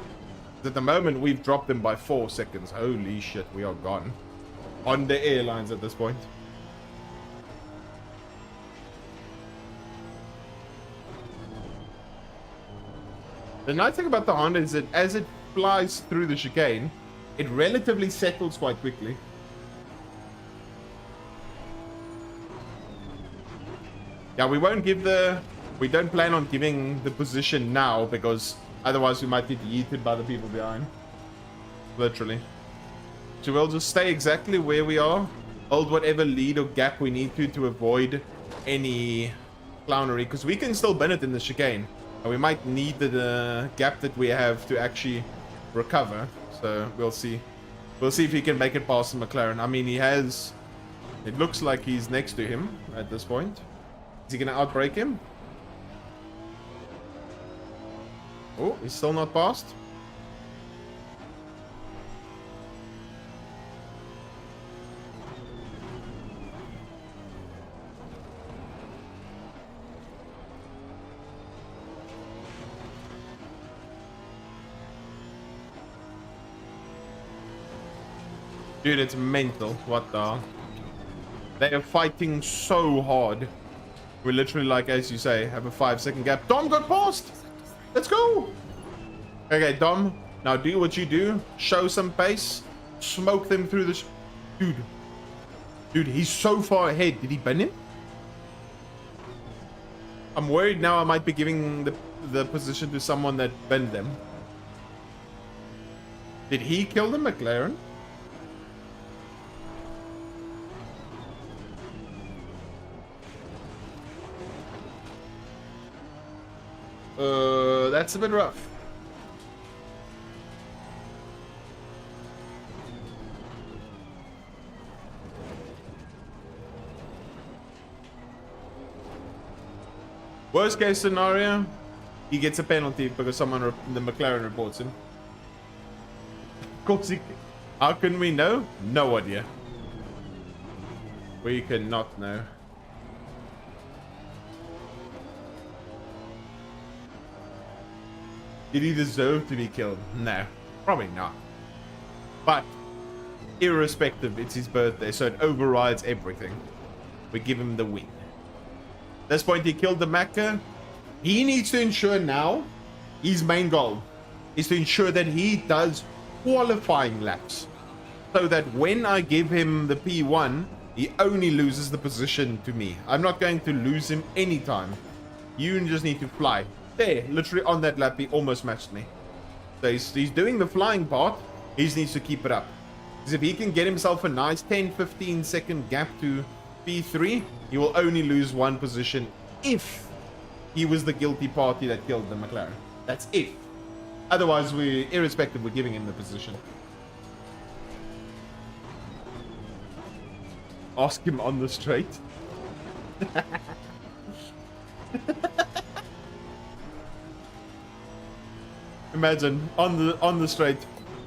At the moment, we've dropped him by 4 seconds. Holy shit, we are gone. On the airlines at this point. The nice thing about the Honda is that as it flies through the chicane, it relatively settles quite quickly. Yeah, we don't plan on giving the position now because otherwise we might get yeeted by the people behind. Literally. So we'll just stay exactly where we are, hold whatever lead or gap we need to avoid any clownery, because we can still bin it in the chicane. And we might need the gap that we have to actually recover. So we'll see. We'll see if he can make it past the McLaren. I mean, he has... It looks like he's next to him at this point. Is he going to outbrake him? Oh, he's still not passed. Dude, it's mental. What the? They are fighting so hard. We literally, like, as you say, have a 5-second gap. Dom got past! Let's go! Okay, Dom, now do what you do. Show some pace. Smoke them through the... Dude. Dude, he's so far ahead. Did he bin him? I'm worried now I might be giving the position to someone that binned them. Did he kill the McLaren? That's a bit rough. Worst case scenario, he gets a penalty because the McLaren reports him. Of course how can we know? No idea. We cannot know. Did he deserve to be killed? No, probably not. But irrespective, it's his birthday, so it overrides everything. We give him the win. At this point, he killed the Macca. He needs to ensure now, his main goal is to ensure that he does qualifying laps. So that when I give him the P1, he only loses the position to me. I'm not going to lose him anytime. You just need to fly. There, literally on that lap, he almost matched me. So he's doing the flying part. He just needs to keep it up. Because if he can get himself a nice 10-15 second gap to P3, he will only lose one position if he was the guilty party that killed the McLaren. That's if. Otherwise, irrespective, we're giving him the position. Ask him on the straight. Imagine on the straight.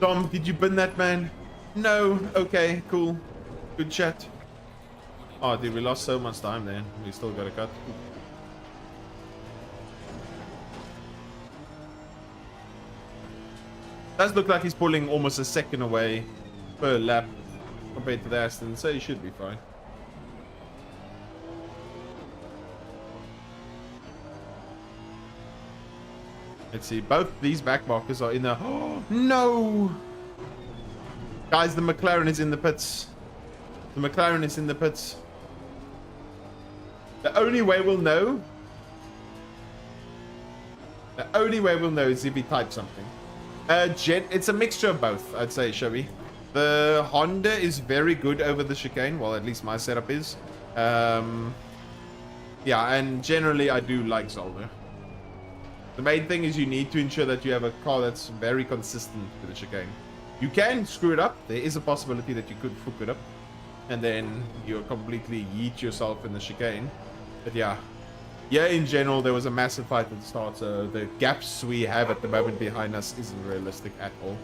Dom, did you bin that man? No. Okay, cool. Good chat. Oh, dude, we lost so much time there. We still got a cut. Does look like he's pulling almost a second away per lap compared to the Aston, so he should be fine. Let's see, both these back markers are in the... Oh, no! Guys, the McLaren is in the pits. The McLaren is in the pits. The only way we'll know... The only way we'll know is if he types something. It's a mixture of both, I'd say, Shabby. The Honda is very good over the chicane. Well, at least my setup is. Yeah, and generally I do like Zolder. The main thing is you need to ensure that you have a car that's very consistent to the chicane. You can screw it up. There is a possibility that you could fuck it up. And then you'll completely yeet yourself in the chicane. But yeah. Yeah, in general, there was a massive fight at the start. So the gaps we have at the moment behind us isn't realistic at all.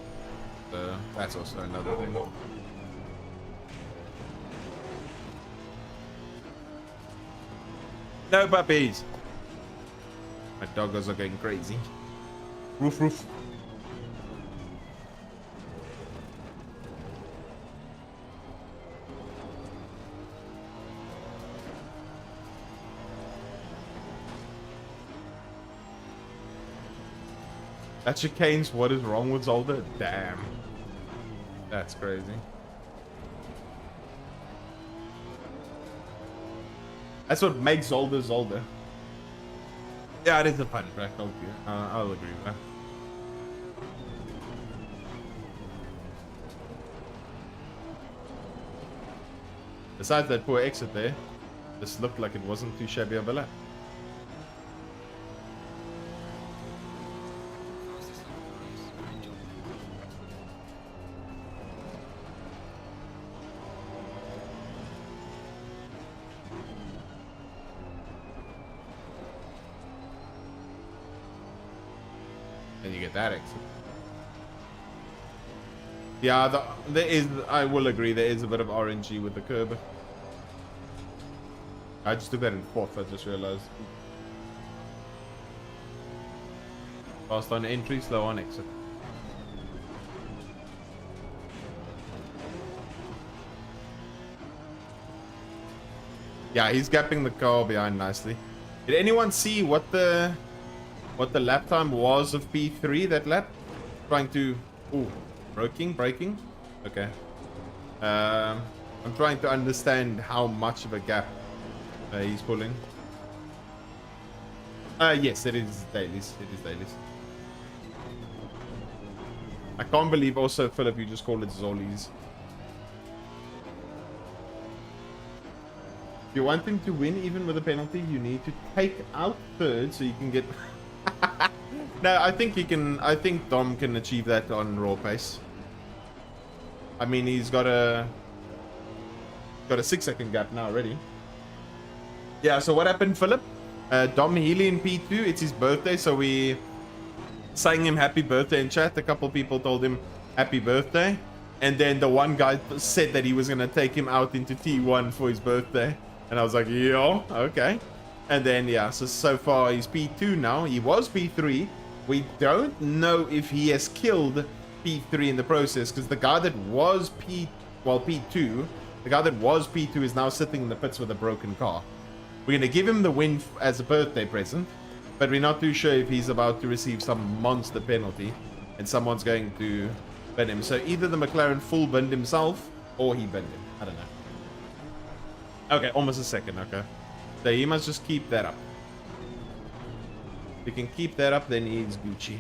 So that's also another thing. No puppies! My doggos are going crazy. Roof, roof. That chicane's what is wrong with Zolder? Damn. That's crazy. That's what makes Zolder Zolder. Yeah, it is a fun track, I'll agree with that. Besides that poor exit there, this looked like it wasn't too shabby of a lap. And you get that exit. Yeah, there is, I will agree, there is a bit of RNG with the curb. I just took that in fourth, I just realized. Fast on entry, slow on exit. Yeah, he's gapping the car behind nicely. Did anyone see what the lap time was of P3 that lap? Trying to... Ooh, braking? Okay. I'm trying to understand how much of a gap he's pulling. Yes, it is dailies. It is dailies. I can't believe also, Philip, you just call it Zollies. If you're wanting to win even with a penalty, you need to take out third so you can get... No, I think he can. I think Dom can achieve that on raw pace. I mean, he's got a 6-second gap now already. Yeah. So what happened, Philip? Dom Healy in P2. It's his birthday, so we sang him happy birthday in chat. A couple people told him happy birthday, and then the one guy said that he was gonna take him out into T1 for his birthday, and I was like, yo, okay. And then yeah, so far he's P2 now. He was P3. We don't know if he has killed P3 in the process, because the guy that was P2, the guy that was P2 is now sitting in the pits with a broken car. We're going to give him the win as a birthday present, but we're not too sure if he's about to receive some monster penalty and someone's going to bin him. So either the McLaren full binned himself or he binned him. I don't know. Okay, almost a second, okay. So he must just keep that up. If he can keep that up, then he's Gucci.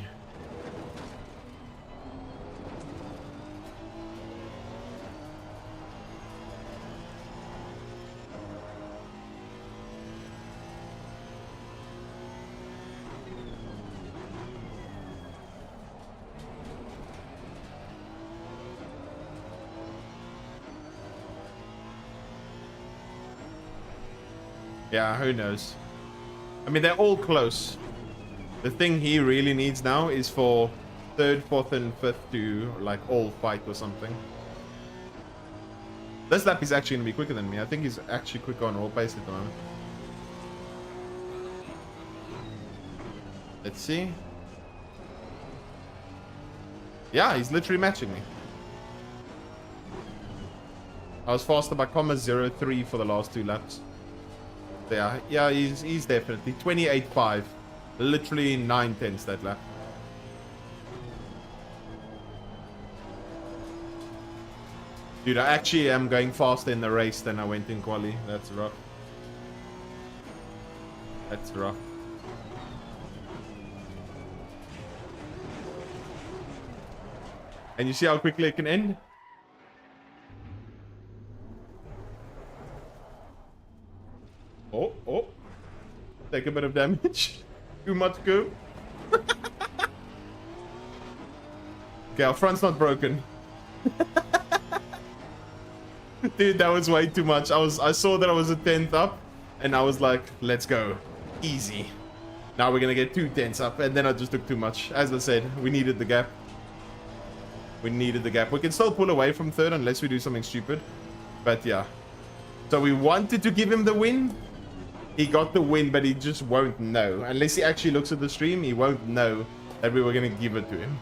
Yeah, who knows? I mean, they're all close. The thing he really needs now is for 3rd, 4th, and 5th to, like, all fight or something. This lap is actually going to be quicker than me. I think he's actually quicker on raw pace at the moment. Let's see. Yeah, he's literally matching me. I was faster by 0.03 for the last 2 laps. Yeah, he's definitely 28.5, literally 9/10 that lap. Dude, I actually am going faster in the race than I went in quali. That's rough. That's rough. And you see how quickly it can end? Oh. Take a bit of damage. Too much go. Okay, our front's not broken. Dude, that was way too much. I saw that I was a 10th up, and I was like, let's go. Easy. Now we're gonna get 2 tenths up, and then I just took too much. As I said, we needed the gap. We needed the gap. We can still pull away from 3rd unless we do something stupid. But yeah. So we wanted to give him the win. He got the win, but he just won't know. Unless he actually looks at the stream, he won't know that we were going to give it to him.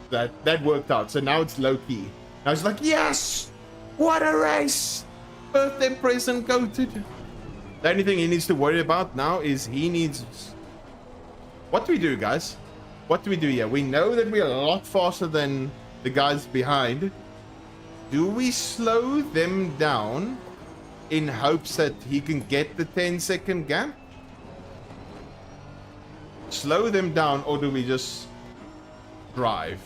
That worked out. So now it's low-key. Now he's like, yes! What a race! Birthday present goated. The only thing he needs to worry about now is he needs... What do we do, guys? What do we do here? We know that we're a lot faster than the guys behind. Do we slow them down in hopes that he can get the 10-second gap? Slow them down, or do we just drive?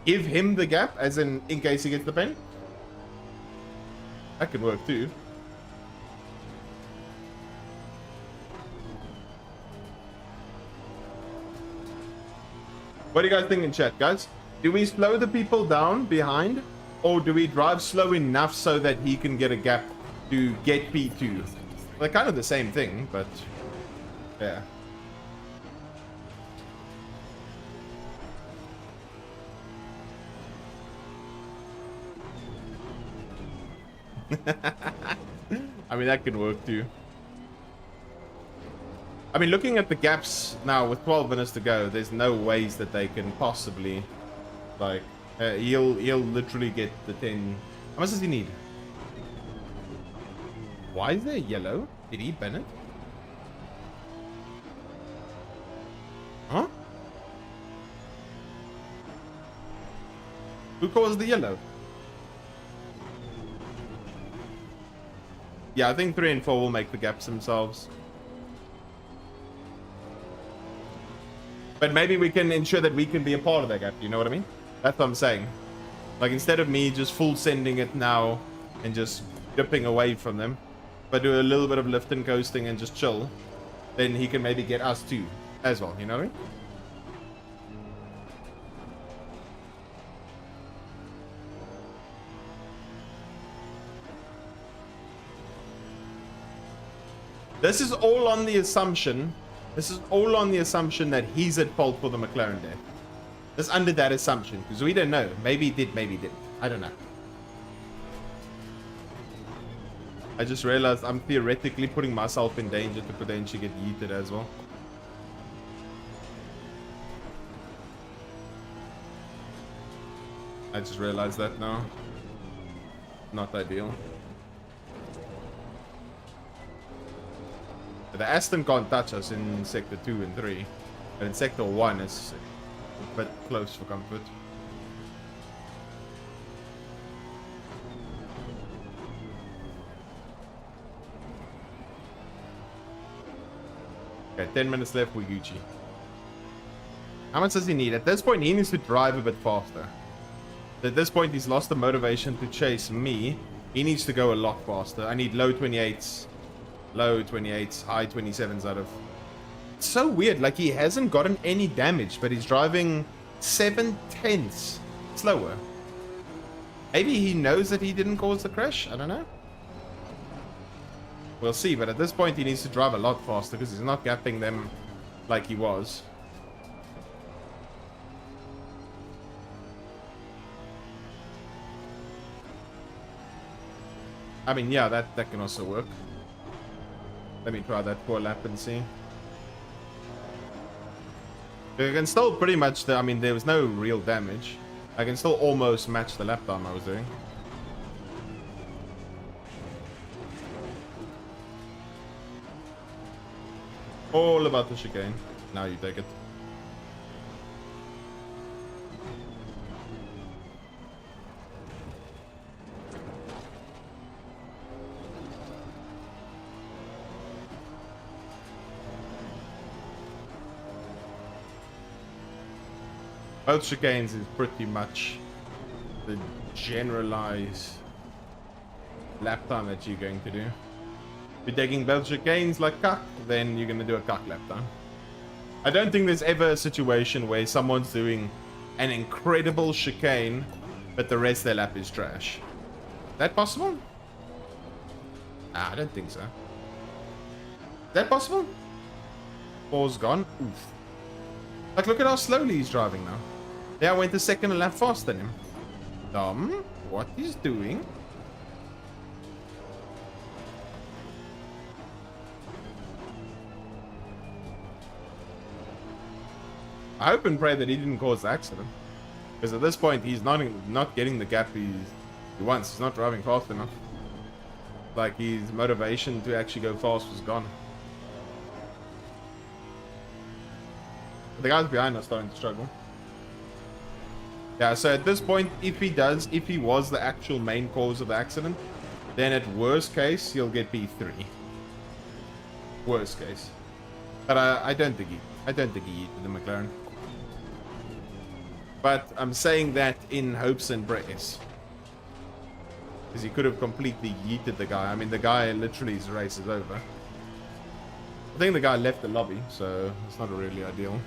Give him the gap, as in case he gets the pen? That could work too. What do you guys think in chat, guys? Do we slow the people down behind? Or do we drive slow enough so that he can get a gap to get P2? They're kind of the same thing, but yeah. I mean, that could work too. I mean, looking at the gaps now with 12 minutes to go, there's no ways that they can possibly, like, he'll literally get the 10. How much does he need? Why is there yellow? Did he ban it? Huh? Who caused the yellow? Yeah, I think 3 and 4 will make the gaps themselves. But maybe we can ensure that we can be a part of that gap, you know what I mean? That's what I'm saying. Like, instead of me just full sending it now and just dipping away from them, but do a little bit of lift and coasting and just chill, then he can maybe get us too. as well, you know what I mean? This is all on the assumption. This is all on the assumption that he's at fault for the McLaren death. It's under that assumption because we don't know. Maybe he did, maybe he didn't. I don't know. I just realized I'm theoretically putting myself in danger to potentially get yeeted as well. I just realized that now. Not ideal. The Aston can't touch us in Sector 2 and 3. But in Sector 1 it's a bit close for comfort. Okay, 10 minutes left, we Gucci. How much does he need? At this point, he needs to drive a bit faster. At this point, he's lost the motivation to chase me. He needs to go a lot faster. I need low 28s, high 27s out of... It's so weird, like he hasn't gotten any damage, but he's driving 7/10 slower. Maybe he knows that he didn't cause the crash? I don't know. We'll see, but at this point he needs to drive a lot faster because he's not gapping them like he was. I mean, yeah, that can also work. Let me try that for a lap and see. I can still pretty much, I mean, there was no real damage. I can still almost match the lap time I was doing. All about the chicane. Now you take it. Both chicanes is pretty much the generalized lap time that you're going to do. If you're taking both chicanes like cuck, then you're going to do a cuck lap time. I don't think there's ever a situation where someone's doing an incredible chicane, but the rest of their lap is trash. That possible? Nah, I don't think so. Is that possible? Four's gone. Oof. Like, look at how slowly he's driving now. Yeah, I went a second and lap faster than him. Dumb. What he's doing? I hope and pray that he didn't cause the accident. Because at this point, he's not getting the gap he wants. He's not driving fast enough. Like, his motivation to actually go fast was gone. The guys behind are starting to struggle. Yeah, so at this point, if he was the actual main cause of the accident, then at worst case, he'll get P3. Worst case. But I don't think he yeeted the McLaren. But I'm saying that in hopes and prayers. Because he could have completely yeeted the guy. I mean, the guy literally his race is over. I think the guy left the lobby, so it's not really ideal.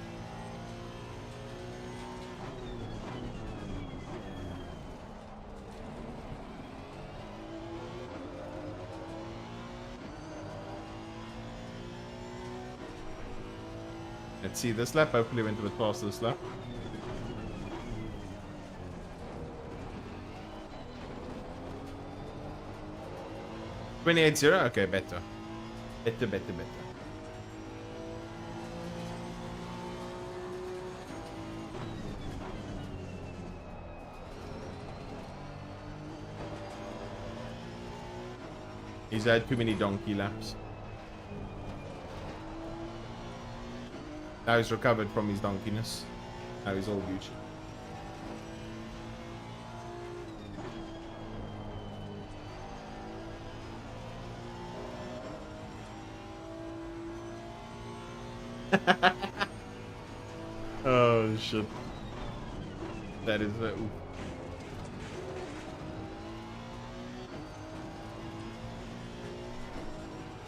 Let's see, this lap hopefully went a bit faster this lap. $28.0? Okay, better. Better. He's had too many donkey laps. Now he's recovered from his donkeyness. Now he's all Gucci. Oh shit. That is oof.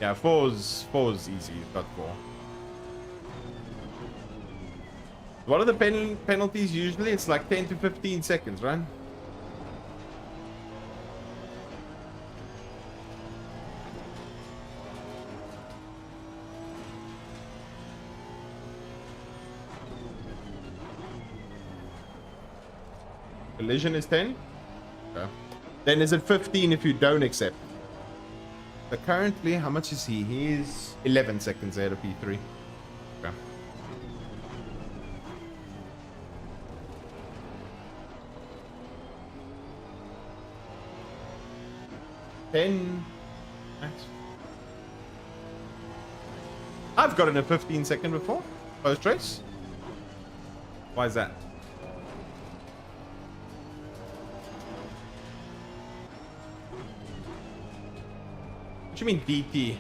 Yeah, four's easy. He's got 4. What are the penalties usually? It's like 10 to 15 seconds, right? Collision is 10? Okay. Then is it 15 if you don't accept? So currently, how much is he? He's 11 seconds ahead of P3. Okay. Nice. I've gotten a 15-second before. Post race. Why is that? What do you mean DT?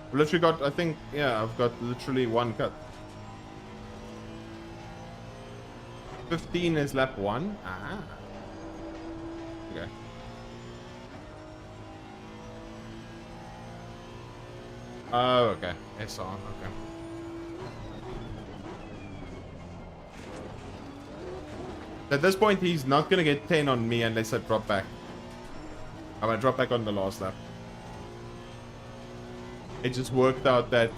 I've literally got, I think, yeah, I've got literally one cut. 15 is lap 1. Ah. Okay. Oh, okay. SR, okay. At this point, he's not going to get 10 on me unless I drop back. I'm going to drop back on the last lap. It just worked out that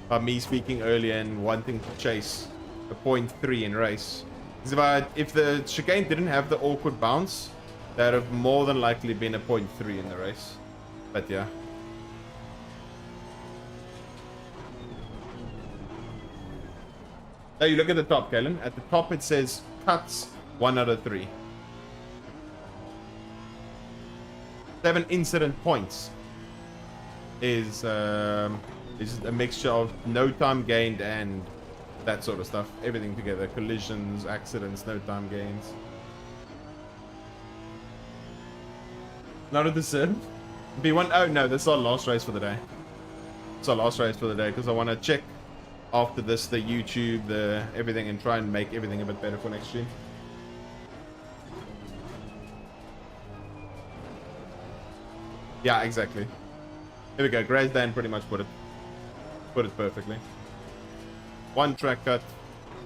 by me speaking earlier and wanting to chase a 0.3 in race. If the chicane didn't have the awkward bounce, that would have more than likely been a 0.3 in the race. But yeah. Now you look at the top, Kellen. At the top it says cuts 1 out of 3. 7 incident points is a mixture of no time gained and that sort of stuff. Everything together. Collisions, accidents, no time gains. Not a discern. B1. Oh no, this is our last race for the day. It's our last race for the day because I want to check after this the YouTube, the everything, and try and make everything a bit better for next stream. Yeah, exactly. Here we go. Gray's Dan pretty much put it perfectly. 1 track cut,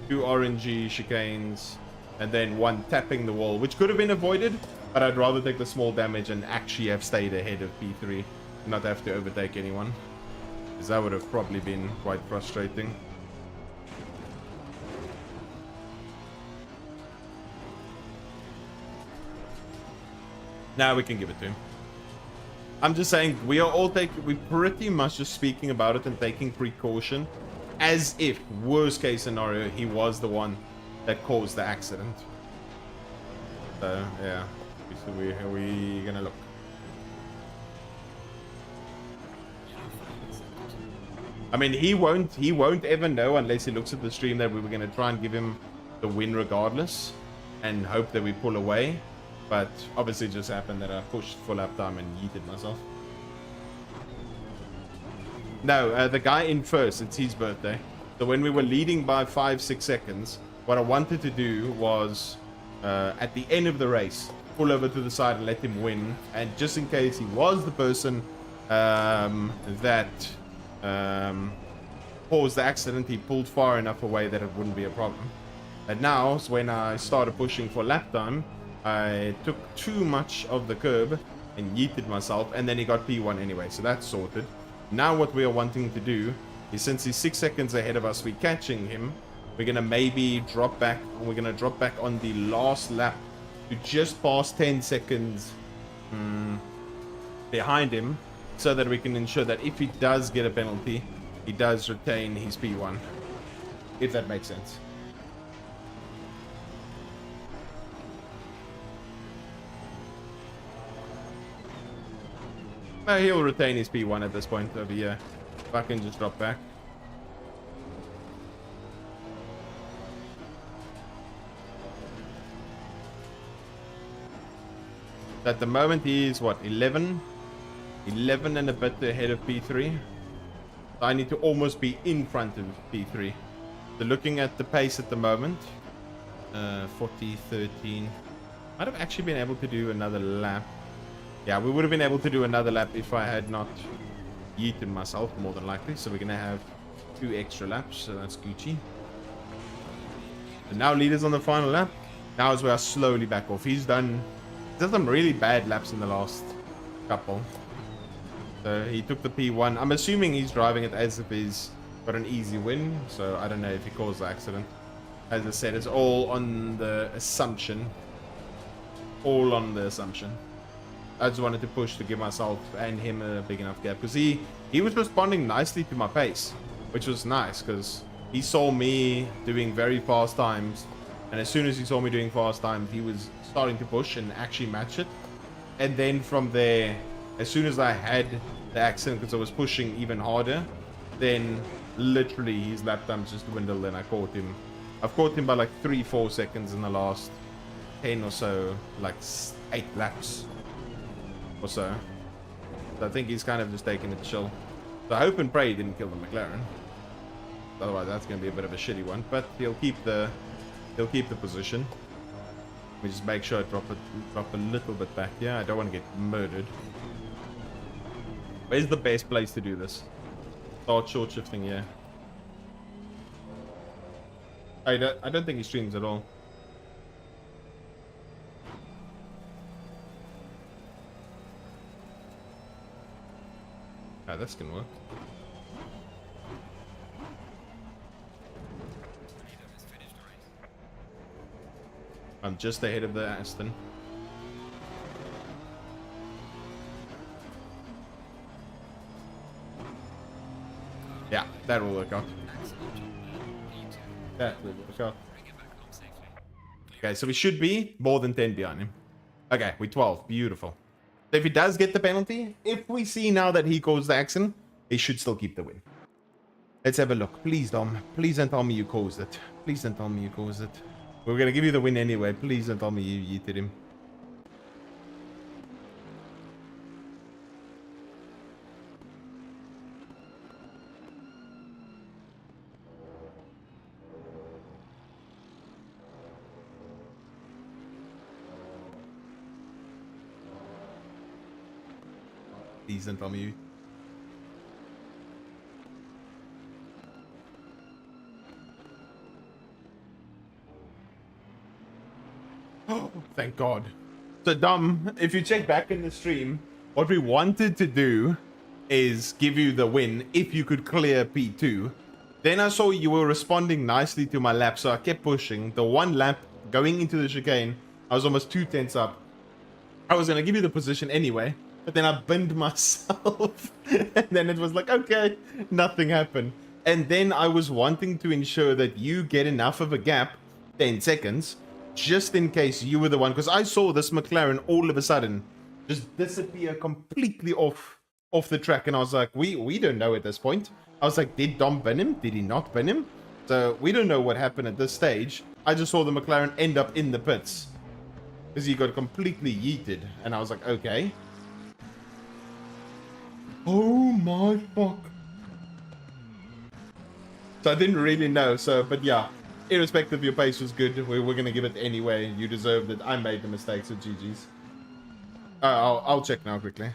2 RNG chicanes, and then 1 tapping the wall, which could have been avoided, but I'd rather take the small damage and actually have stayed ahead of P3, not have to overtake anyone, because that would have probably been quite frustrating. Now we can give it to him. I'm just saying, we're pretty much just speaking about it and taking precaution, as if, worst case scenario, he was the one that caused the accident. So, yeah. So we're gonna look. I mean, he won't ever know unless he looks at the stream that we were gonna try and give him the win regardless, and hope that we pull away. But obviously it just happened that I pushed full lap time and yeeted myself. No, the guy in first, it's his birthday. So when we were leading by 5-6 seconds, what I wanted to do was, at the end of the race, pull over to the side and let him win. And just in case he was the person that caused the accident, he pulled far enough away that it wouldn't be a problem. And now, when I started pushing for lap time, I took too much of the curb and yeeted myself, and then he got P1 anyway, so that's sorted. Now what we are wanting to do is, since he's 6 seconds ahead of us, we're catching him. We're gonna maybe drop back. We're gonna drop back on the last lap to just past 10 seconds behind him, so that we can ensure that if he does get a penalty, he does retain his P1. If that makes sense. He'll retain his P1 at this point over here. If I can just drop back. At the moment he is what, 11 and a bit ahead of P3. So I need to almost be in front of P3. So looking at the pace at the moment, 40, 13. I'd have actually been able to do another lap. Yeah, we would have been able to do another lap if I had not yeeted myself, more than likely. So we're going to have 2 extra laps, so that's Gucci. And now leaders on the final lap. Now is where I slowly back off. He's done some really bad laps in the last couple. So he took the P1. I'm assuming he's driving it as if he's got an easy win. So I don't know if he caused the accident. As I said, it's all on the assumption. All on the assumption. I just wanted to push to give myself and him a big enough gap. Because he was responding nicely to my pace. Which was nice because he saw me doing very fast times. And as soon as he saw me doing fast times, he was starting to push and actually match it. And then from there, as soon as I had the accident because I was pushing even harder, then literally his lap times just dwindled and I caught him. I've caught him by like 3-4 seconds in the last 10 or so, like 8 laps or so. So I think he's kind of just taking it chill. So I hope and pray he didn't kill the McLaren. Otherwise that's going to be a bit of a shitty one, but he'll keep the position. We just make sure I drop a little bit back. Yeah, I don't want to get murdered. Where's the best place to do this? Start short shifting here. I don't think he streams at all. Ah, this can work. Leader has finished the race. I'm just ahead of the Aston. Yeah, that will work out. Excellent job there. P2. That will work out. Bring it back home safely. Okay, so we should be more than 10 behind him. Okay, we're 12. Beautiful. So if he does get the penalty, if we see now that he caused the accident, he should still keep the win. Let's have a look. Please, Dom. Please don't tell me you caused it. Please don't tell me you caused it. We're going to give you the win anyway. Please don't tell me you yeeted him. Please don't tell me you. Oh, thank God. So, Dom, if you check back in the stream, what we wanted to do is give you the win if you could clear P2. Then I saw you were responding nicely to my lap, so I kept pushing. The one lap going into the chicane, I was almost 2 tenths up. I was going to give you the position anyway, but then I binned myself. And then it was like, okay, nothing happened. And then I was wanting to ensure that you get enough of a gap, 10 seconds, just in case you were the one. Because I saw this McLaren all of a sudden just disappear completely off the track. And I was like, we don't know at this point. I was like, did Dom bin him? Did he not bin him? So we don't know what happened at this stage. I just saw the McLaren end up in the pits. Because he got completely yeeted. And I was like, okay. Oh my fuck. So I didn't really know. So, but yeah. Irrespective, your pace was good. We're going to give it anyway. You deserved it. I made the mistake, so GG's. I'll check now quickly.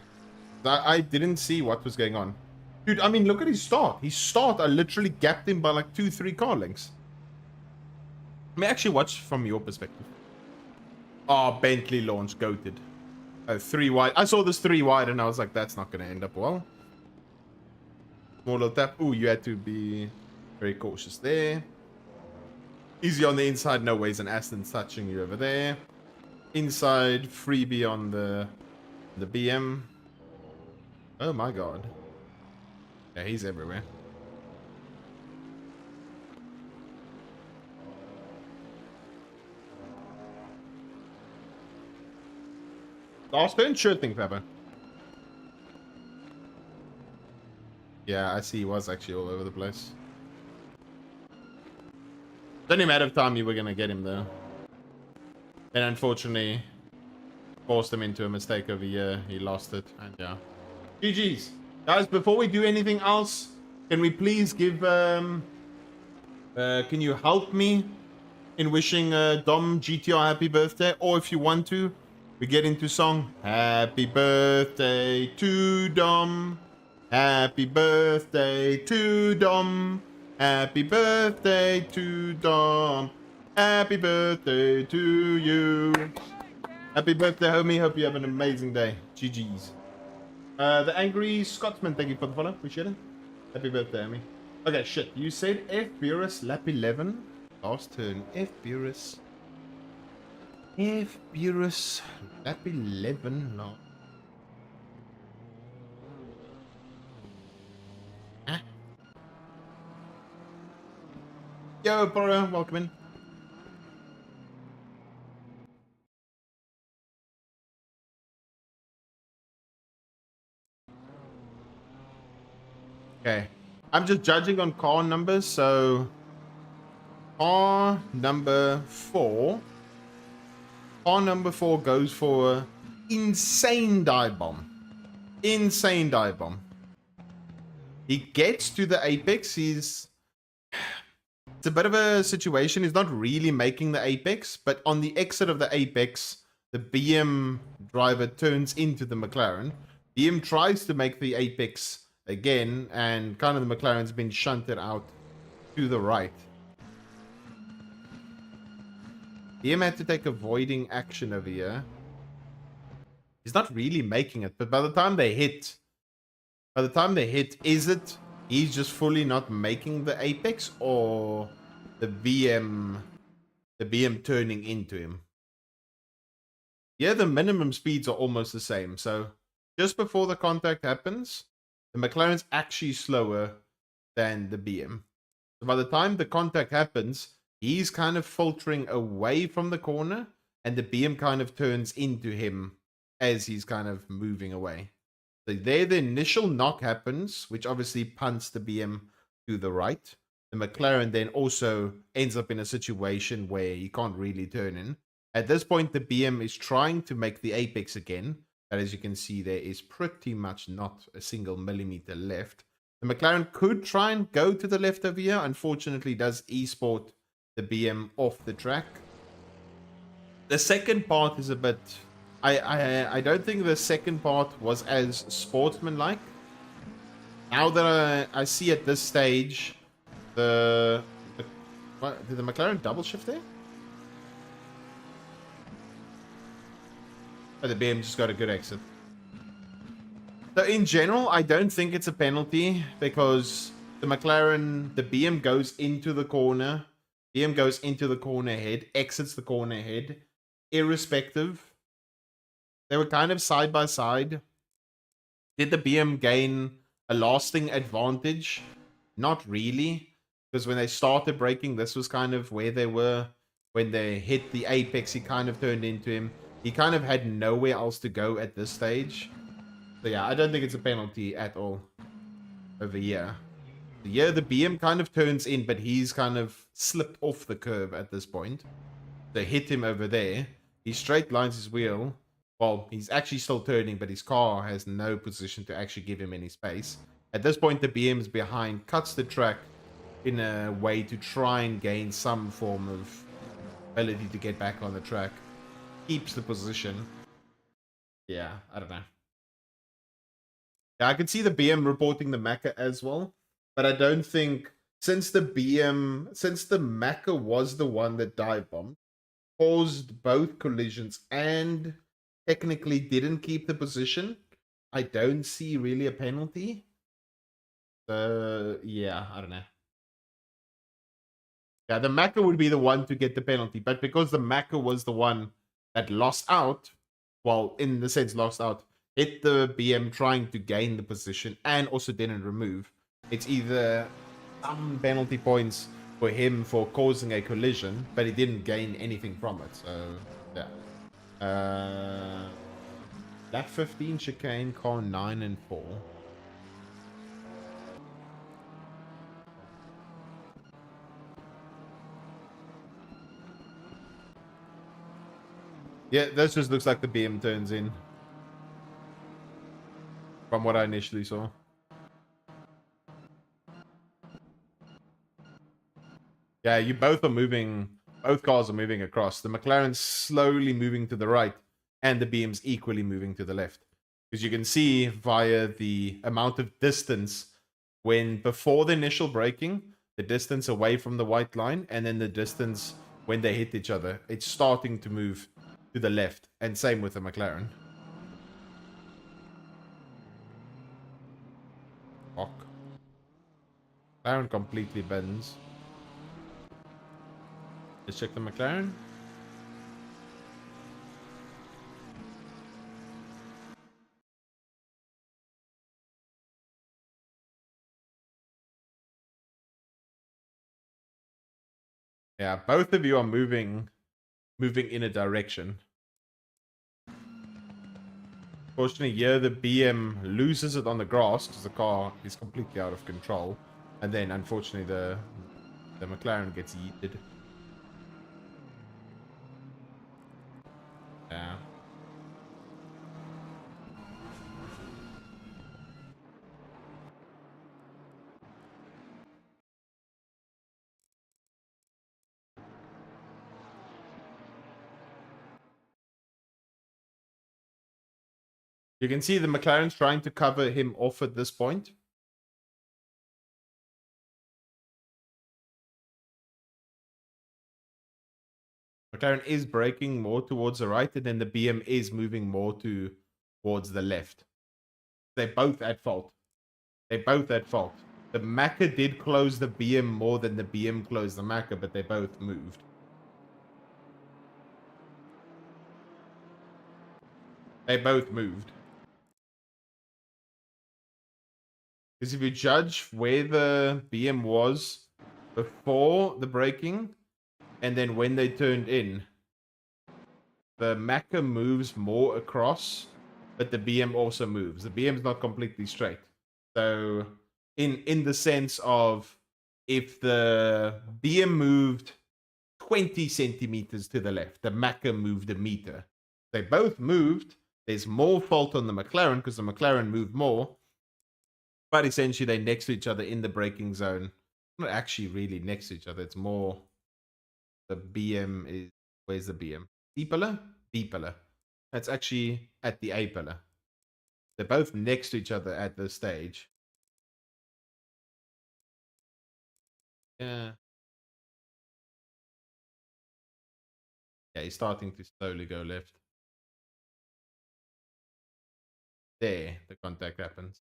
I didn't see what was going on. Dude, I mean, look at his start. His start, I literally gapped him by like 2-3 car lengths. Let me actually watch from your perspective. Oh, Bentley launch, goated. 3 wide. I saw this 3 wide and I was like, that's not going to end up well. Small little tap. Ooh, you had to be very cautious there. Easy on the inside. No ways an Aston's touching you over there. Inside, freebie on the BM. Oh my god. Yeah, he's everywhere. Last turn? Sure thing, Pepper. Yeah, I see he was actually all over the place. It's only a matter of time you were going to get him, though. And unfortunately, forced him into a mistake over here. He lost it, and yeah. GG's. Guys, before we do anything else, can we please give... can you help me in wishing Dom GTR happy birthday? Or if you want to, we get into song. Happy birthday to Dom. Happy birthday to Dom. Happy birthday to Dom. Happy birthday to you. Happy birthday, homie. Hope you have an amazing day. GG's. The Angry Scotsman, thank you for the follow. Appreciate it. Happy birthday, homie. Okay, shit. You said F. Burris, lap 11. Last turn. F. Burris. F. Burris, lap 11. No. Huh? Yo, Bora, welcome in. Okay. I'm just judging on car numbers, so car number 4. Car number 4 goes for insane dive bomb. Insane dive bomb. He gets to the apex. It's a bit of a situation. He's not really making the apex, but on the exit of the apex, the BM driver turns into the McLaren. BM tries to make the apex again, and kind of the McLaren's been shunted out to the right. BM had to take avoiding action over here. He's not really making it, but by the time they hit, is it he's just fully not making the apex, or the BM turning into him? Yeah, the minimum speeds are almost the same. So just before the contact happens, the McLaren's actually slower than the BM. So by the time the contact happens, he's kind of filtering away from the corner, and the BM kind of turns into him as he's kind of moving away. So there the initial knock happens, which obviously punts the BM to the right. The McLaren then also ends up in a situation where he can't really turn in. At this point, the BM is trying to make the apex again. But as you can see, there is pretty much not a single millimeter left. The McLaren could try and go to the left over here. Unfortunately, does esport the BM off the track. The second part is a bit... I don't think the second part was as sportsmanlike. Now that I see at this stage, what, did the McLaren double shift there? Oh, the BM just got a good exit. So in general, I don't think it's a penalty because the McLaren, the BM goes into the corner. BM goes into the corner head, exits the corner head, irrespective. They were kind of side by side. Did the BM gain a lasting advantage? Not really, because when they started braking, this was kind of where they were. When they hit the apex, he kind of turned into him. He kind of had nowhere else to go at this stage. So yeah, I don't think it's a penalty at all over here. Yeah, the BM kind of turns in, but he's kind of slipped off the curve at this point. They hit him over there. He straight lines his wheel. Well, he's actually still turning, but his car has no position to actually give him any space. At this point, the BM is behind, cuts the track in a way to try and gain some form of ability to get back on the track. Keeps the position. Yeah, I don't know. Yeah, I can see the BM reporting the Macca as well, but I don't think since the Macca was the one that dive bombed, caused both collisions and technically didn't keep the position, I don't see really a penalty. Yeah, I don't know. Yeah, the Macca would be the one to get the penalty, but because the Macca was the one that lost out, well, in the sense lost out, hit the BM trying to gain the position and also didn't remove, it's either some penalty points for him for causing a collision, but he didn't gain anything from it. So, yeah. Lap 15 chicane, car 9 and 4. Yeah, this just looks like the BM turns in. From what I initially saw. Yeah, you both are moving. Both cars are moving across. The McLaren's slowly moving to the right, and the BM's equally moving to the left. Because you can see via the amount of distance when before the initial braking, the distance away from the white line, and then the distance when they hit each other, it's starting to move to the left. And same with the McLaren. Fuck. McLaren completely bends. Let's check the McLaren. Yeah, both of you are moving in a direction. Fortunately, here the BM loses it on the grass because the car is completely out of control, and then unfortunately the McLaren gets yeeted. Yeah. You can see the McLaren's trying to cover him off at this point. McLaren is braking more towards the right, and then the BM is moving more towards the left. They're both at fault. They're both at fault. The Macca did close the BM more than the BM closed the Macca, but they both moved. They both moved. Because if you judge where the BM was before the braking and then when they turned in, the Macca moves more across, but the BM also moves. The BM is not completely straight. So in the sense of if the BM moved 20 centimeters to the left, the Macca moved a meter. They both moved. There's more fault on the McLaren because the McLaren moved more. But essentially, they're next to each other in the braking zone. Not actually really next to each other. It's more the BM is... Where's the BM? B pillar? B pillar. That's actually at the A pillar. They're both next to each other at this stage. Yeah. Yeah, he's starting to slowly go left. There, the contact happens.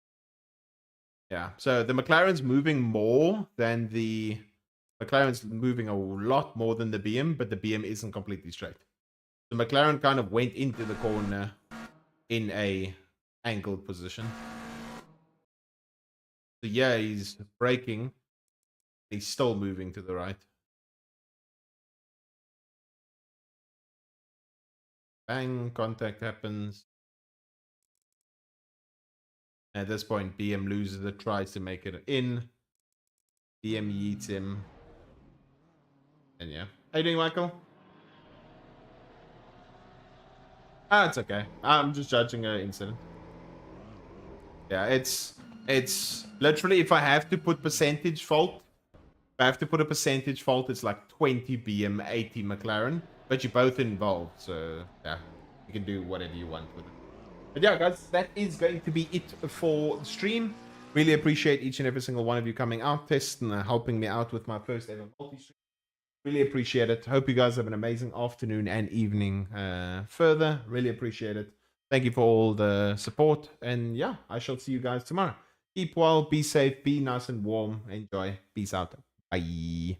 Yeah, so the McLaren's moving more than the... McLaren's moving a lot more than the BM, but the BM isn't completely straight. The McLaren kind of went into the corner in a angled position. So yeah, he's braking. He's still moving to the right. Bang, contact happens. At this point, BM loses it, tries to make it in. BM yeets him. And yeah. How you doing, Michael? Ah, it's okay. I'm just judging an incident. Yeah, it's literally, if I have to put percentage fault, if I have to put a percentage fault, it's like 20 BM, 80 McLaren. But you're both involved, so yeah, you can do whatever you want with it. But yeah, guys, that is going to be it for the stream. Really appreciate each and every single one of you coming out, testing and helping me out with my first ever multi-stream. Really appreciate it. Hope you guys have an amazing afternoon and evening further. Really appreciate it. Thank you for all the support. And yeah, I shall see you guys tomorrow. Keep well, be safe, be nice and warm. Enjoy. Peace out. Bye.